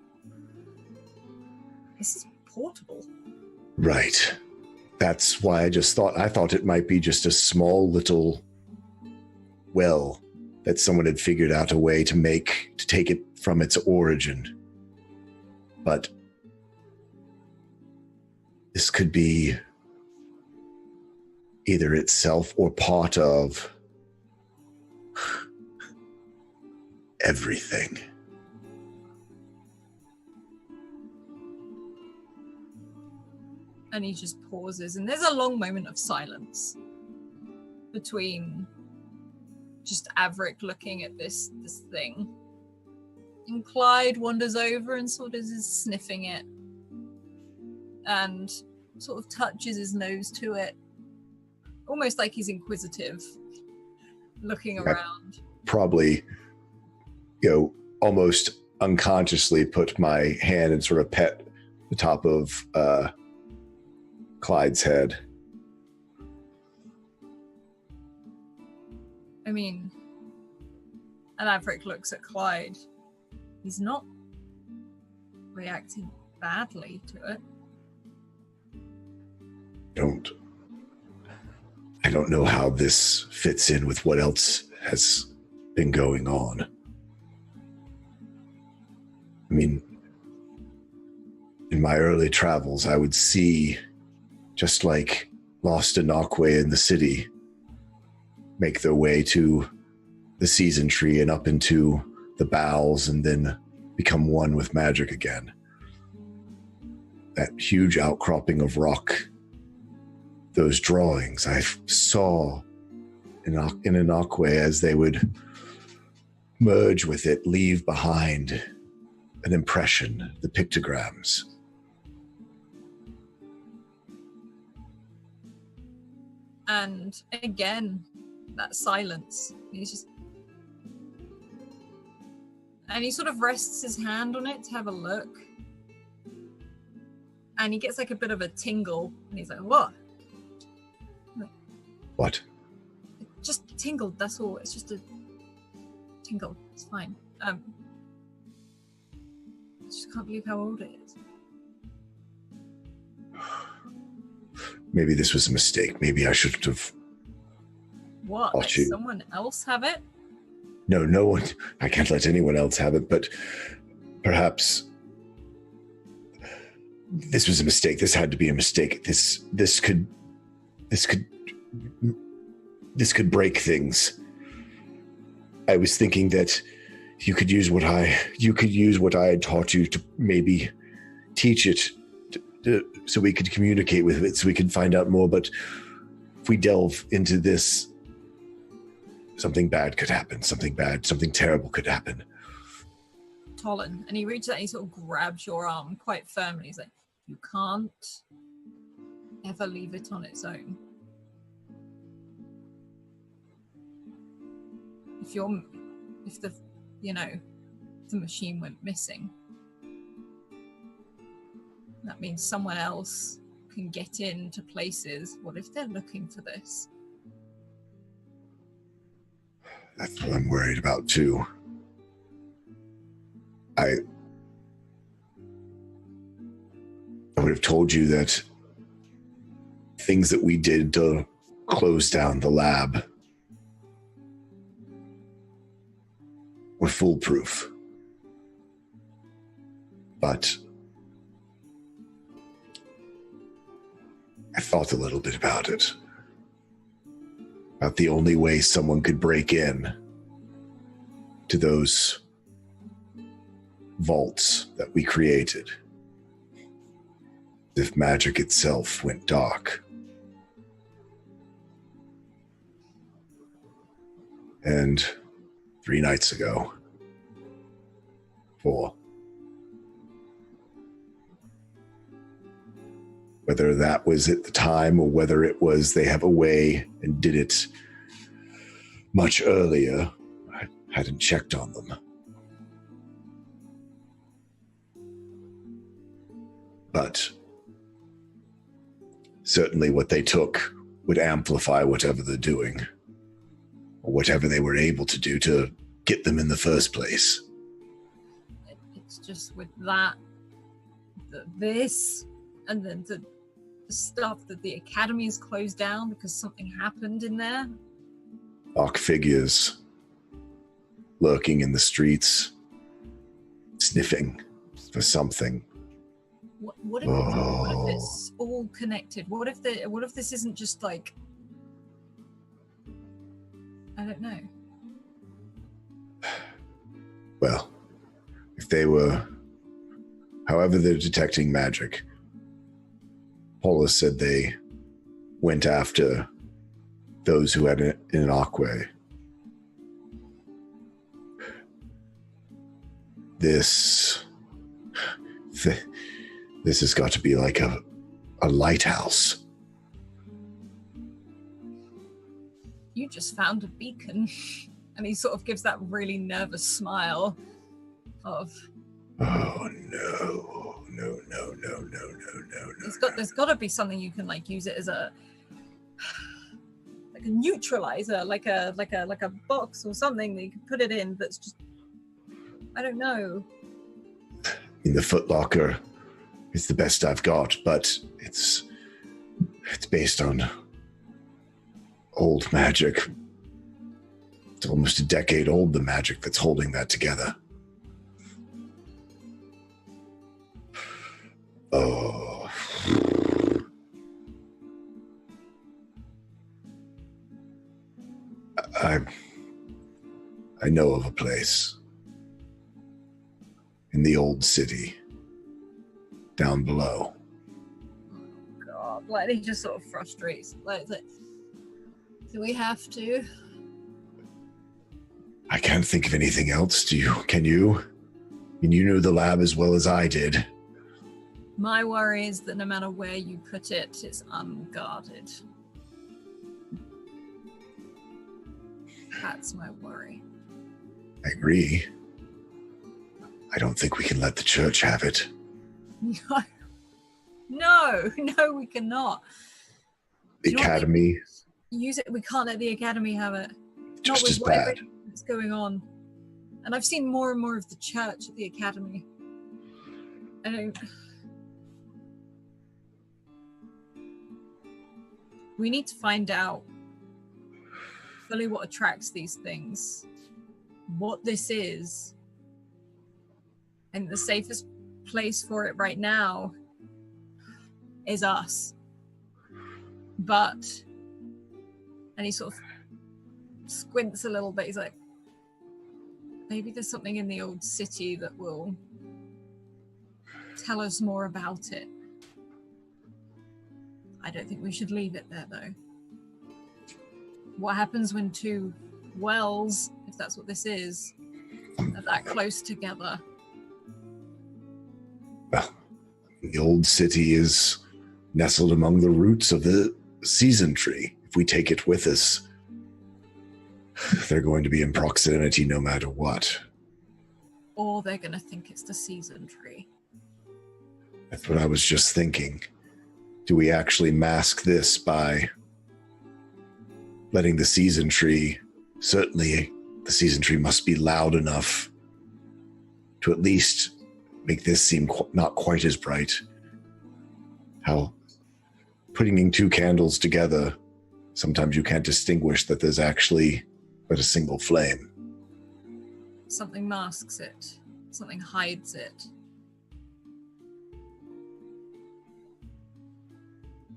This is portable. Right. That's why I thought it might be just a small little well that someone had figured out a way to take it from its origin. But this could be either itself or part of everything. And he just pauses, and there's a long moment of silence between just Averick looking at this thing. And Clyde wanders over and sort of is sniffing it and sort of touches his nose to it, almost like he's inquisitive, looking around. Probably, almost unconsciously put my hand and sort of pet the top of Clyde's head. I mean, and Averick looks at Clyde. He's not reacting badly to it. I don't know how this fits in with what else has been going on. I mean, in my early travels, I would see, just like lost Anarquay in the city, make their way to the season tree and up into the bowels and then become one with magic again. That huge outcropping of rock, those drawings I saw in Anarquay as they would merge with it, leave behind an impression, the pictograms. And again, that silence. He's just, And he sort of rests his hand on it to have a look. And he gets like a bit of a tingle. And he's like, what? What? It just tingled, that's all. It's just a tingle. It's fine. I just can't believe how old it is. Maybe this was a mistake. Maybe I shouldn't have. What? Let someone else have it? No, no one. I can't let anyone else have it, but perhaps this was a mistake. This had to be a mistake. This could break things. I was thinking that you could use what I had taught you to maybe teach it so we could communicate with it, so we could find out more. But if we delve into this, something bad could happen. Something terrible could happen. Tolan, and he reaches out and he sort of grabs your arm quite firmly. He's like, you can't ever leave it on its own. If the machine went missing, that means someone else can get into places. What if they're looking for this? That's what I'm worried about too. I would have told you that things that we did to close down the lab were foolproof. But I thought a little bit about it. About the only way someone could break in to those vaults that we created. If magic itself went dark. And 3 nights ago, 4. Whether that was at the time or whether it was they have a way and did it much earlier, I hadn't checked on them. But certainly what they took would amplify whatever they're doing, or whatever they were able to do to get them in the first place. It's just with that, this, and then the stuff that the academy is closed down because something happened in there. Dark figures lurking in the streets, sniffing for something. What if it's all connected? What if this isn't just like, I don't know. Well, if they were, however they're detecting magic, Paula said they went after those who had an aqua. This has got to be like a lighthouse. You just found a beacon. And he sort of gives that really nervous smile of, oh no. There's got to be something you can like use it as a neutralizer, like a box or something that you can put it in that's just, I don't know. In the footlocker is the best I've got, but it's based on old magic. It's almost a decade old, the magic that's holding that together. Oh. I know of a place in the old city down below. Oh God, like he just sort of frustrates. Like, do we have to? I can't think of anything else. Can you? I mean, you knew the lab as well as I did. My worry is that no matter where you put it, it's unguarded. That's my worry. I agree. I don't think we can let the church have it. No, we cannot. The academy. Use it. We can't let the academy have it. Just Not as with bad. everything that's going on. And I've seen more and more of the church at the academy. I don't. We need to find out fully what attracts these things, what this is, and the safest place for it right now is us. But, and he sort of squints a little bit. He's like, maybe there's something in the old city that will tell us more about it. I don't think we should leave it there, though. What happens when two wells, if that's what this is, are that close together? Well, the old city is nestled among the roots of the season tree. If we take it with us, they're going to be in proximity no matter what. Or they're going to think it's the season tree. That's what I was just thinking. Do we actually mask this by letting the season tree, certainly the season tree must be loud enough to at least make this seem not quite as bright. How putting two candles together, sometimes you can't distinguish that there's actually but a single flame. Something masks it. Something hides it.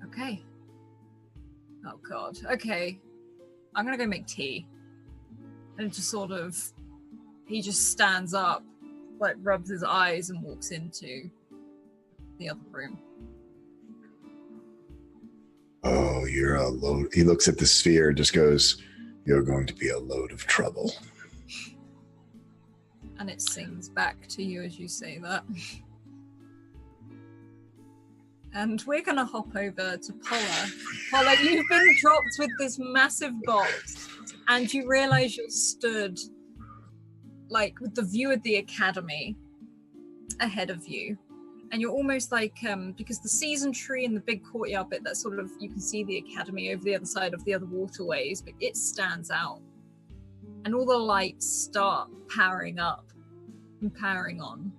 Okay. Oh God. Okay. I'm gonna go make tea. And just sort of, he just stands up, like rubs his eyes and walks into the other room. Oh, you're a load. He looks at the sphere and just goes, you're going to be a load of trouble. And it sings back to you as you say that. And we're going to hop over to Paula. Paula, you've been dropped with this massive box, and you realize you're stood, like, with the view of the academy ahead of you. And you're almost like, because the season tree and the big courtyard bit, that sort of, you can see the academy over the other side of the other waterways, but it stands out. And all the lights start powering up and powering on.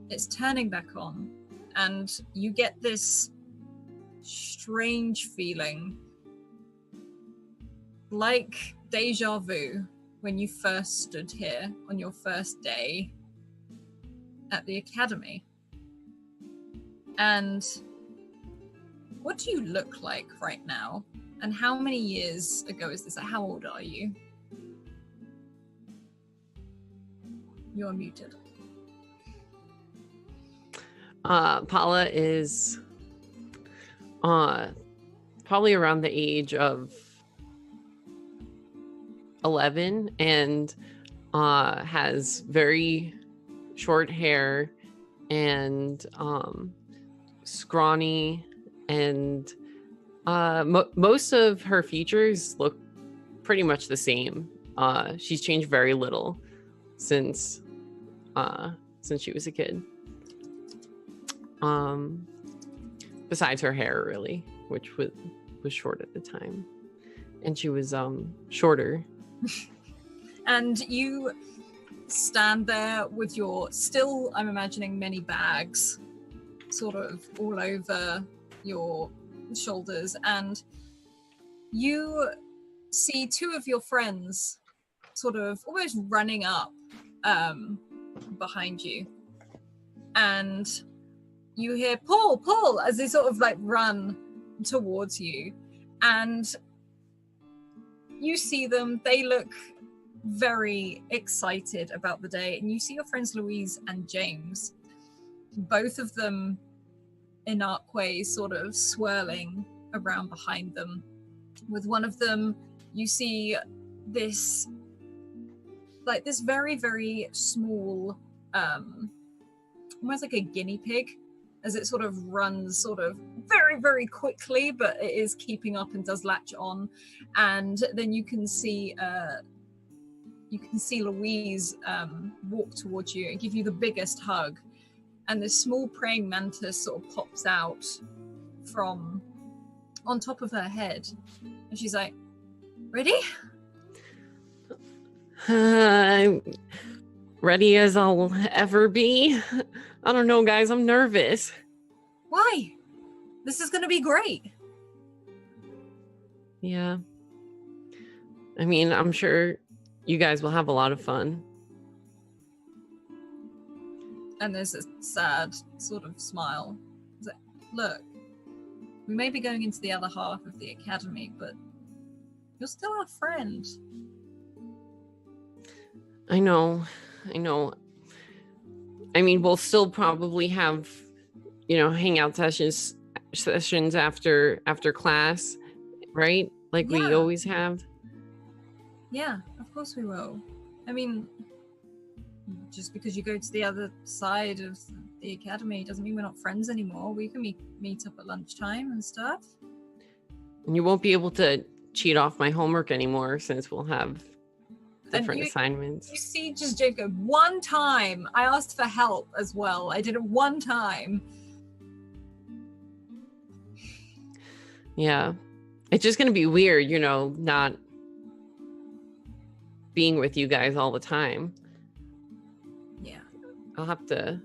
It's turning back on. And you get this strange feeling, like deja vu, when you first stood here on your first day at the academy. And what do you look like right now? And how many years ago is this? How old are you? You're muted. Paula is probably around the age of 11 and has very short hair and scrawny, and most of her features look pretty much the same. She's changed very little since she was a kid. Besides her hair, really, which was short at the time, and she was shorter. And you stand there with your still, I'm imagining, many bags sort of all over your shoulders, and you see two of your friends sort of almost running up behind you, and you hear Paul as they sort of like run towards you, and you see them. They look very excited about the day, and you see your friends Louise and James, both of them in arcways sort of swirling around behind them. With one of them, you see this like this very, very small almost like a guinea pig, as it sort of runs sort of very, very quickly, but it is keeping up and does latch on. And then you can see you can see Louise walk towards you and give you the biggest hug. And this small praying mantis sort of pops out from on top of her head. And she's like, ready? I'm ready as I'll ever be. I don't know, guys. I'm nervous. Why? This is going to be great. Yeah. I mean, I'm sure you guys will have a lot of fun. And there's a sad sort of smile. It's like, look, we may be going into the other half of the academy, but you're still our friend. I know. I mean, we'll still probably have, hangout sessions after class, right? Like we Yeah. always have. Yeah, of course we will. I mean, just because you go to the other side of the academy doesn't mean we're not friends anymore. We can meet up at lunchtime and stuff. And you won't be able to cheat off my homework anymore since we'll have different assignments. You see, just Jacob, one time I asked for help as well. I did it one time. Yeah. It's just going to be weird, not being with you guys all the time. Yeah. I'll have to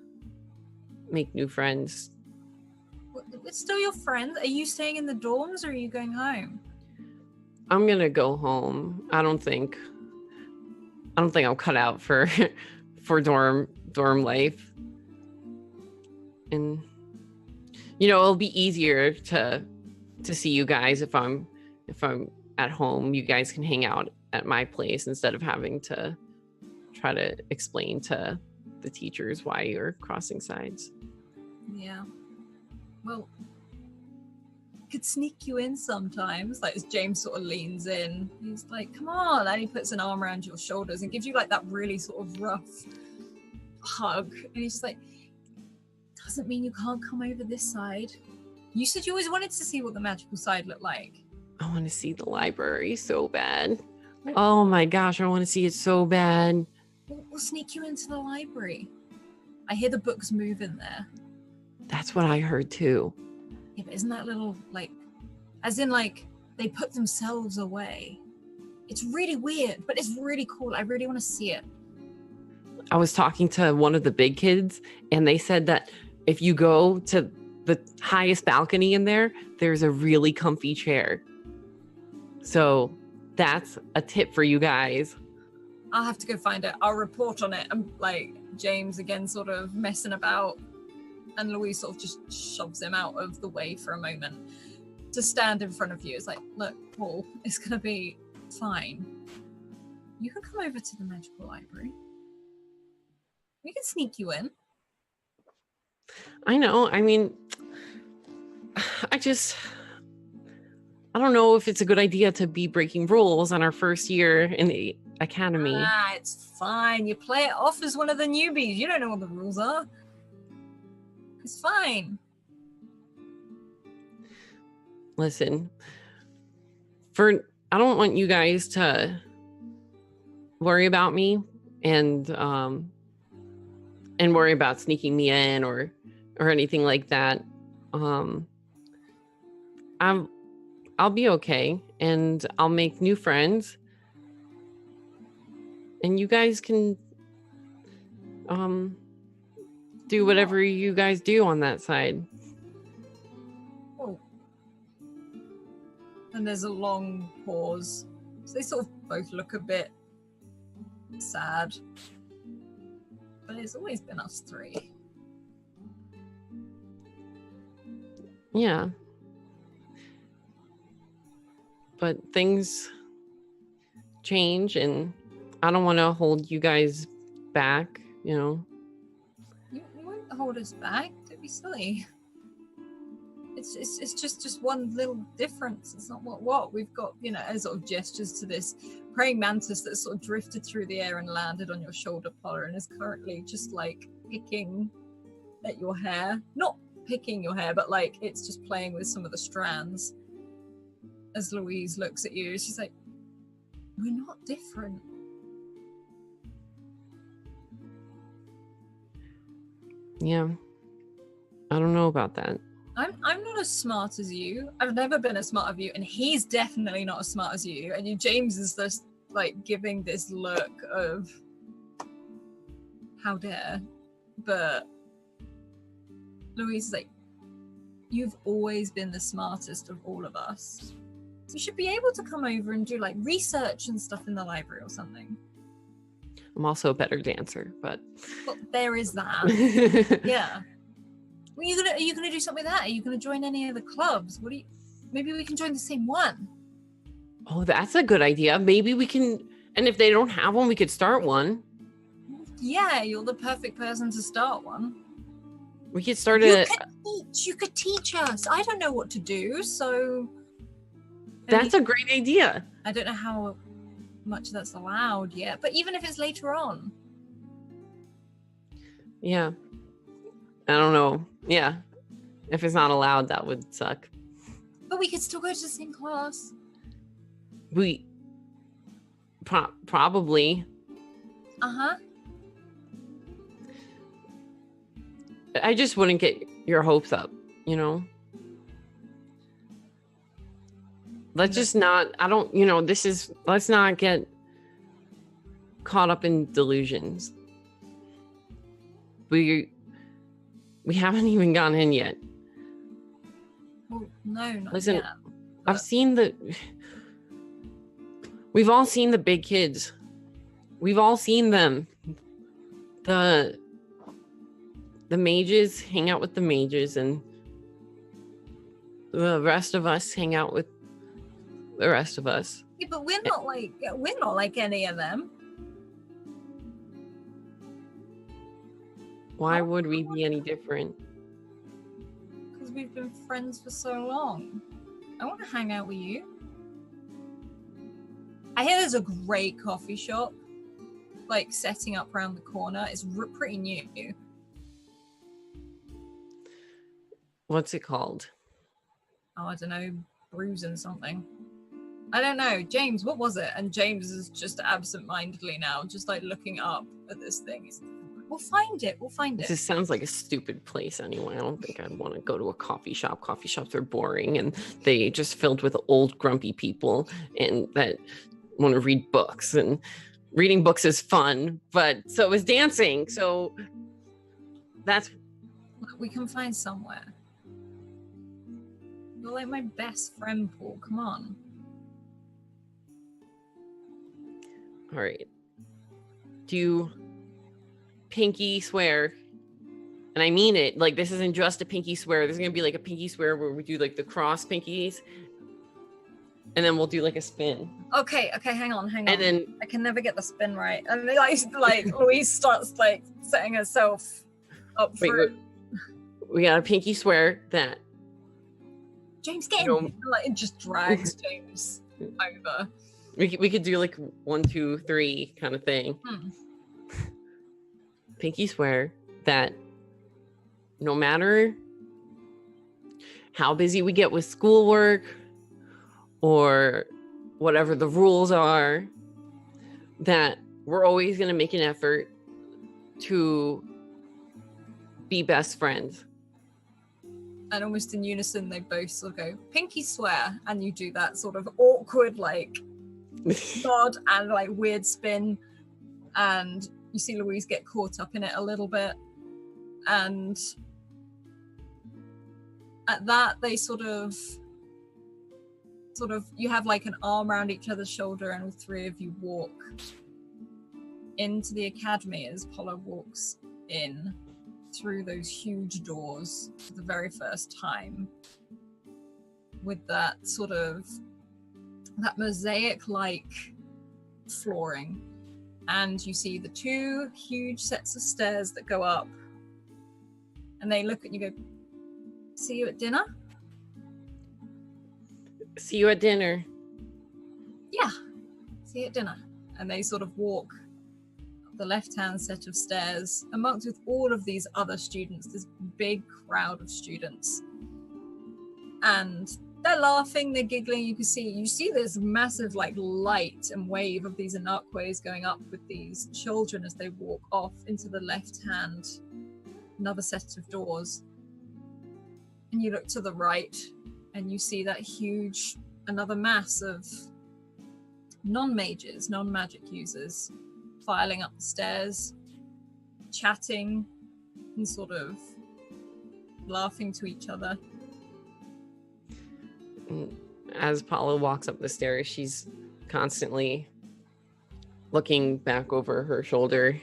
make new friends. It's still your friends. Are you staying in the dorms or are you going home? I'm going to go home. I don't think I'm cut out for dorm life. And it'll be easier to see you guys if I'm at home. You guys can hang out at my place instead of having to try to explain to the teachers why you're crossing sides. Yeah. Well, I could sneak you in sometimes. Like as James sort of leans in, he's like, come on. And he puts an arm around your shoulders and gives you like that really sort of rough hug. And he's just like, doesn't mean you can't come over this side. You said you always wanted to see what the magical side looked like. I want to see the library so bad. Oh my gosh, I want to see it so bad. We'll sneak you into the library. I hear the books move in there. That's what I heard too. Yeah, but isn't that little, like, as in, like, they put themselves away. It's really weird, but it's really cool. I really want to see it. I was talking to one of the big kids, and they said that if you go to the highest balcony in there, there's a really comfy chair. So that's a tip for you guys. I'll have to go find it. I'll report on it. And like James again sort of messing about, and Louise sort of just shoves him out of the way for a moment to stand in front of you. It's like, look, Paul, it's gonna be fine. You can come over to the magical library. We can sneak you in. I know. I mean, I don't know if it's a good idea to be breaking rules on our first year in the academy. It's fine. You play it off as one of the newbies. You don't know what the rules are. It's fine. Listen, I don't want you guys to worry about me and worry about sneaking me in or anything like that. I'll be okay, and I'll make new friends, and you guys can do whatever you guys do on that side. Oh. And there's a long pause. So they sort of both look a bit sad. But it's always been us three. Yeah. But things change, and I don't want to hold you guys back, You won't hold us back. Don't be silly. It's just one little difference. It's not what we've got, as sort of gestures to this praying mantis that sort of drifted through the air and landed on your shoulder, Potter, and is currently just like picking at your hair. Not picking your hair, but like it's just playing with some of the strands. As Louise looks at you, she's like, we're not different. Yeah. I don't know about that. I'm not as smart as you. I've never been as smart as you, and he's definitely not as smart as you. And you, James, is just like giving this look of how dare. But Louise is like, you've always been the smartest of all of us. You should be able to come over and do like research and stuff in the library or something. I'm also a better dancer, but Well, there is that. Yeah. Are you gonna do something with that? Are you gonna join any of the clubs? Maybe we can join the same one. Oh, that's a good idea. Maybe we can, and if they don't have one, we could start one. Yeah, you're the perfect person to start one. We could start You could teach us. I don't know what to do, so That's a great idea. I don't know how much that's allowed yet, but even if it's later on. Yeah. I don't know. Yeah. If it's not allowed, that would suck. But we could still go to the same class. We probably. Uh-huh. I just wouldn't get your hopes up, you know? Let's just not, let's not get caught up in delusions. We haven't even gone in yet. Well, no, not Listen, yet. We've all seen the big kids. We've all seen them. The mages hang out with the mages, and the rest of us hang out with the rest of us. Yeah, but we're not like any of them. Why would we be any different? Because we've been friends for so long. I want to hang out with you. I hear there's a great coffee shop, like setting up around the corner. It's pretty new. What's it called? Oh, I don't know, bruising something. I don't know. James, what was it? And James is just absent-mindedly now, just like looking up at this thing. We'll find it. This sounds like a stupid place anyway. I don't think I'd want to go to a coffee shop. Coffee shops are boring, and they just filled with old grumpy people and that want to read books. And reading books is fun, but so is dancing. So that's... We can find somewhere. You're like my best friend, Paul. Come on. All right. Do you pinky swear? And I mean it. Like, this isn't just a pinky swear. There's going to be like a pinky swear where we do like the cross pinkies. And then we'll do like a spin. Okay, hang on. And then I can never get the spin right. And like Louise starts like setting herself up for it. We got a pinky swear that James, get in. Like, it just drags James over. We could do like 1, 2, 3 kind of thing. Pinky swear that no matter how busy we get with schoolwork or whatever the rules are, that we're always going to make an effort to be best friends. And almost in unison, they both sort of go, pinky swear. And you do that sort of awkward, like, nod and like weird spin. And you see Louise get caught up in it a little bit. And at that, they sort of, you have like an arm around each other's shoulder, and all three of you walk into the academy as Paula walks in through those huge doors for the very first time, with that sort of that mosaic-like flooring. And you see the 2 huge sets of stairs that go up, and they look at you and go, see you at dinner? See you at dinner. Yeah, see you at dinner. And they sort of walk up the left-hand set of stairs amongst with all of these other students, this big crowd of students. And they're laughing, they're giggling. You see this massive like light and wave of these Anarquays going up with these children as they walk off into the left-hand another set of doors. And you look to the right and you see that huge, another mass of non-mages, non-magic users filing up the stairs, chatting and sort of laughing to each other. As Paula walks up the stairs, she's constantly looking back over her shoulder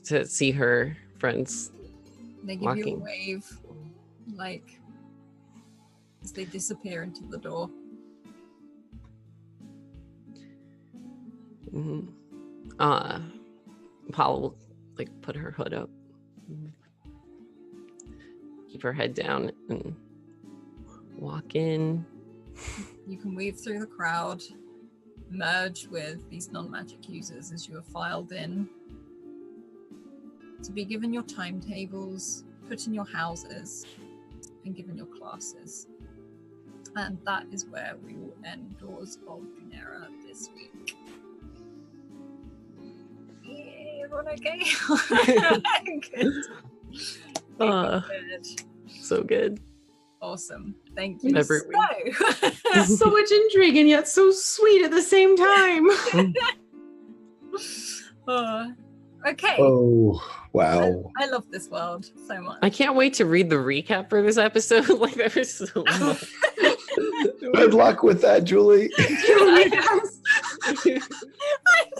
to see her friends. They give you a wave, like, as they disappear into the door. Paula will like put her hood up, keep her head down, and walk in. You can weave through the crowd, merge with these non-magic users as you are filed in to be given your timetables, put in your houses, and given your classes. And that is where we will end Doors of Dunera this week. Yay, everyone okay? Good. Good. So good. Awesome. Thank you. Every So much intrigue and yet so sweet at the same time. Okay. Oh, wow. I love this world so much. I can't wait to read the recap for this episode. Like, there was so much. Good luck with that, Julie. I'm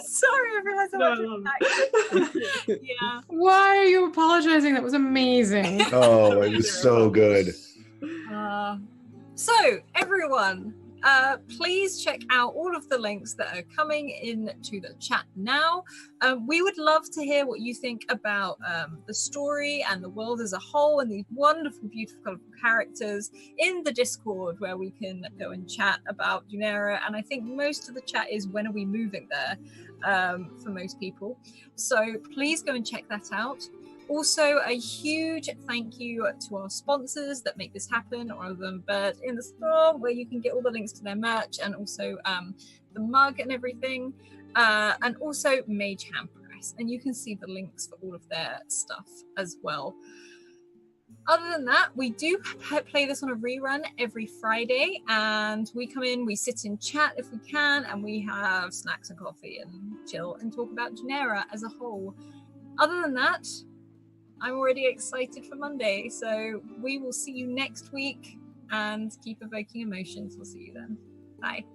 sorry, I realized I wasn't. Yeah. Why are you apologizing? That was amazing. Oh, it was so good. So, everyone, please check out all of the links that are coming into the chat now. We would love to hear what you think about the story and the world as a whole and these wonderful, beautiful characters in the Discord where we can go and chat about Dunera. And I think most of the chat is when are we moving there for most people. So please go and check that out. Also, a huge thank you to our sponsors that make this happen, or them Bird in the Storm, where you can get all the links to their merch and also the mug and everything, and also Mage Hand Press, and you can see the links for all of their stuff as well. Other than that, we do play this on a rerun every Friday, and we come in, we sit in chat if we can, and we have snacks and coffee and chill and talk about Dunera as a whole. Other than that, I'm already excited for Monday, so we will see you next week, and keep evoking emotions. We'll see you then. Bye.